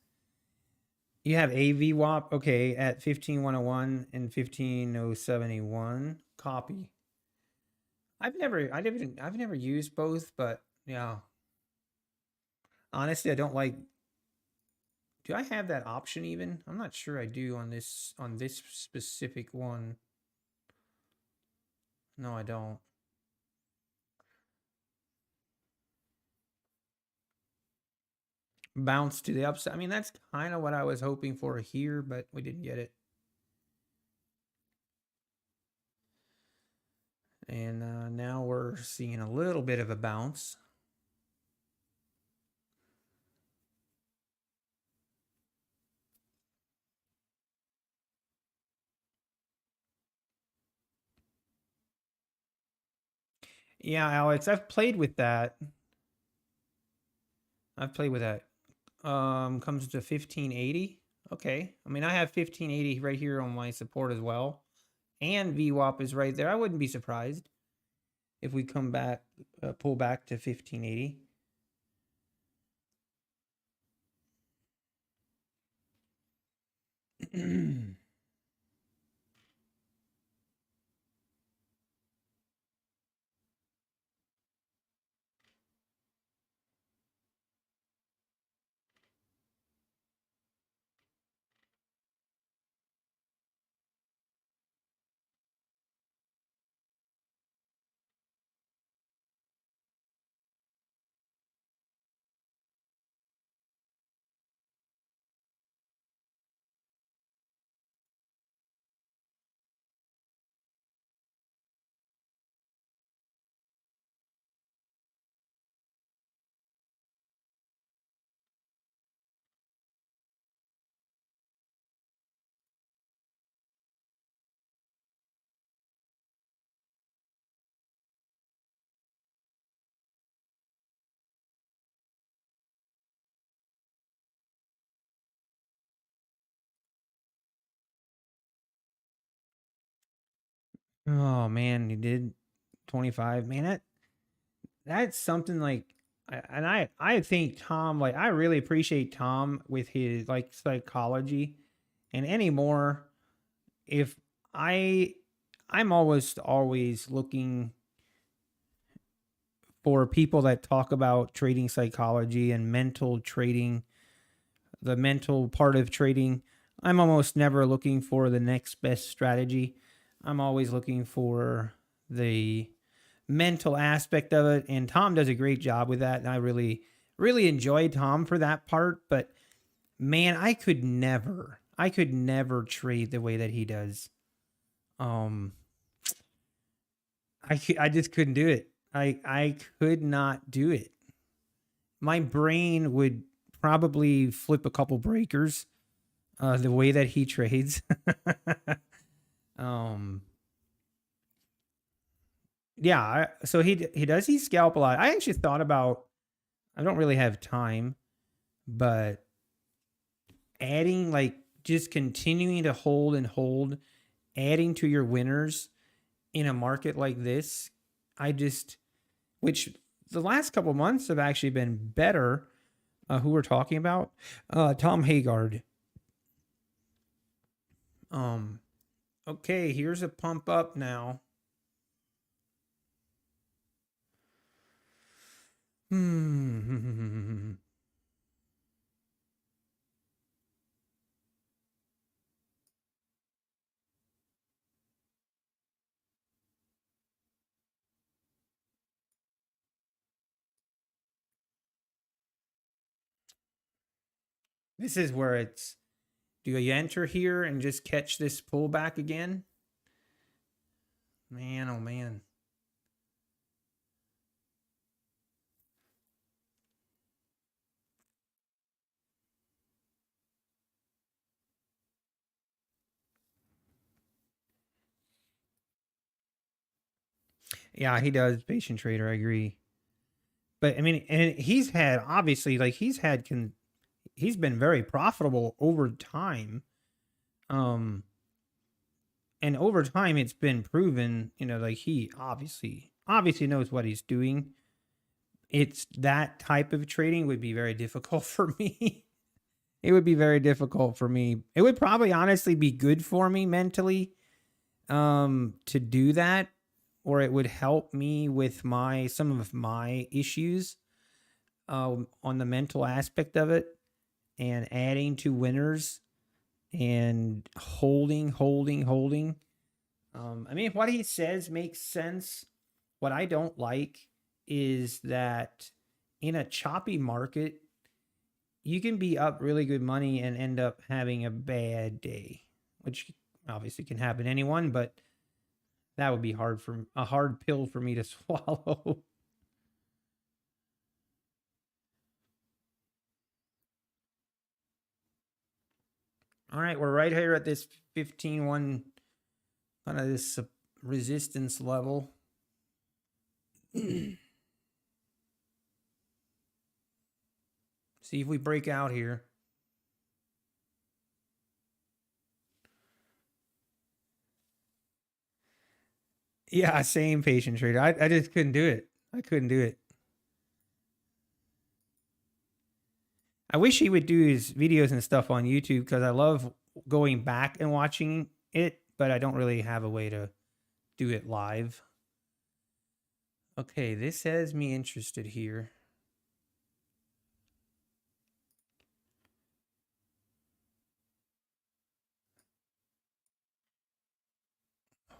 You have a v-wop, okay, at 15101 and 15071. Copy. I've never used both, but yeah. Honestly, I don't like. Do I have that option even? I'm not sure I do on this specific one. No, I don't. Bounce to the upside. I mean, that's kind of what I was hoping for here, but we didn't get it. And now we're seeing a little bit of a bounce. Yeah, Alex, I've played with that. Comes to 1580. Okay. I mean, I have 1580 right here on my support as well. And v-wop is right there. I wouldn't be surprised if we come back, pull back to 1580. Oh man, he did 25. Man, that's something like, I think Tom, like, I really appreciate Tom with his like psychology. And anymore, if I I'm always looking for people that talk about trading psychology and mental trading, the mental part of trading. I'm almost never looking for the next best strategy. I'm always looking for the mental aspect of it. And Tom does a great job with that. And I really enjoy Tom for that part. But man, I could never trade the way that he does. Um, I just couldn't do it. I could not do it. My brain would probably flip a couple breakers the way that he trades. um yeah, so he does he scalp a lot. I actually thought about, I don't really have time, but adding, like, just continuing to hold and hold, adding to your winners in a market like this. I just, which the last couple months have actually been better. Who we're talking about? Tom Haggard. Um, okay, here's a pump up now. This is where it's, do you enter here and just catch this pullback again? Man, oh man. Yeah, he does. Patient trader, I agree. But I mean, and he's had, obviously, like, he's been very profitable over time. Um, and over time it's been proven, like, he obviously knows what he's doing. It's that type of trading would be very difficult for me. It would be very difficult for me. It would probably honestly be good for me mentally to do that, or it would help me with some of my issues on the mental aspect of it, and adding to winners and holding. I mean, what he says makes sense. What I don't like is that in a choppy market, you can be up really good money and end up having a bad day, which obviously can happen to anyone, but that would be a hard pill for me to swallow. All right, we're right here at this 15-1, kind of this resistance level. See if we break out here. Yeah, same, patient trader. I just couldn't do it. I couldn't do it. I wish he would do his videos and stuff on YouTube, because I love going back and watching it, but I don't really have a way to do it live. Okay, this has me interested here.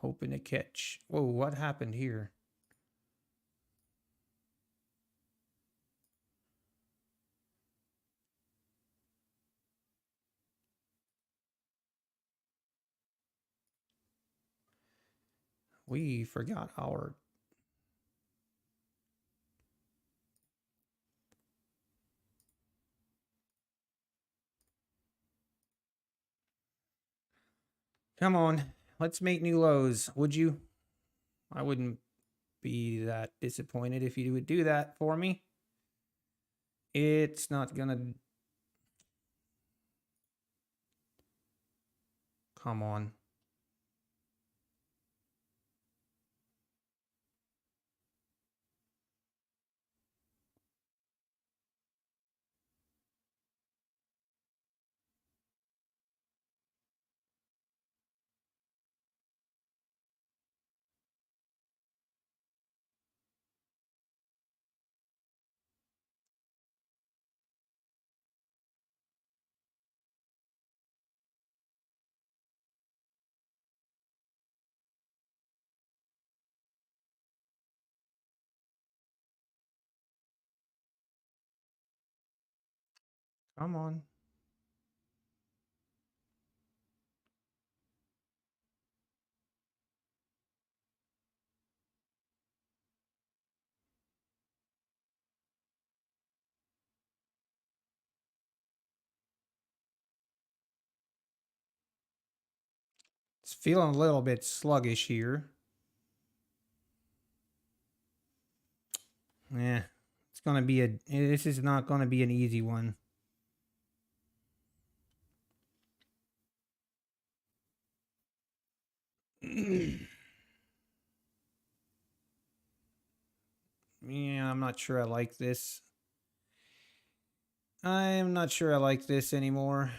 Hoping to catch. Whoa, what happened here? We forgot our... Come on, let's make new lows. Would you? I wouldn't be that disappointed if you would do that for me. It's not gonna... Come on. Come on. It's feeling a little bit sluggish here. Yeah, it's gonna be a. This is not gonna be an easy one. Yeah, I'm not sure I like this. I'm not sure I like this anymore.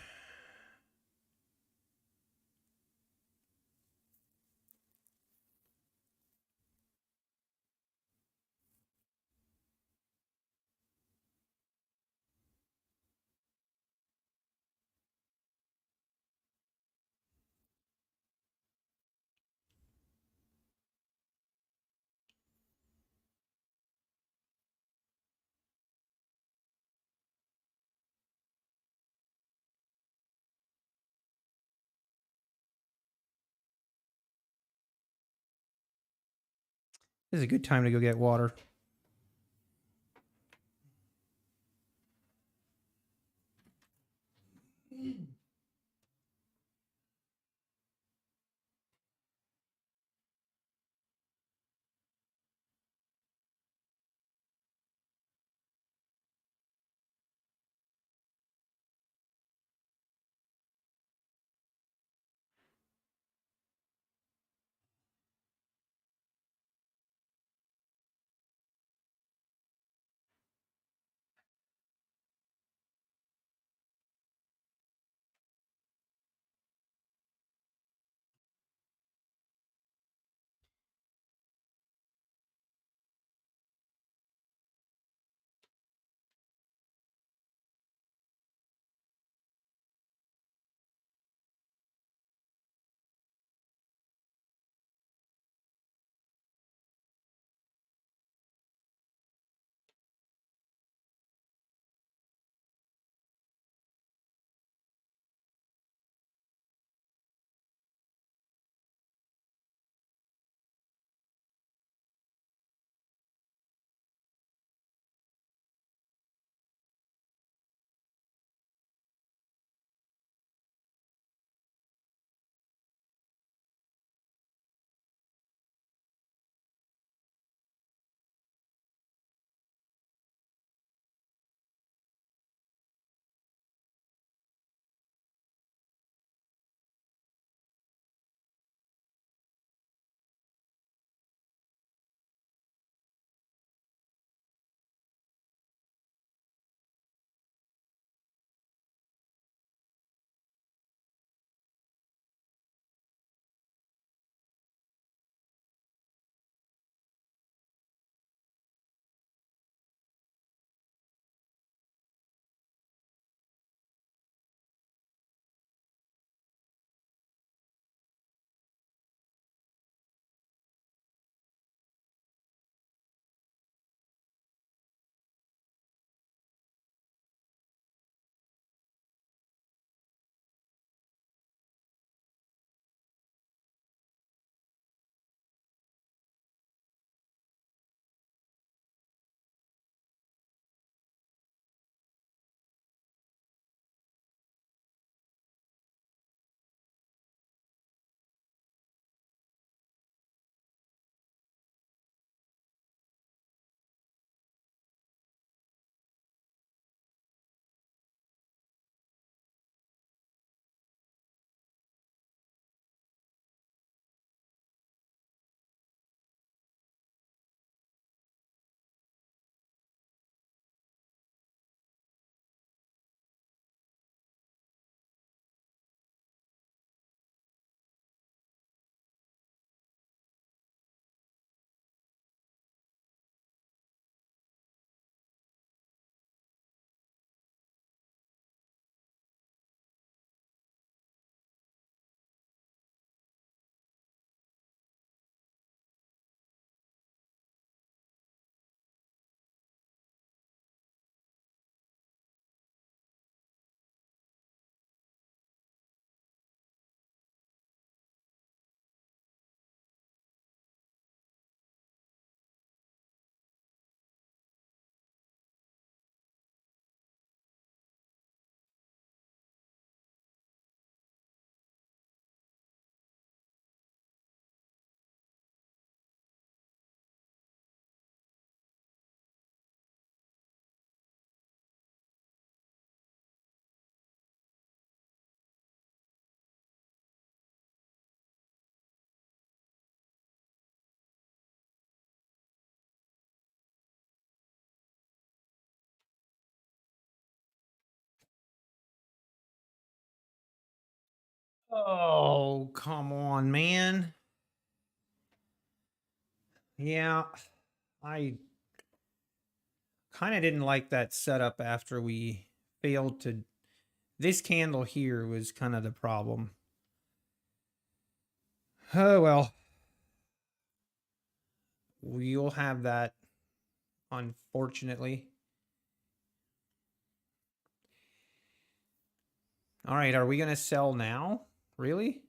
This is a good time to go get water. Oh, come on, man. Yeah, I kind of didn't like that setup after we failed to. This candle here was kind of the problem. Oh, well, we'll have that, unfortunately. All right, are we going to sell now? Really?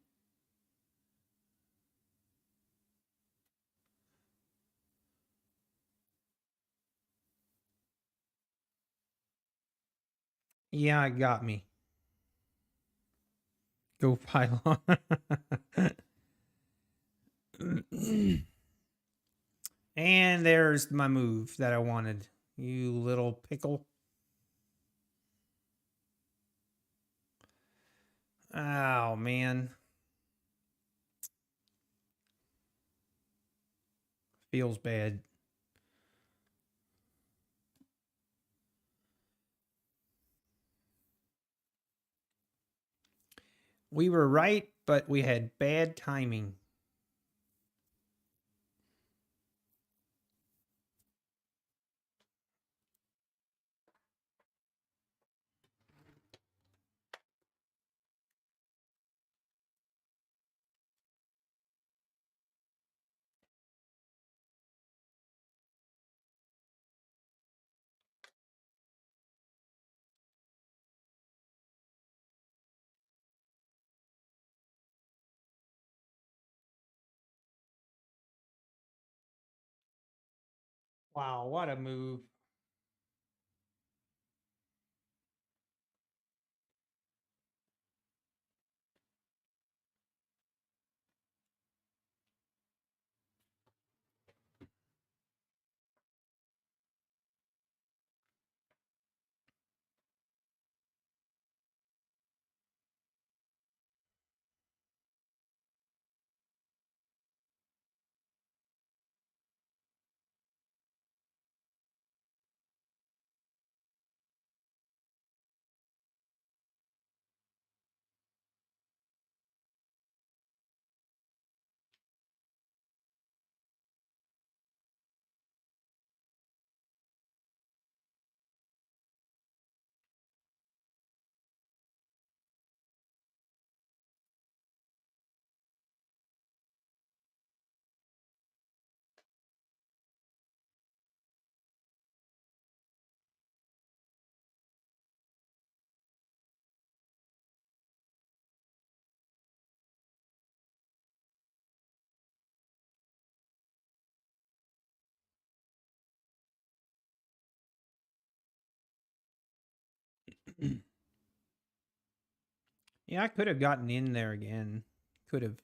Yeah, it got me. Go pylon. And there's my move that I wanted. You little pickle. Oh, man. Feels bad. We were right, but we had bad timing. Wow, what a move. Yeah, I could have gotten in there again. Could have.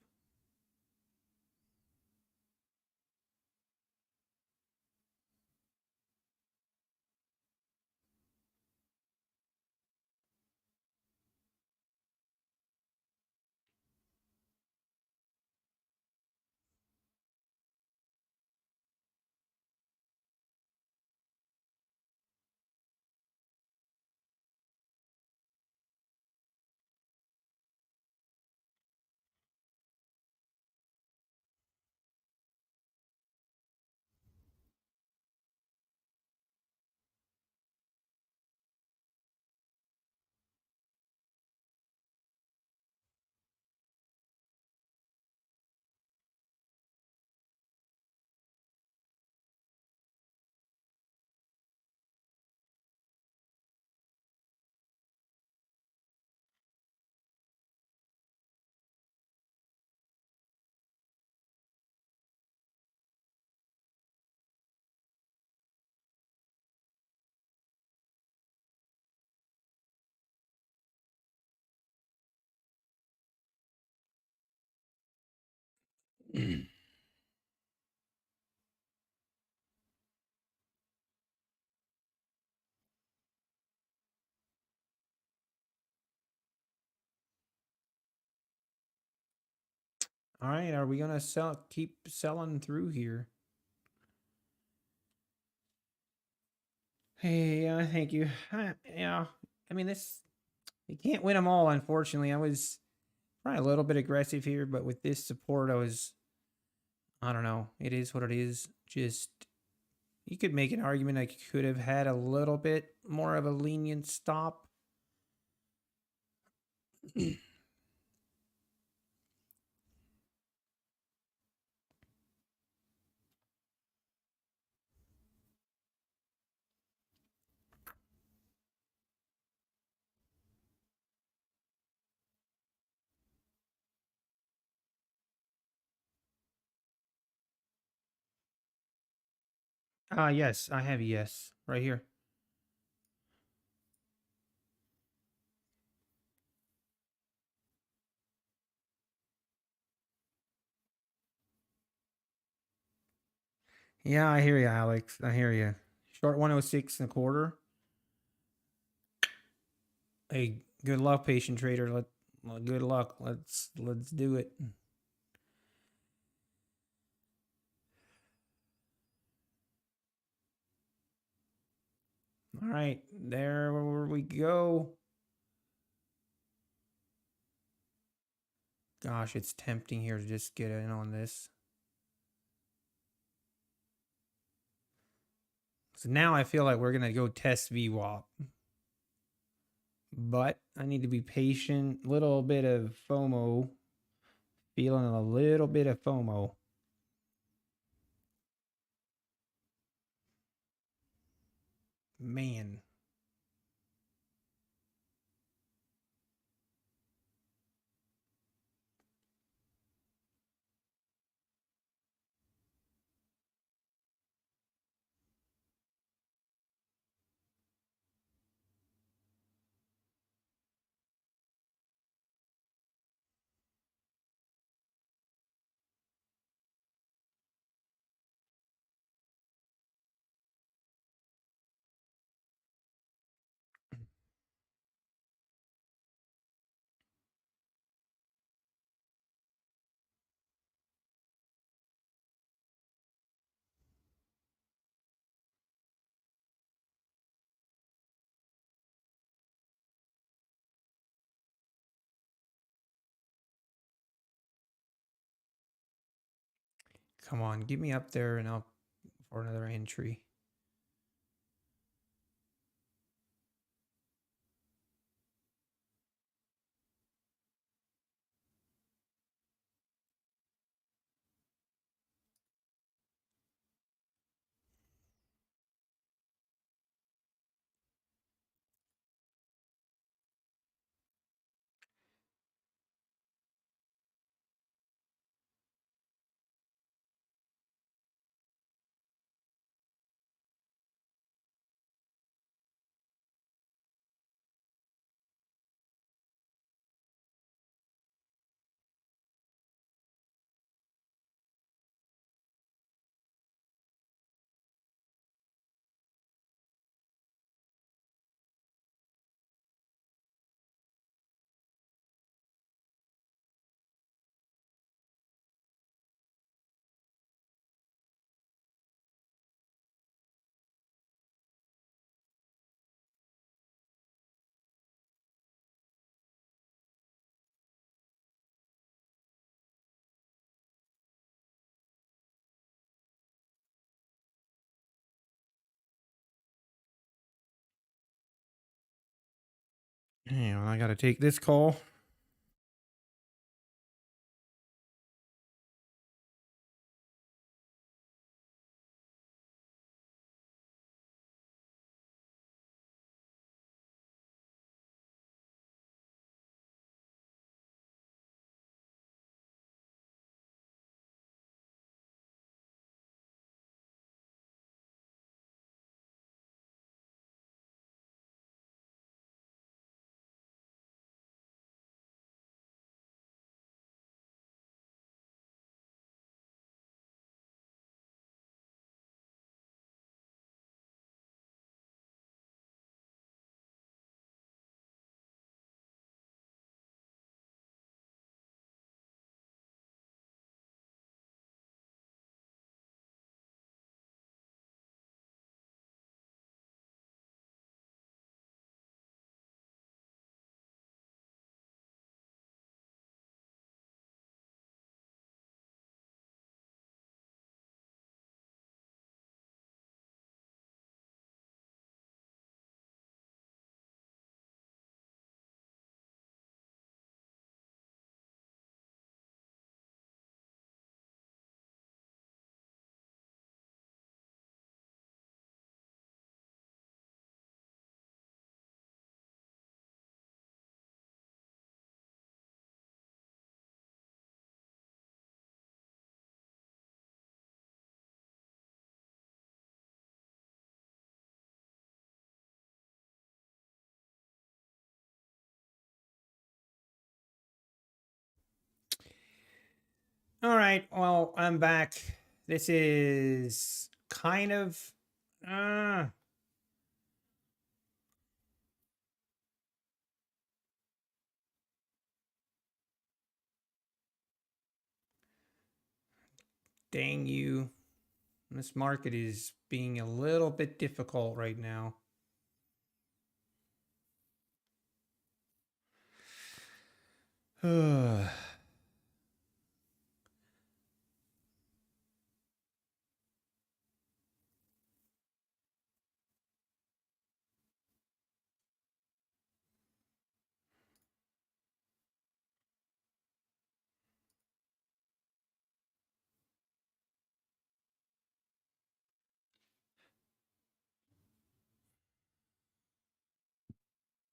All right, are we gonna keep selling through here? Hey, thank you. Yeah, I mean this. You can't win them all, unfortunately. I was Probably a little bit aggressive here, but with this support, I don't know. It is what it is. Just, you could make an argument I could have had a little bit more of a lenient stop. Yes, I have yes right here. Yeah, I hear you, Alex. I hear you. Short 106 and a quarter. Hey, good luck, patient trader. Good luck. Let's do it. All right, there we go. Gosh, it's tempting here to just get in on this. So now I feel like we're gonna go test v-wop, but I need to be patient. Little bit of FOMO, feeling a little bit of FOMO. Man. Come on, get me up there and I'll for another entry. Hang on, I gotta take this call. right, well, I'm back. This is kind of uh dang you. This market is being a little bit difficult right now.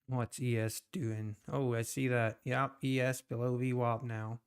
What's ES doing? Oh, I see that. Yep, ES below v-wop now.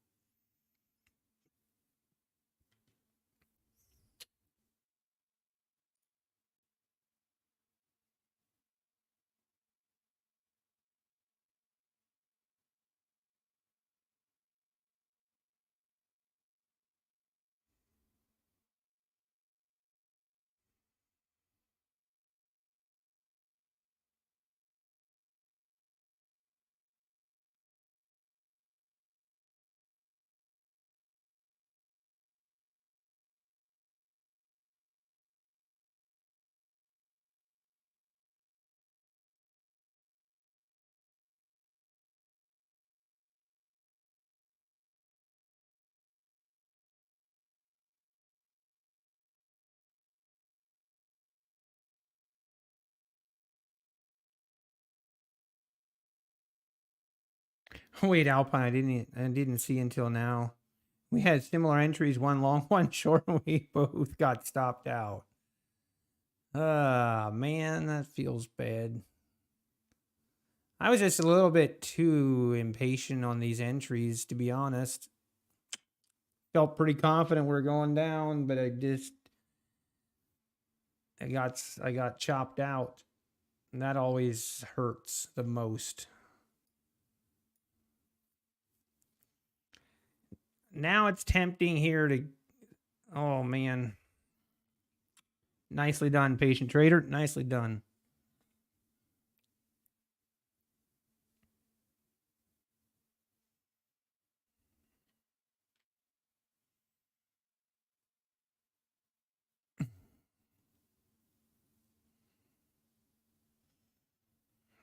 Wait, Alpine, I didn't see until now. We had similar entries, one long, one short, and we both got stopped out. Ah, man, that feels bad. I was just a little bit too impatient on these entries, to be honest. Felt pretty confident we're going down, but I got chopped out. And that always hurts the most. Now it's tempting here to, oh man. Nicely done, patient trader. Nicely done.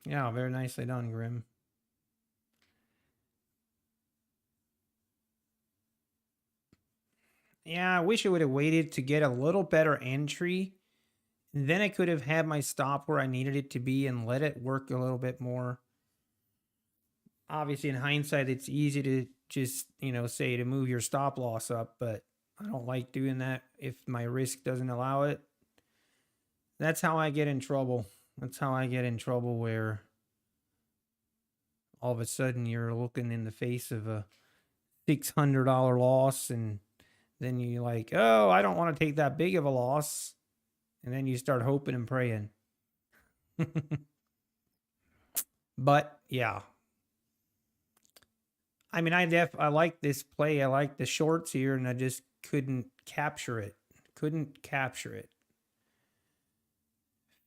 Yeah, very nicely done, Grim. Yeah, I wish I would have waited to get a little better entry. Then I could have had my stop where I needed it to be and let it work a little bit more. Obviously, in hindsight, it's easy to just, say to move your stop loss up, but I don't like doing that if my risk doesn't allow it. That's how I get in trouble. That's how I get in trouble where all of a sudden you're looking in the face of a $600 loss and then you're like, oh, I don't want to take that big of a loss. And then you start hoping and praying. But yeah. I mean, I like this play. I like the shorts here, and I just couldn't capture it. Couldn't capture it.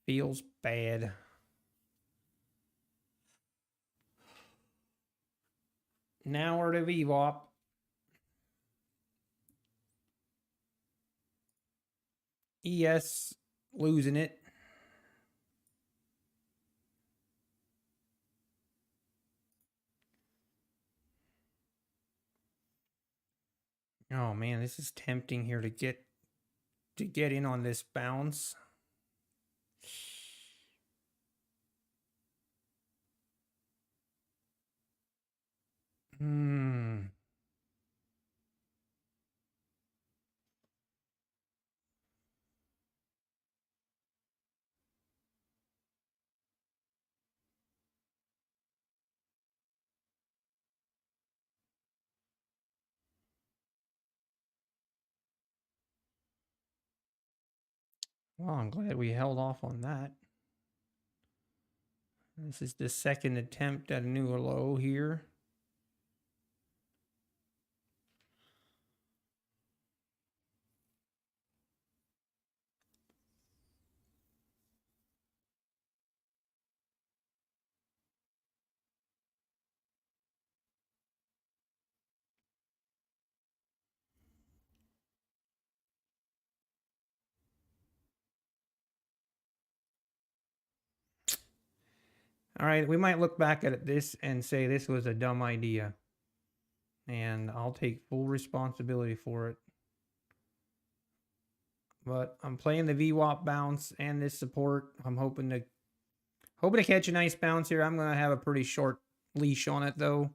Feels bad. Now we're to v-wop. ES losing it. Oh man, this is tempting here to get in on this bounce. Hmm. Well, I'm glad we held off on that. This is the second attempt at a new low here. All right, we might look back at this and say this was a dumb idea. And I'll take full responsibility for it. But I'm playing the v-wop bounce and this support. I'm hoping to catch a nice bounce here. I'm going to have a pretty short leash on it though.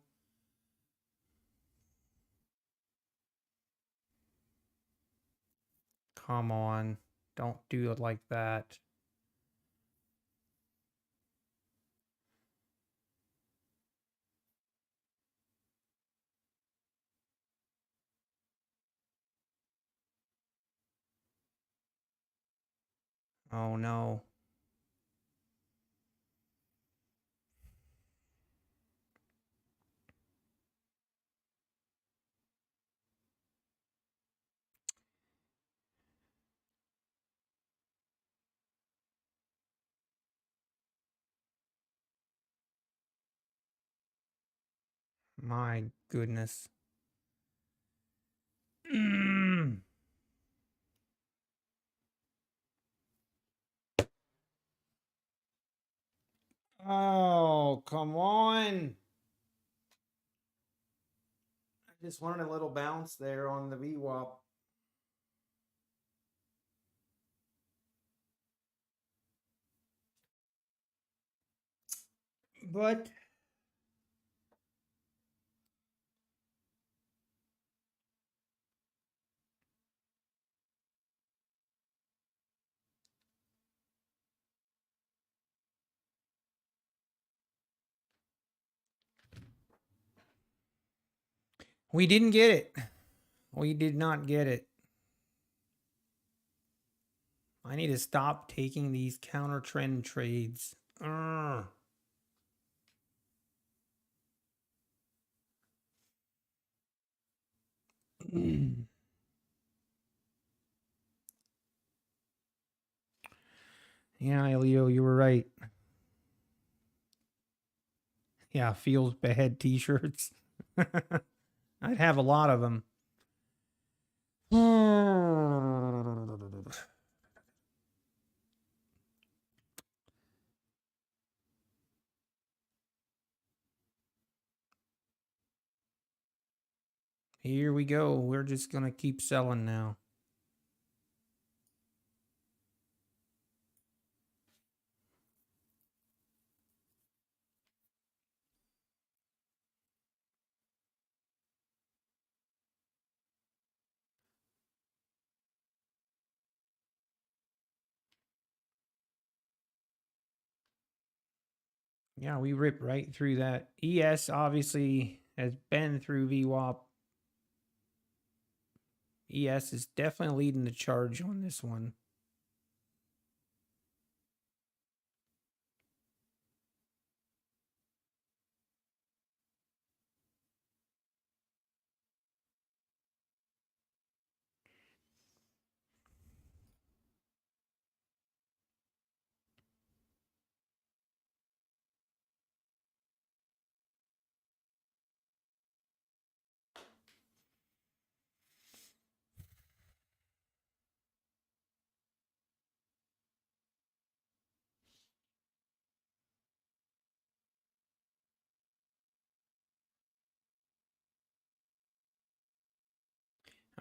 Come on. Don't do it like that. Oh no. My goodness. Oh, come on. I just wanted a little bounce there on the v-wop. But we didn't get it. We did not get it. I need to stop taking these counter trend trades. Yeah, Leo, you were right. Yeah, feels bad t-shirts. I'd have a lot of them. Here we go. We're just going to keep selling now. Yeah, we ripped right through that. ES obviously has been through v-wop. ES is definitely leading the charge on this one.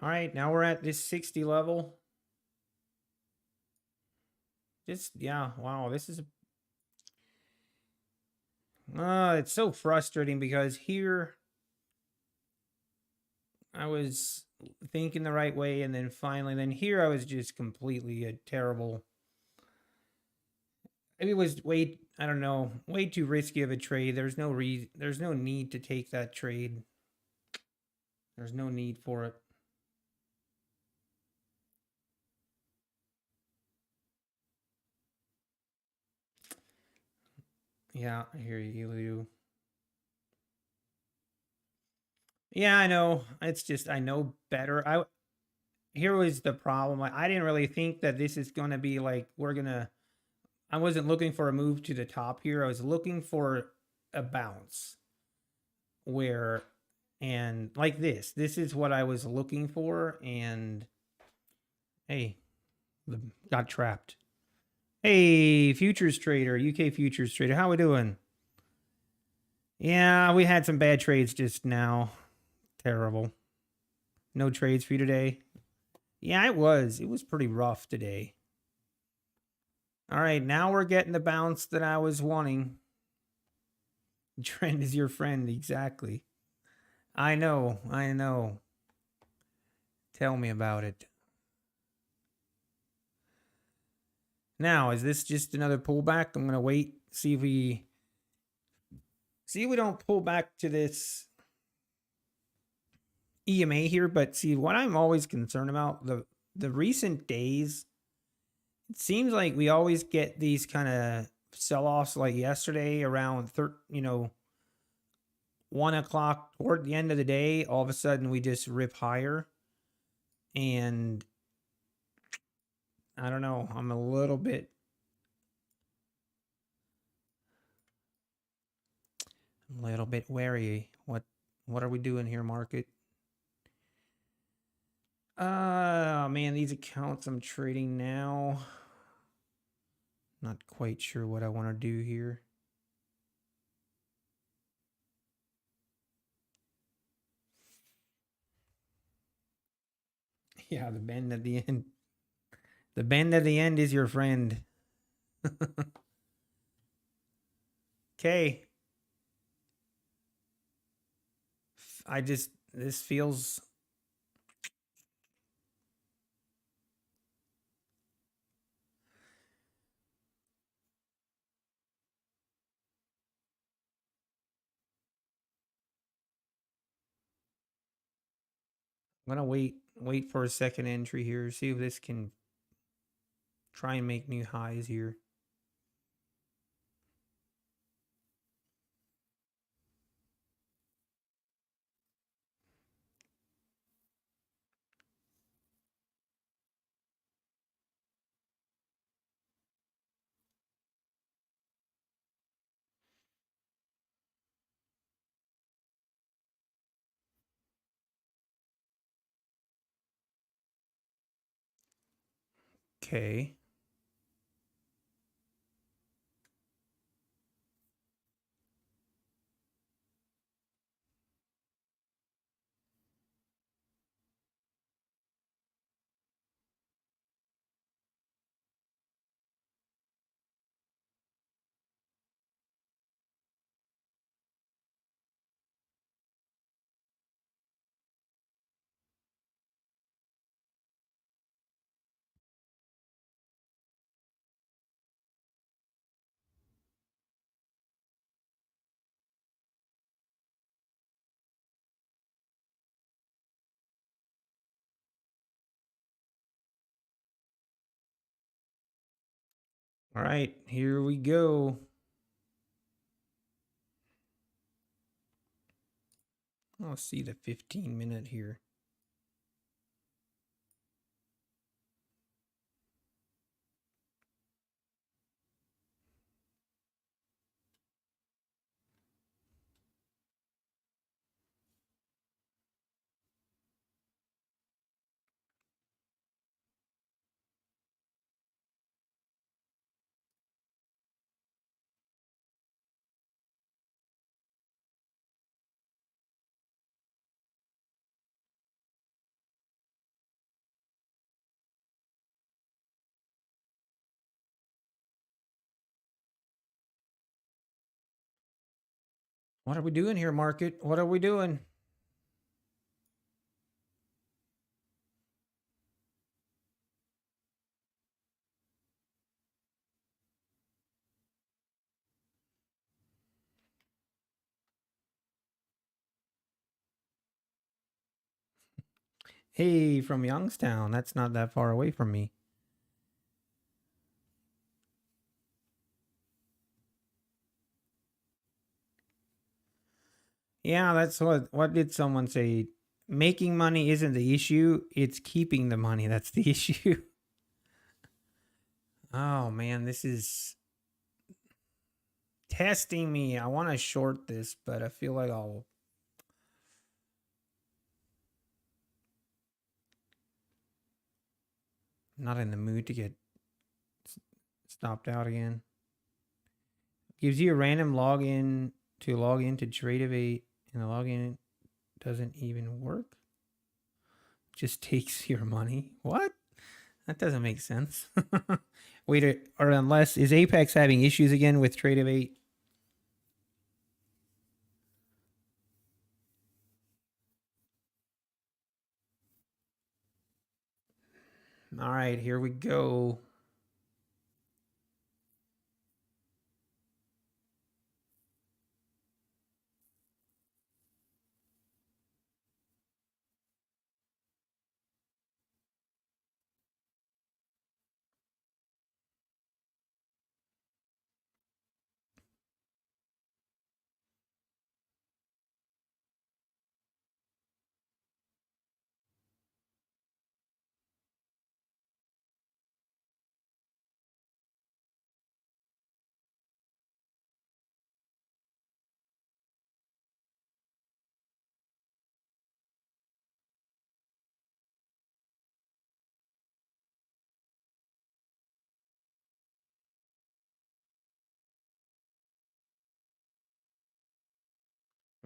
All right, now we're at this 60 level. Just, yeah, wow, this is... it's so frustrating because here I was thinking the right way, and then finally, then here I was just completely a terrible... It was way, I don't know, way too risky of a trade. There's no need to take that trade. There's no need for it. Yeah, I hear you, Lou. Yeah, I know. It's just I know better. Here was the problem. I didn't really think that this is going to be like I wasn't looking for a move to the top here. I was looking for a bounce and like this. This is what I was looking for, and hey, got trapped. Hey, futures trader, UK futures trader, how we doing? Yeah, we had some bad trades just now. Terrible. No trades for you today. Yeah, it was. It was pretty rough today. All right, now we're getting the bounce that I was wanting. Trend is your friend, exactly. I know, I know. Tell me about it. Now, is this just another pullback? I'm gonna wait, see if we don't pull back to this EMA here. But see, what I'm always concerned about, the recent days, it seems like we always get these kind of sell-offs like yesterday around 1 o'clock toward the end of the day. All of a sudden we just rip higher, and I don't know, I'm a little bit wary. What are we doing here, market? Man, these accounts I'm trading now, not quite sure what I want to do here. Yeah, the bend at the end. The bend at the end is your friend. Okay. This feels... I'm gonna wait for a second entry here, see if this can try and make new highs here. Okay. All right, here we go. Let's see the 15-minute here. What are we doing here, market? What are we doing? Hey, from Youngstown. That's not that far away from me. Yeah, that's what did someone say? Making money isn't the issue, it's keeping the money that's the issue. Oh man, this is testing me. I want to short this, but I feel like I'm not in the mood to get stopped out again. Gives you a random login to log into Tradevate, and the login doesn't even work. Just takes your money. What? That doesn't make sense. Wait, or unless, is Apex having issues again with Tradevate? All right, here we go.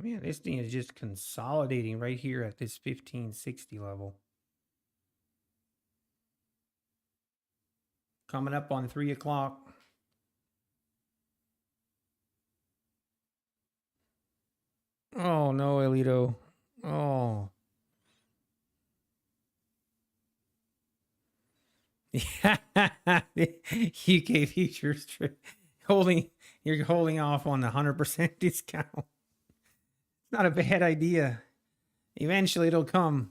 Man, this thing is just consolidating right here at this 1560 level. Coming up on 3 o'clock. Oh, no, Elito. Oh. Yeah. UK futures holding, you're holding off on the 100% discount. It's not a bad idea. Eventually it'll come.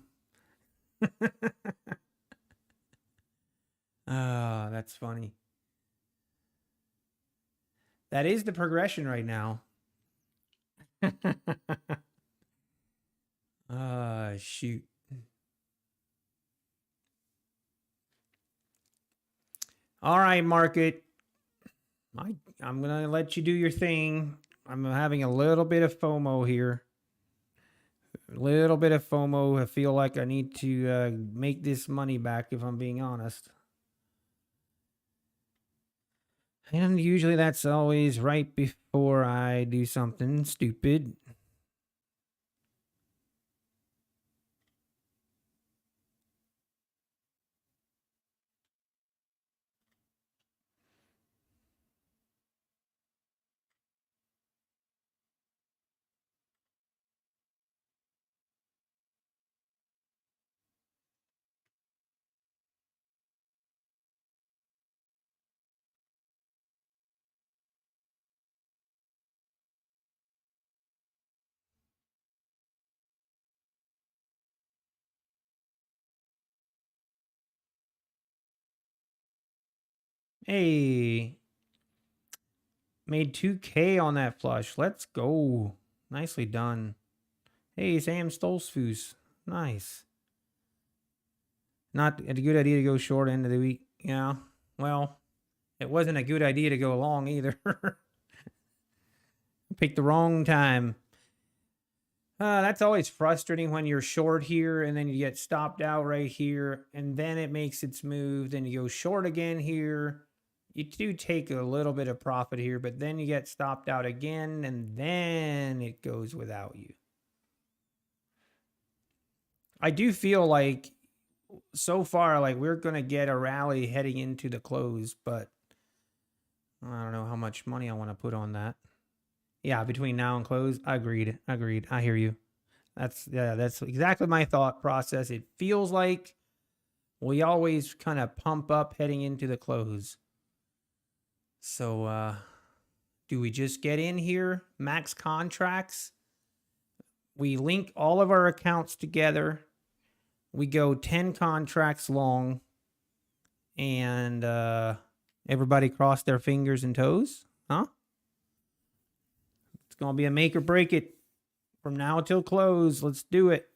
Ah, that's funny. That is the progression right now. Shoot. All right, market. I'm going to let you do your thing. I'm having a little bit of FOMO here. A little bit of FOMO. I feel like I need to make this money back, if I'm being honest. And usually that's always right before I do something stupid. Hey, made 2K on that flush. Let's go. Nicely done. Hey, Sam Stolzfus. Nice. Not a good idea to go short end of the week. Yeah. Well, it wasn't a good idea to go long either. Picked the wrong time. That's always frustrating when you're short here and then you get stopped out right here and then it makes its move. Then you go short again here. You do take a little bit of profit here, but then you get stopped out again and then it goes without you. I do feel like so far, like we're going to get a rally heading into the close, but I don't know how much money I want to put on that. Yeah, between now and close. Agreed. I hear you. That's exactly my thought process. It feels like we always kind of pump up heading into the close. So do we just get in here, max contracts? We link all of our accounts together. We go 10 contracts long and everybody cross their fingers and toes, huh? It's going to be a make or break it from now till close. Let's do it.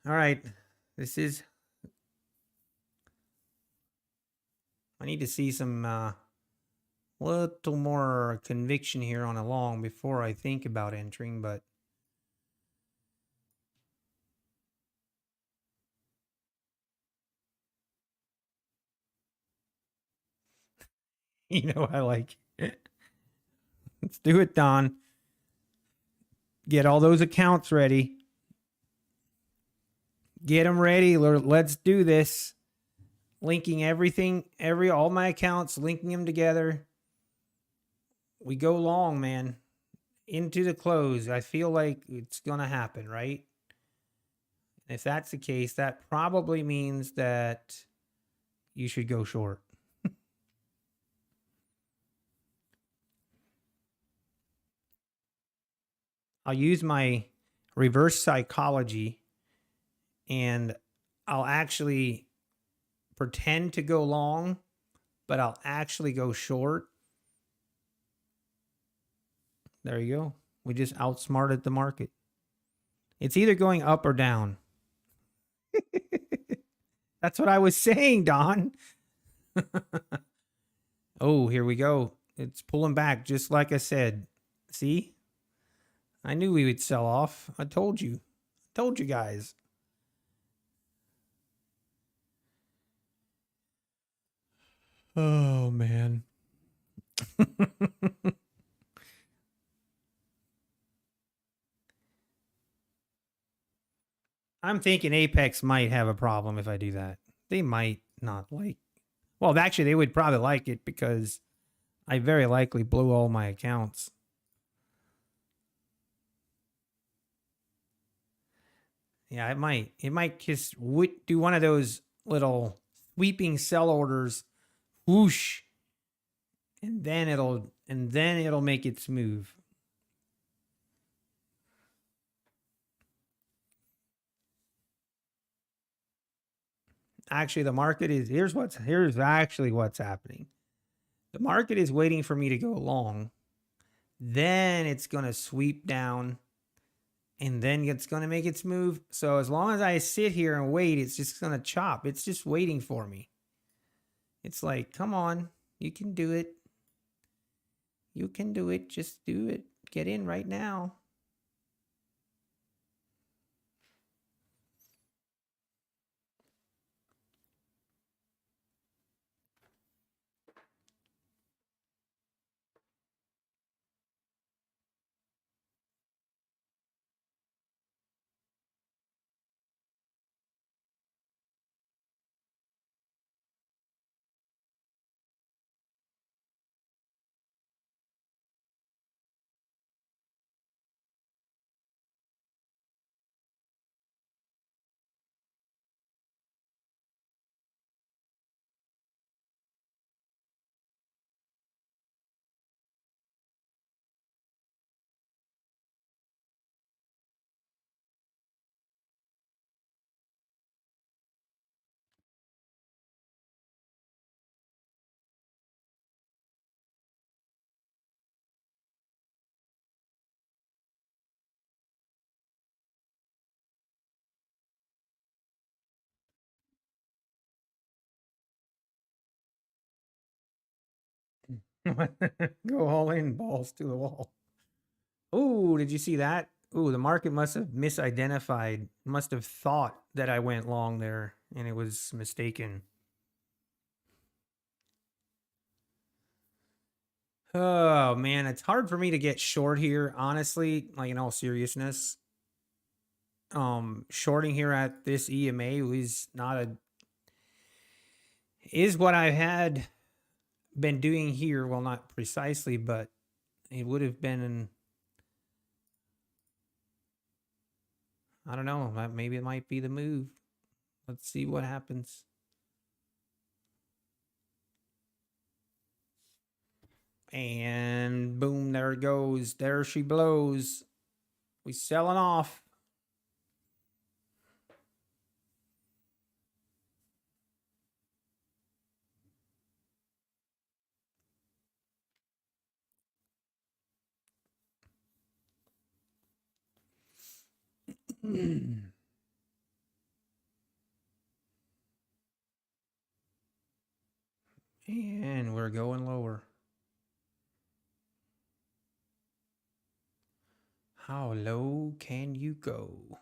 All right. This is, I need to see some little more conviction here on a long before I think about entering, but You know I like it. Let's do it, Don. Get all those accounts ready. Get them ready. Let's do this. Linking everything, all my accounts, linking them together. We go long, man. Into the close. I feel like it's going to happen, right? If that's the case, that probably means that you should go short. I'll use my reverse psychology and I'll actually pretend to go long, but I'll actually go short. There you go. We just outsmarted the market. It's either going up or down. That's what I was saying, Don. Oh, here we go. It's pulling back just like I said. See? I knew we would sell off. I told you. I told you guys. Oh, man. I'm thinking Apex might have a problem if I do that. They might not like. Well, actually, they would probably like it because I very likely blew all my accounts. Yeah, it might. It might just do one of those little sweeping sell orders, whoosh, and then it'll make its move. Actually, the market is here's actually what's happening. The market is waiting for me to go long. Then it's going to sweep down and then it's going to make its move. So as long as I sit here and wait, it's just going to chop. It's just waiting for me. It's like, come on, you can do it. You can do it. Just do it. Get in right now. Go all in, balls to the wall. Oh, did you see that? Oh, the market must have misidentified, must have thought that I went long there and it was mistaken. Oh man, it's hard for me to get short here, honestly, like in all seriousness. Shorting here at this EMA was not a is what I had been doing here. Well, not precisely, but it would have been I don't know, maybe it might be the move. Let's see what happens. And boom, there it goes. There she blows. We selling off. And we're going lower. How low can you go?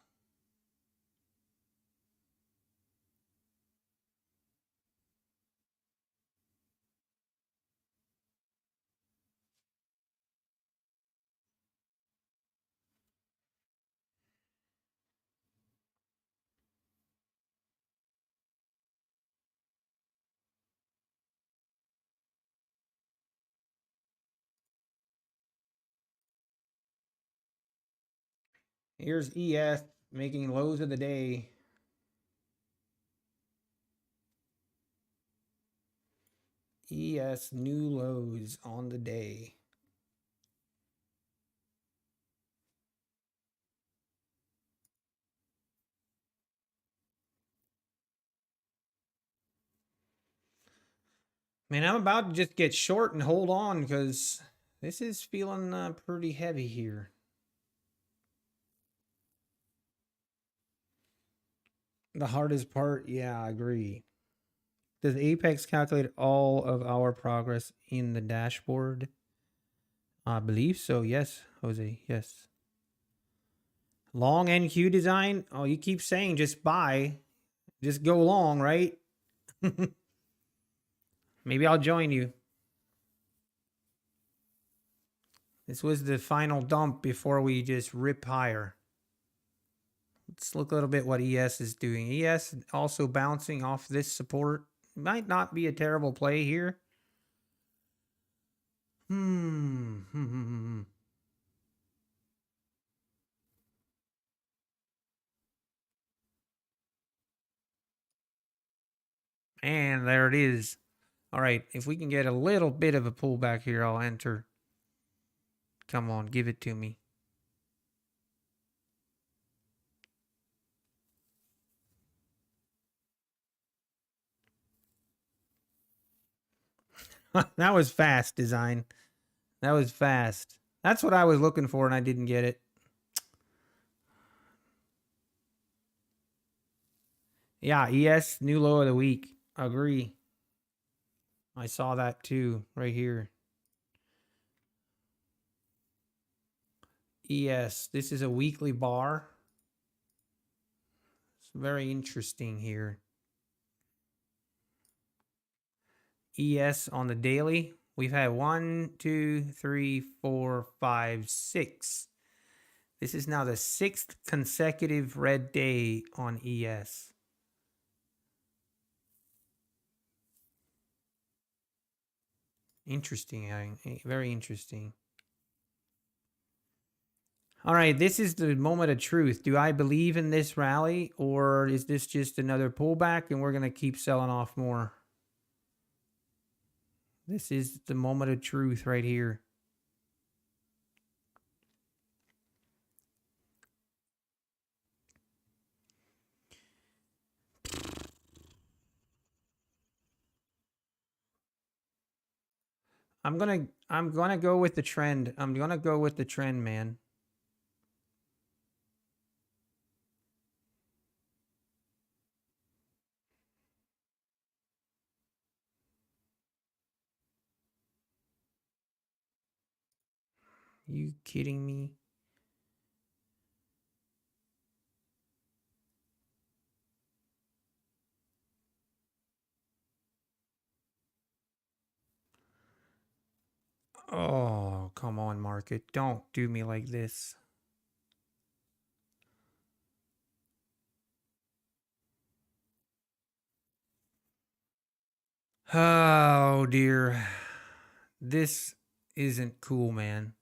Here's ES making lows of the day. ES new lows on the day. Man, I'm about to just get short and hold on because this is feeling pretty heavy here. The hardest part, yeah, I agree. Does Apex calculate all of our progress in the dashboard? I believe so. Yes, Jose. Yes. Long NQ design. Oh, you keep saying just buy. Just go long, right? Maybe I'll join you. This was the final dump before we just rip higher. Let's look a little bit what ES is doing. ES also bouncing off this support. Might not be a terrible play here. Man, there it is. All right, if we can get a little bit of a pullback here, I'll enter. Come on, give it to me. That was fast, design. That was fast. That's what I was looking for, and I didn't get it. Yeah, ES, new low of the week. Agree. I saw that too, right here. ES, this is a weekly bar. It's very interesting here. ES on the daily. We've had 1, 2, 3, 4, 5, 6. This is now the 6th consecutive red day on ES. Interesting, very interesting. All right, this is the moment of truth. Do I believe in this rally, or is this just another pullback and we're going to keep selling off more? This is the moment of truth right here. I'm gonna go with the trend. I'm gonna go with the trend, man. You kidding me? Oh, come on, market. Don't do me like this. Oh, dear. This isn't cool, man.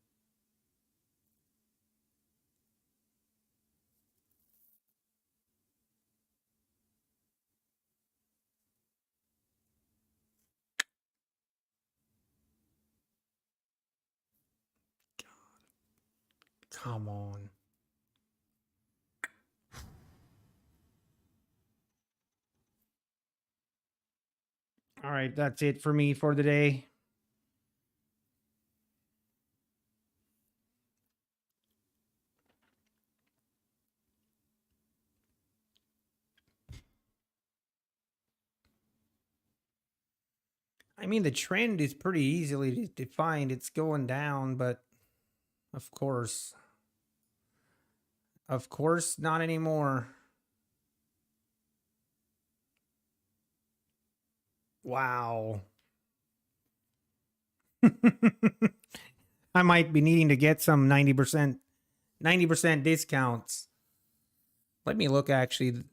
Come on. All right, that's it for me for the day. I mean, the trend is pretty easily defined. It's going down, but of course, not anymore. Wow. I might be needing to get some 90% discounts. Let me look, actually.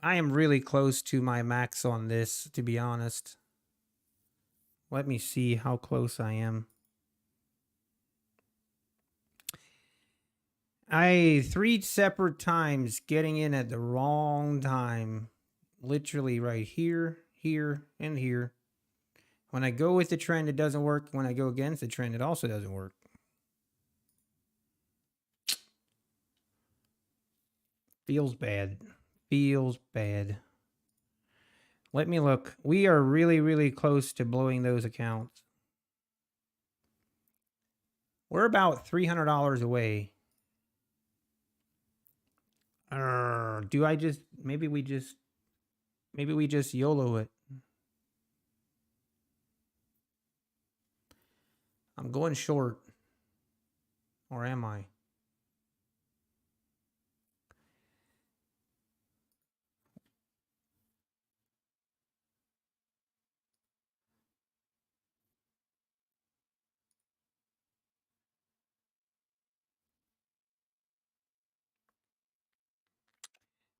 I am really close to my max on this, to be honest. Let me see how close I am. I 3 separate times getting in at the wrong time. Literally right here, here, and here. When I go with the trend, it doesn't work. When I go against the trend, it also doesn't work. Feels bad. Feels bad. Let me look. We are really, really close to blowing those accounts. We're about $300 away. Do I just, maybe we just YOLO it. I'm going short. Or am I?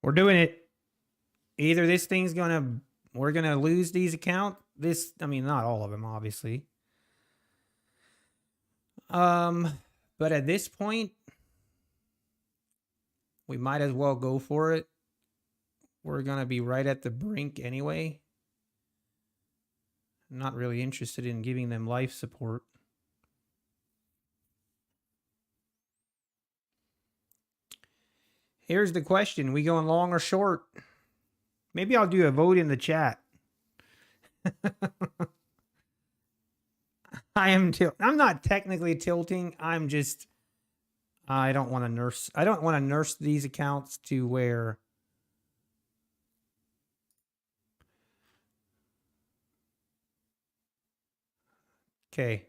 We're doing it. Either this thing's gonna, we're gonna lose these accounts. This, I mean, not all of them, obviously. But at this point, we might as well go for it. We're gonna be right at the brink anyway. I'm not really interested in giving them life support. Here's the question. We going long or short? Maybe I'll do a vote in the chat. I'm not technically tilting. I'm just, I don't want to nurse these accounts to where okay.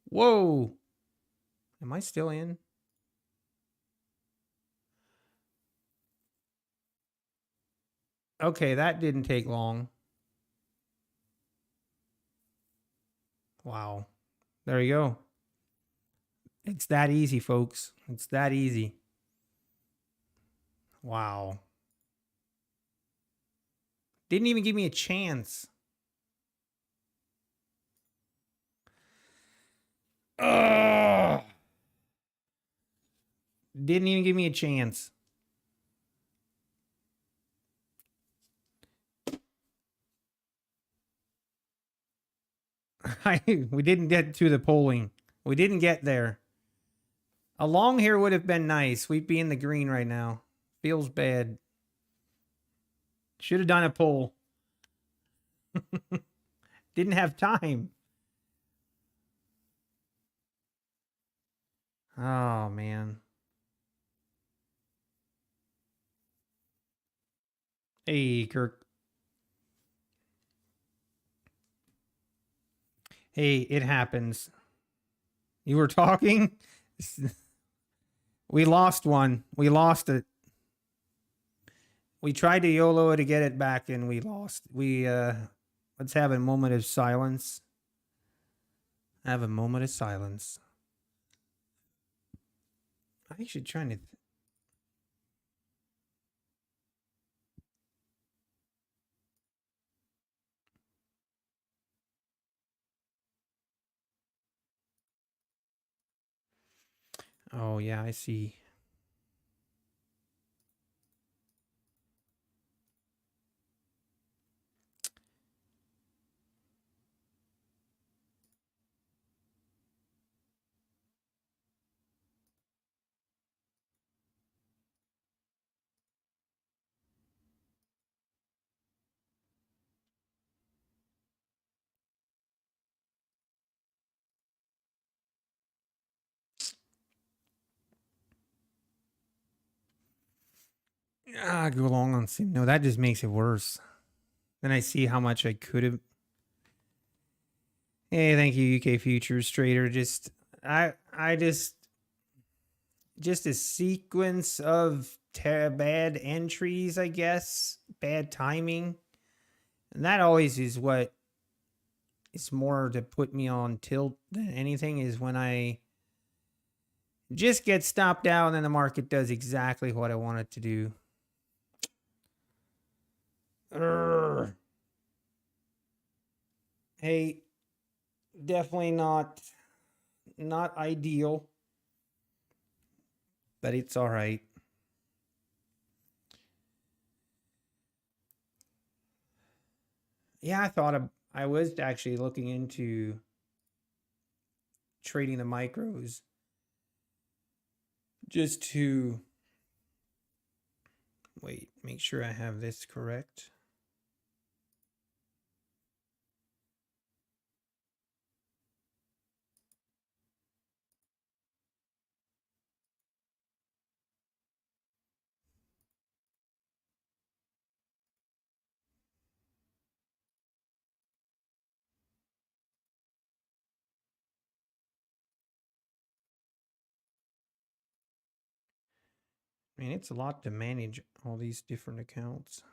Whoa. Am I still in? Okay, that didn't take long. Wow. There you go. It's that easy, folks. It's that easy. Wow. Didn't even give me a chance. Ugh. Didn't even give me a chance. We didn't get to the polling. We didn't get there. A long here would have been nice. We'd be in the green right now. Feels bad. Should have done a poll. Didn't have time. Oh, man. Hey, Kirk. Hey, it happens. You were talking? We lost one. We lost it. We tried to YOLO to get it back and we lost. Let's have a moment of silence. Have a moment of silence. I'm actually trying to... Oh, yeah, I see. Go long on sim. No, that just makes it worse. Then I see how much I could have. Hey, thank you, UK Futures Trader. Just a sequence of bad entries, I guess, bad timing, and that always is what is more to put me on tilt than anything. Is when I just get stopped out and then the market does exactly what I want it to do. Urgh. Hey, definitely not ideal. but it's all right. Yeah, I was actually looking into trading the micros just to wait, make sure I have this correct. I mean, it's a lot to manage all these different accounts.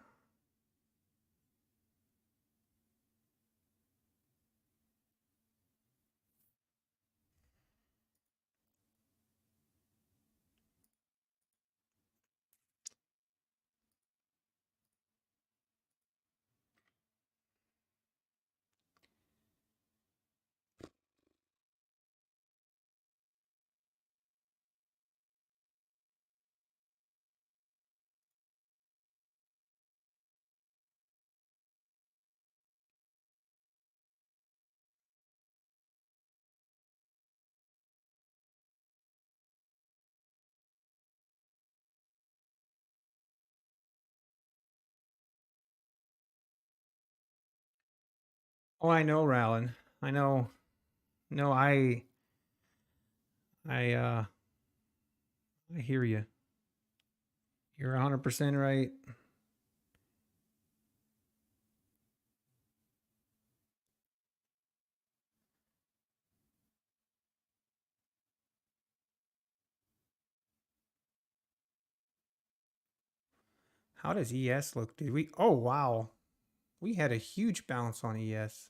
Oh, I know, Rowland. I know. No, I I hear you. You're 100% right. How does ES look? Did we? Oh, wow. We had a huge bounce on ES.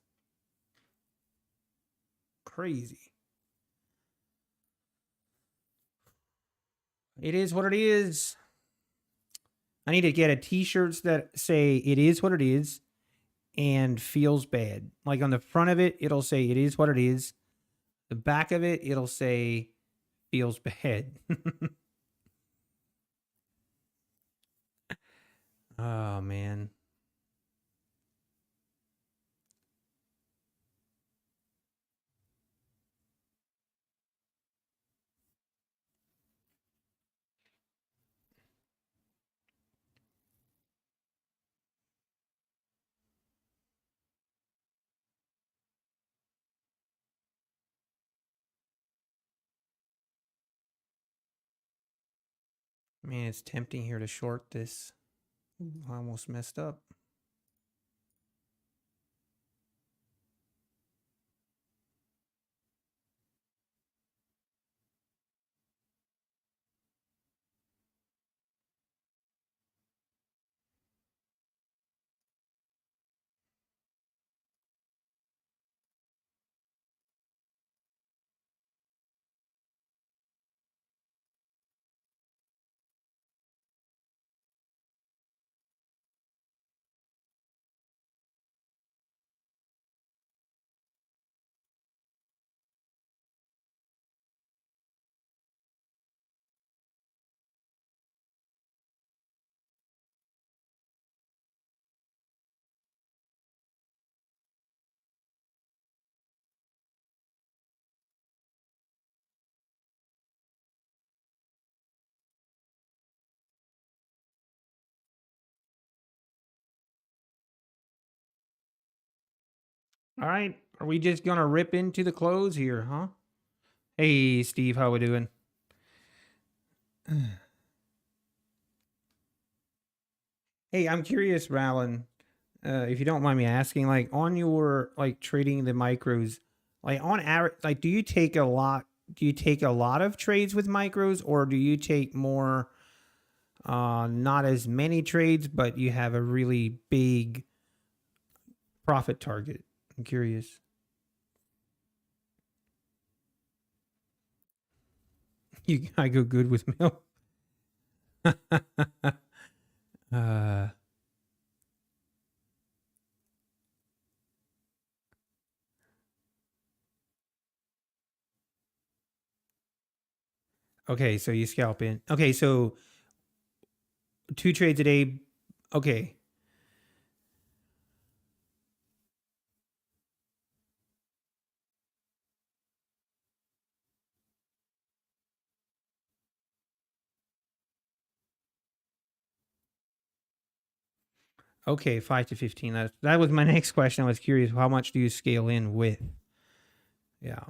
Crazy. It is what it is. I need to get a t-shirts that say it is what it is and feels bad. Like on the front of it, it'll say it is what it is. The back of it, it'll say feels bad. Oh, man. Man, it's tempting here to short this. Ooh, I almost messed up. All right. Are we just going to rip into the close here, huh? Hey, Steve, how we doing? Hey, I'm curious, Rowland, if you don't mind me asking, like on your like trading the micros, like on average, like do you take a lot? Do you take a lot of trades with micros, or do you take more? Not as many trades, but you have a really big profit target. I'm curious. I go good with milk. uh, Okay, so you scalp in. Okay, so 2 trades a day. Okay. Okay, 5 to 15. That was my next question. I was curious, how much do you scale in with? Yeah.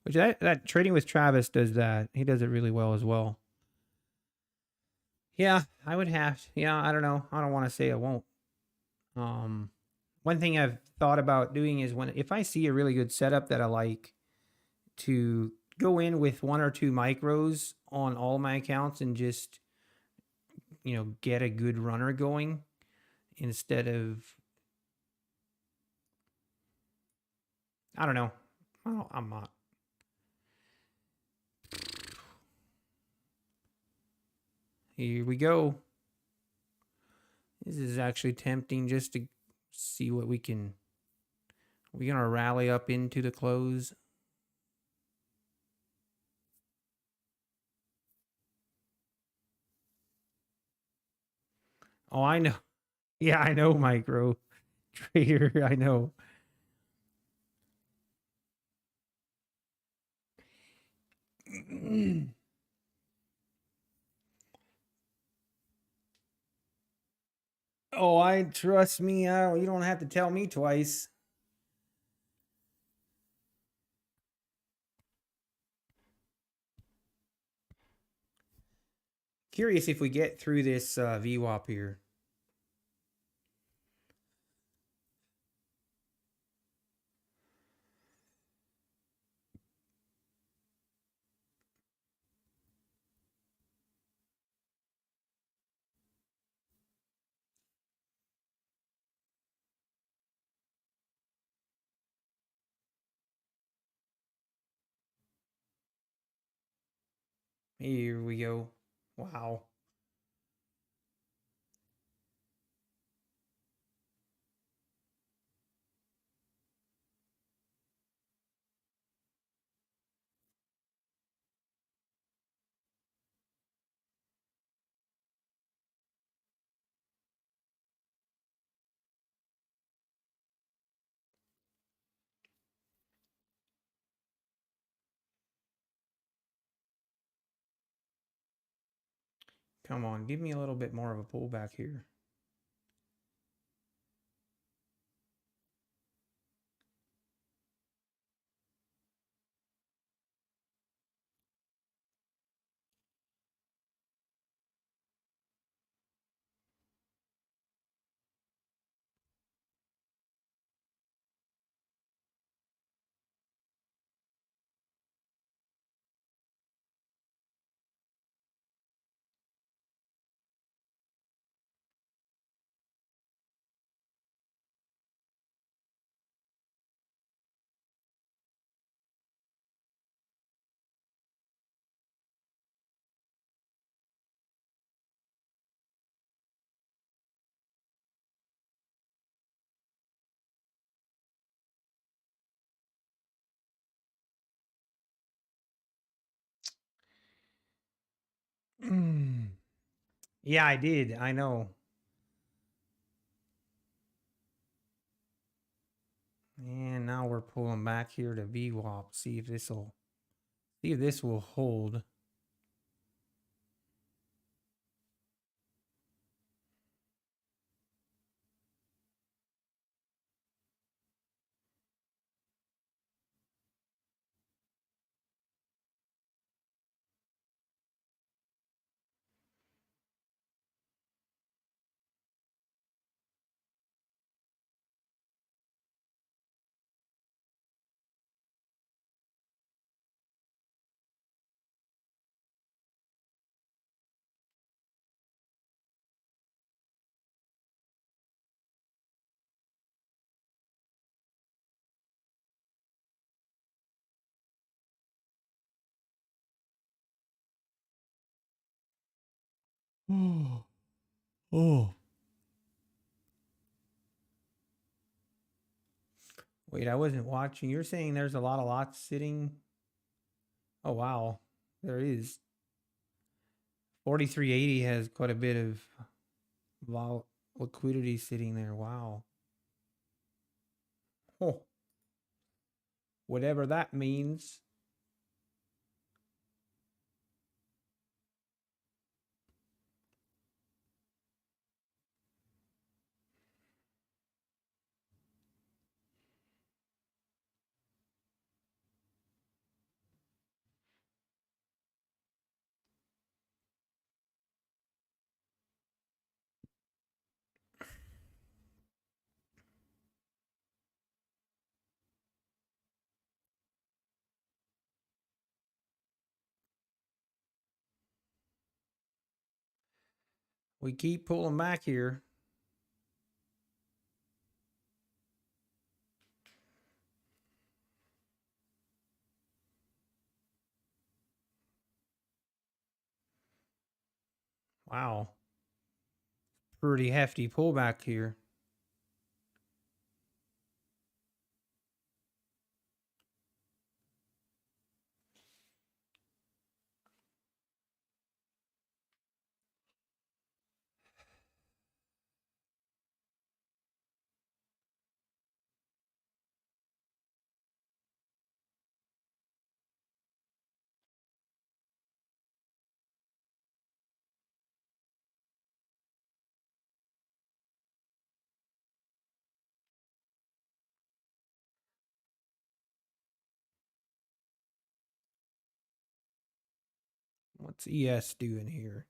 Which that trading with Travis does that. He does it really well as well. Yeah, I would have. Yeah, I don't know. I don't want to say I won't. One thing I've thought about doing is if I see a really good setup that I like, to go in with 1 or 2 micros on all my accounts and just, get a good runner going instead of, I don't know. I'm not. Here we go. This is actually tempting just to see what we can. We're going to rally up into the close. Oh, I know. Yeah, I know, micro trader. I know. Oh, I trust me. You don't have to tell me twice. Curious if we get through this v-wop here. Here we go. Wow. Come on, give me a little bit more of a pullback here. Yeah, I did. I know. And now we're pulling back here to v-wop. See if this will hold. Oh. Oh. Wait, I wasn't watching. You're saying there's a lot of lots sitting. Oh, wow. There is. 4380 has quite a bit of liquidity sitting there. Wow. Oh, whatever that means. We keep pulling back here. Wow. Pretty hefty pullback here. What's ES doing here?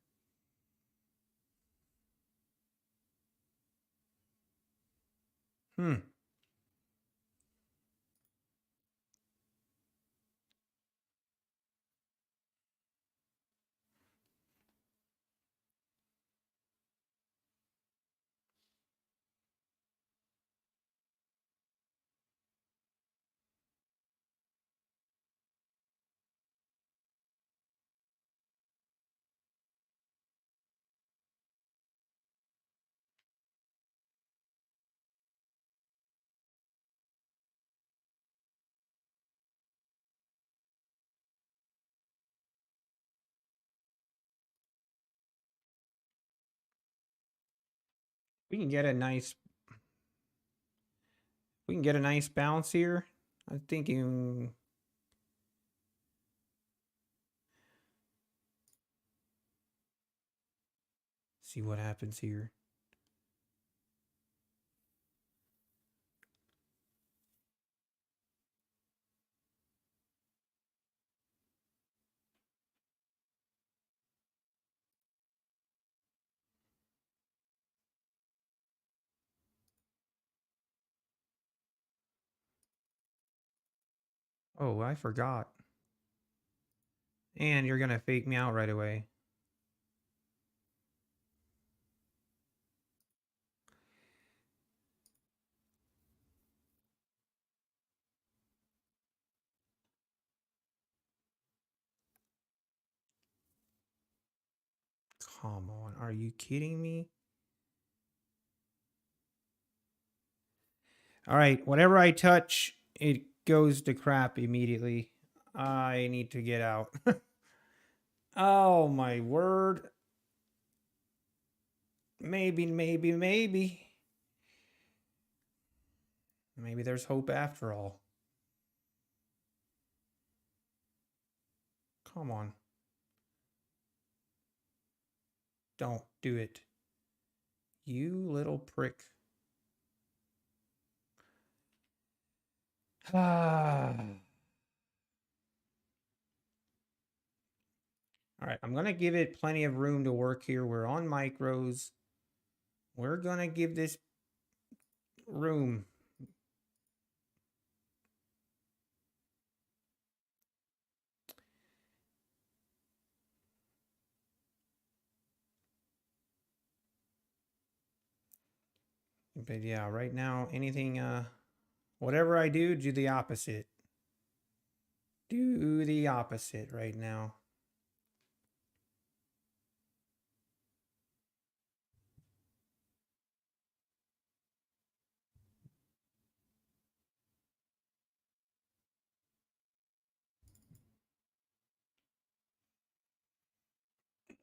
We can get a nice bounce here. I'm thinking see what happens here. Oh, I forgot. And you're going to fake me out right away. Come on. Are you kidding me? All right. Whatever I touch, it goes to crap immediately. I need to get out. Oh, my word. Maybe. Maybe there's hope after all. Come on. Don't do it. You little prick. Ah. All right, I'm going to give it plenty of room to work here. We're on micros. We're going to give this room. But yeah, right now, anything, whatever I do the opposite. Do the opposite right now.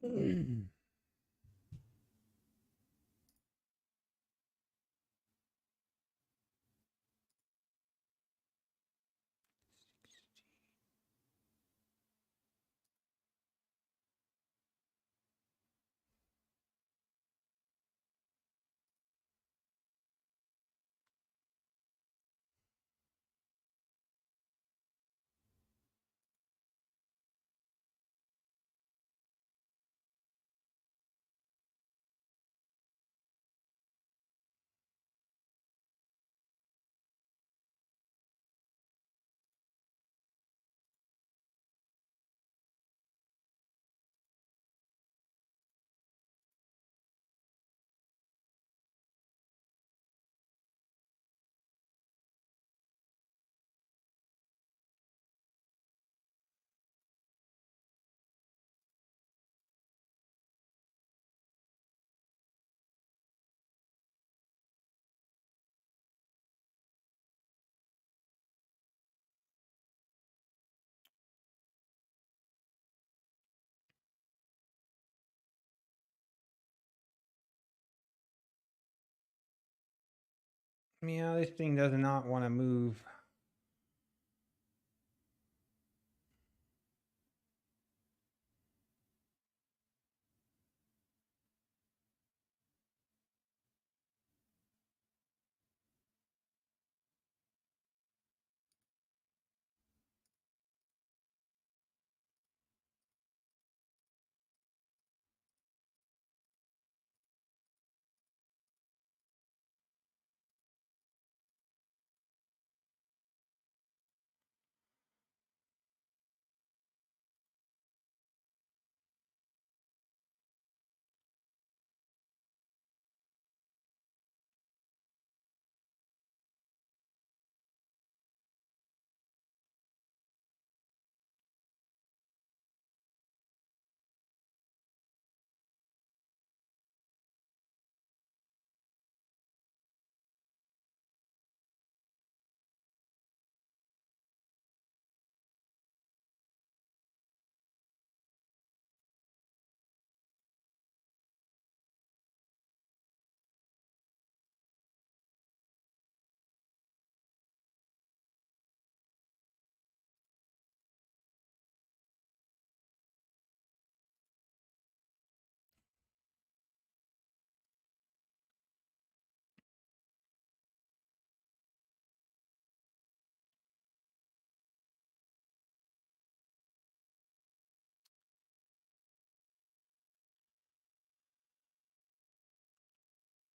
Yeah, this thing does not want to move.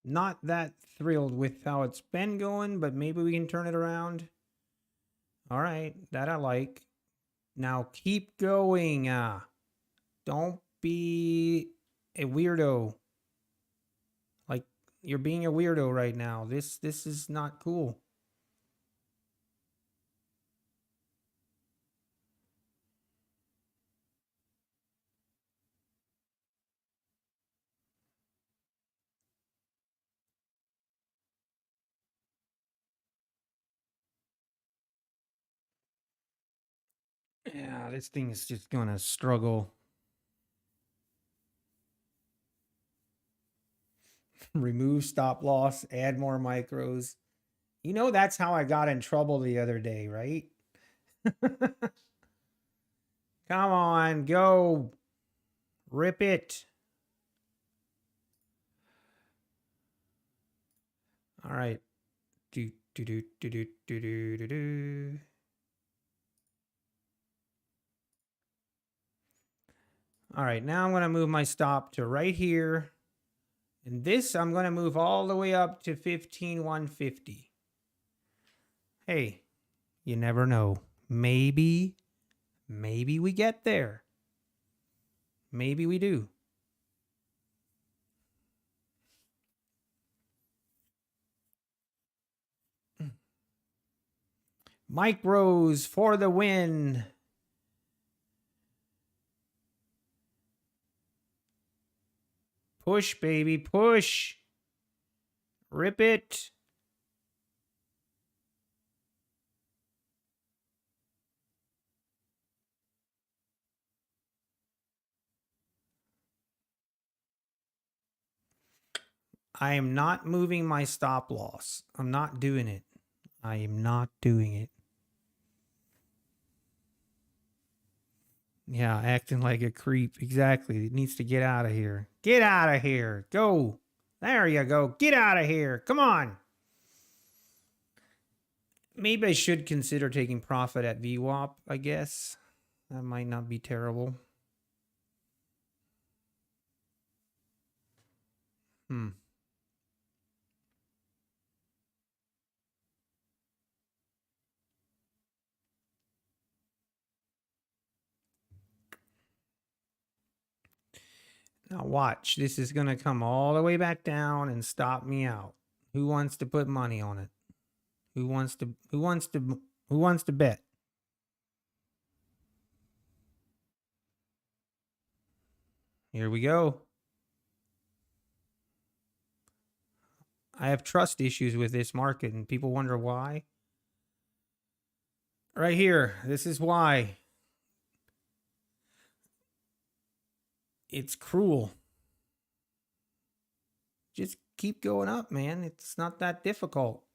Not that thrilled with how it's been going, but maybe we can turn it around. All right, that I like. Now keep going. Don't be a weirdo. Like you're being a weirdo right now. This is not cool. Yeah, this thing is just gonna struggle. Remove stop loss, add more micros. You know that's how I got in trouble the other day, right? Come on, go. Rip it. All right. Do do do do do do do do do. All right, now I'm going to move my stop to right here. And this I'm going to move all the way up to 15,150. Hey, you never know. Maybe we get there. Maybe we do. Micros for the win. Push, baby, push. Rip it. I am not moving my stop loss. I'm not doing it. I am not doing it. Yeah, acting like a creep. Exactly. It needs to get out of here. Get out of here. Go. There you go. Get out of here. Come on. Maybe I should consider taking profit at v-wop, I guess. That might not be terrible. Now watch. This is going to come all the way back down and stop me out. Who wants to put money on it? Who wants to bet? Here we go. I have trust issues with this market and people wonder why. Right here. This is why. It's cruel. Just keep going up, man. It's not that difficult.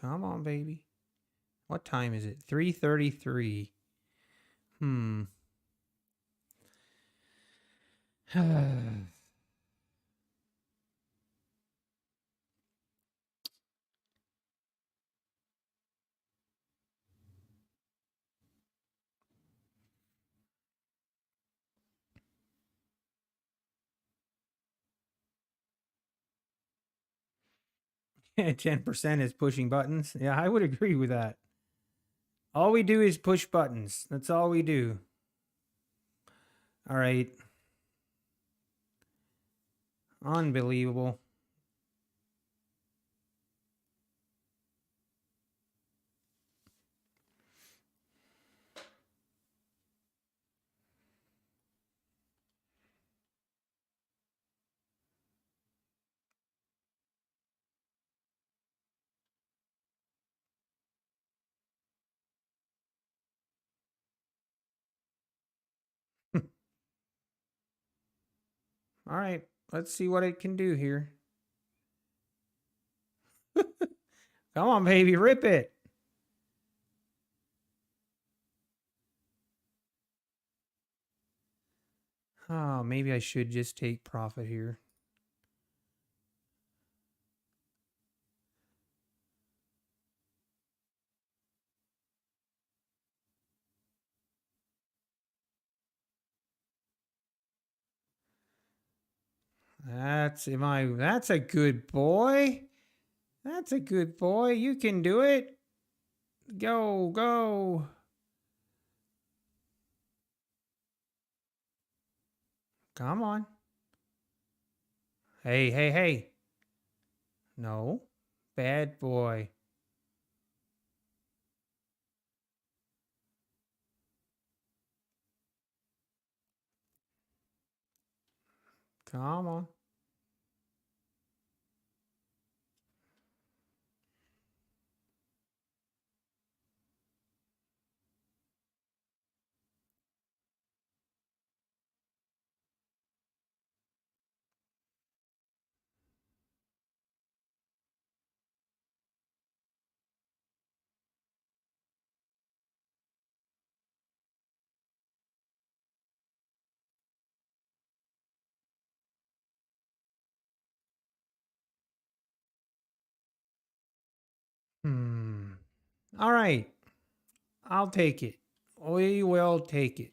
Come on, baby. What time is it? 3:33. 10% is pushing buttons. Yeah, I would agree with that. All we do is push buttons. That's all we do. All right. Unbelievable. All right. Let's see what it can do here. Come on, baby. Rip it. Oh, maybe I should just take profit here. That's a good boy. That's a good boy. You can do it. Go, go. Come on. Hey, hey, hey. No. Bad boy. Come on. All right. I'll take it. We will take it.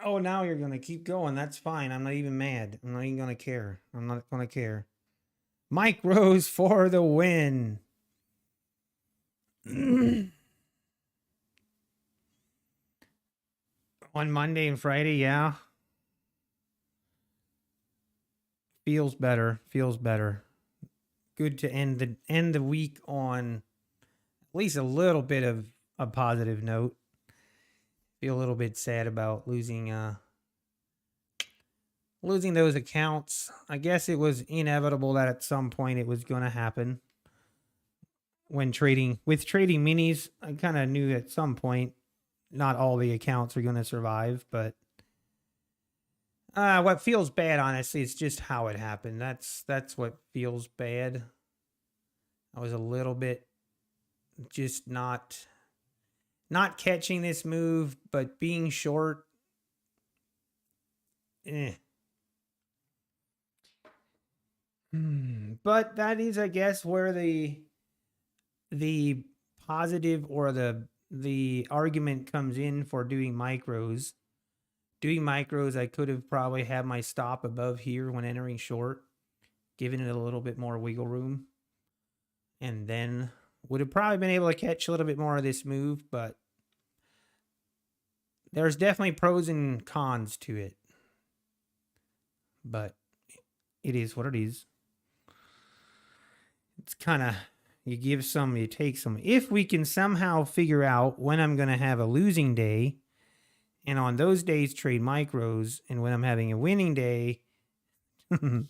Oh, now you're going to keep going. That's fine. I'm not even mad. I'm not even going to care. I'm not going to care. Mike Rose for the win. On Monday and Friday, yeah. Feels better. Feels better. Good to end the week on at least a little bit of a positive note. Feel a little bit sad about losing losing those accounts. I guess it was inevitable that at some point it was going to happen. When trading minis, I kind of knew at some point not all the accounts are going to survive, but what feels bad, honestly, is just how it happened. That's what feels bad. I was a little bit just not catching this move, but being short. But that is, I guess, where the positive or the argument comes in for doing micros. Doing micros, I could have probably had my stop above here when entering short, giving it a little bit more wiggle room, and then would have probably been able to catch a little bit more of this move, but there's definitely pros and cons to it. But it is what it is. It's kind of, you give some, you take some. If we can somehow figure out when I'm going to have a losing day, and on those days trade micros, and when I'm having a winning day, I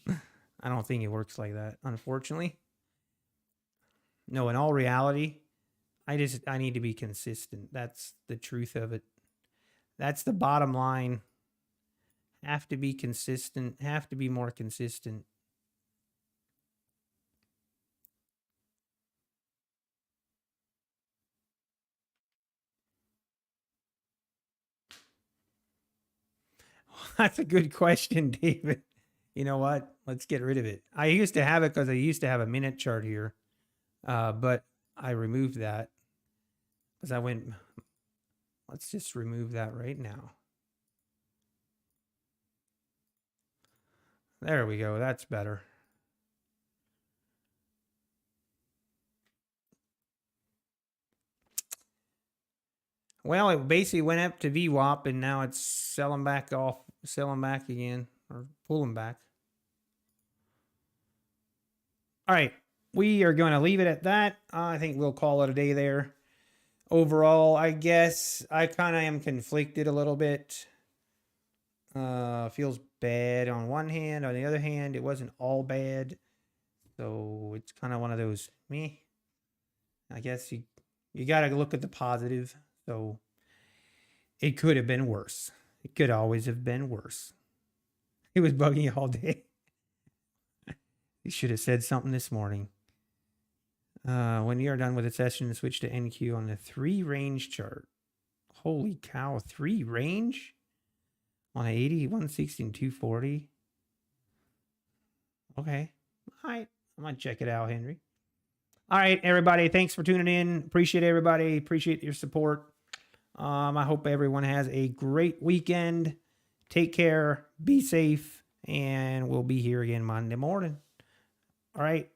don't think it works like that, unfortunately. No, in all reality, I need to be consistent. That's the truth of it. That's the bottom line. Have to be consistent, have to be more consistent. That's a good question, David. You know what? Let's get rid of it. I used to have it because I used to have a minute chart here, but I removed that because I went, let's just remove that right now. There we go. That's better. Well, it basically went up to v-wop and now it's selling back again, or pulling back. All right, we are going to leave it at that. I think we'll call it a day there. Overall, I guess I kind of am conflicted a little bit. Feels bad on one hand. On the other hand, it wasn't all bad. So it's kind of one of those, me. I guess you got to look at the positive. So it could have been worse. It could always have been worse. It was bugging you all day. You should have said something this morning. When you're done with the session, switch to NQ on the 3 range chart. Holy cow, 3 range? On 80, 160, and 240. Okay. All right. I'm going to check it out, Henry. All right, everybody. Thanks for tuning in. Appreciate everybody. Appreciate your support. I hope everyone has a great weekend. Take care. Be safe. And we'll be here again Monday morning. All right.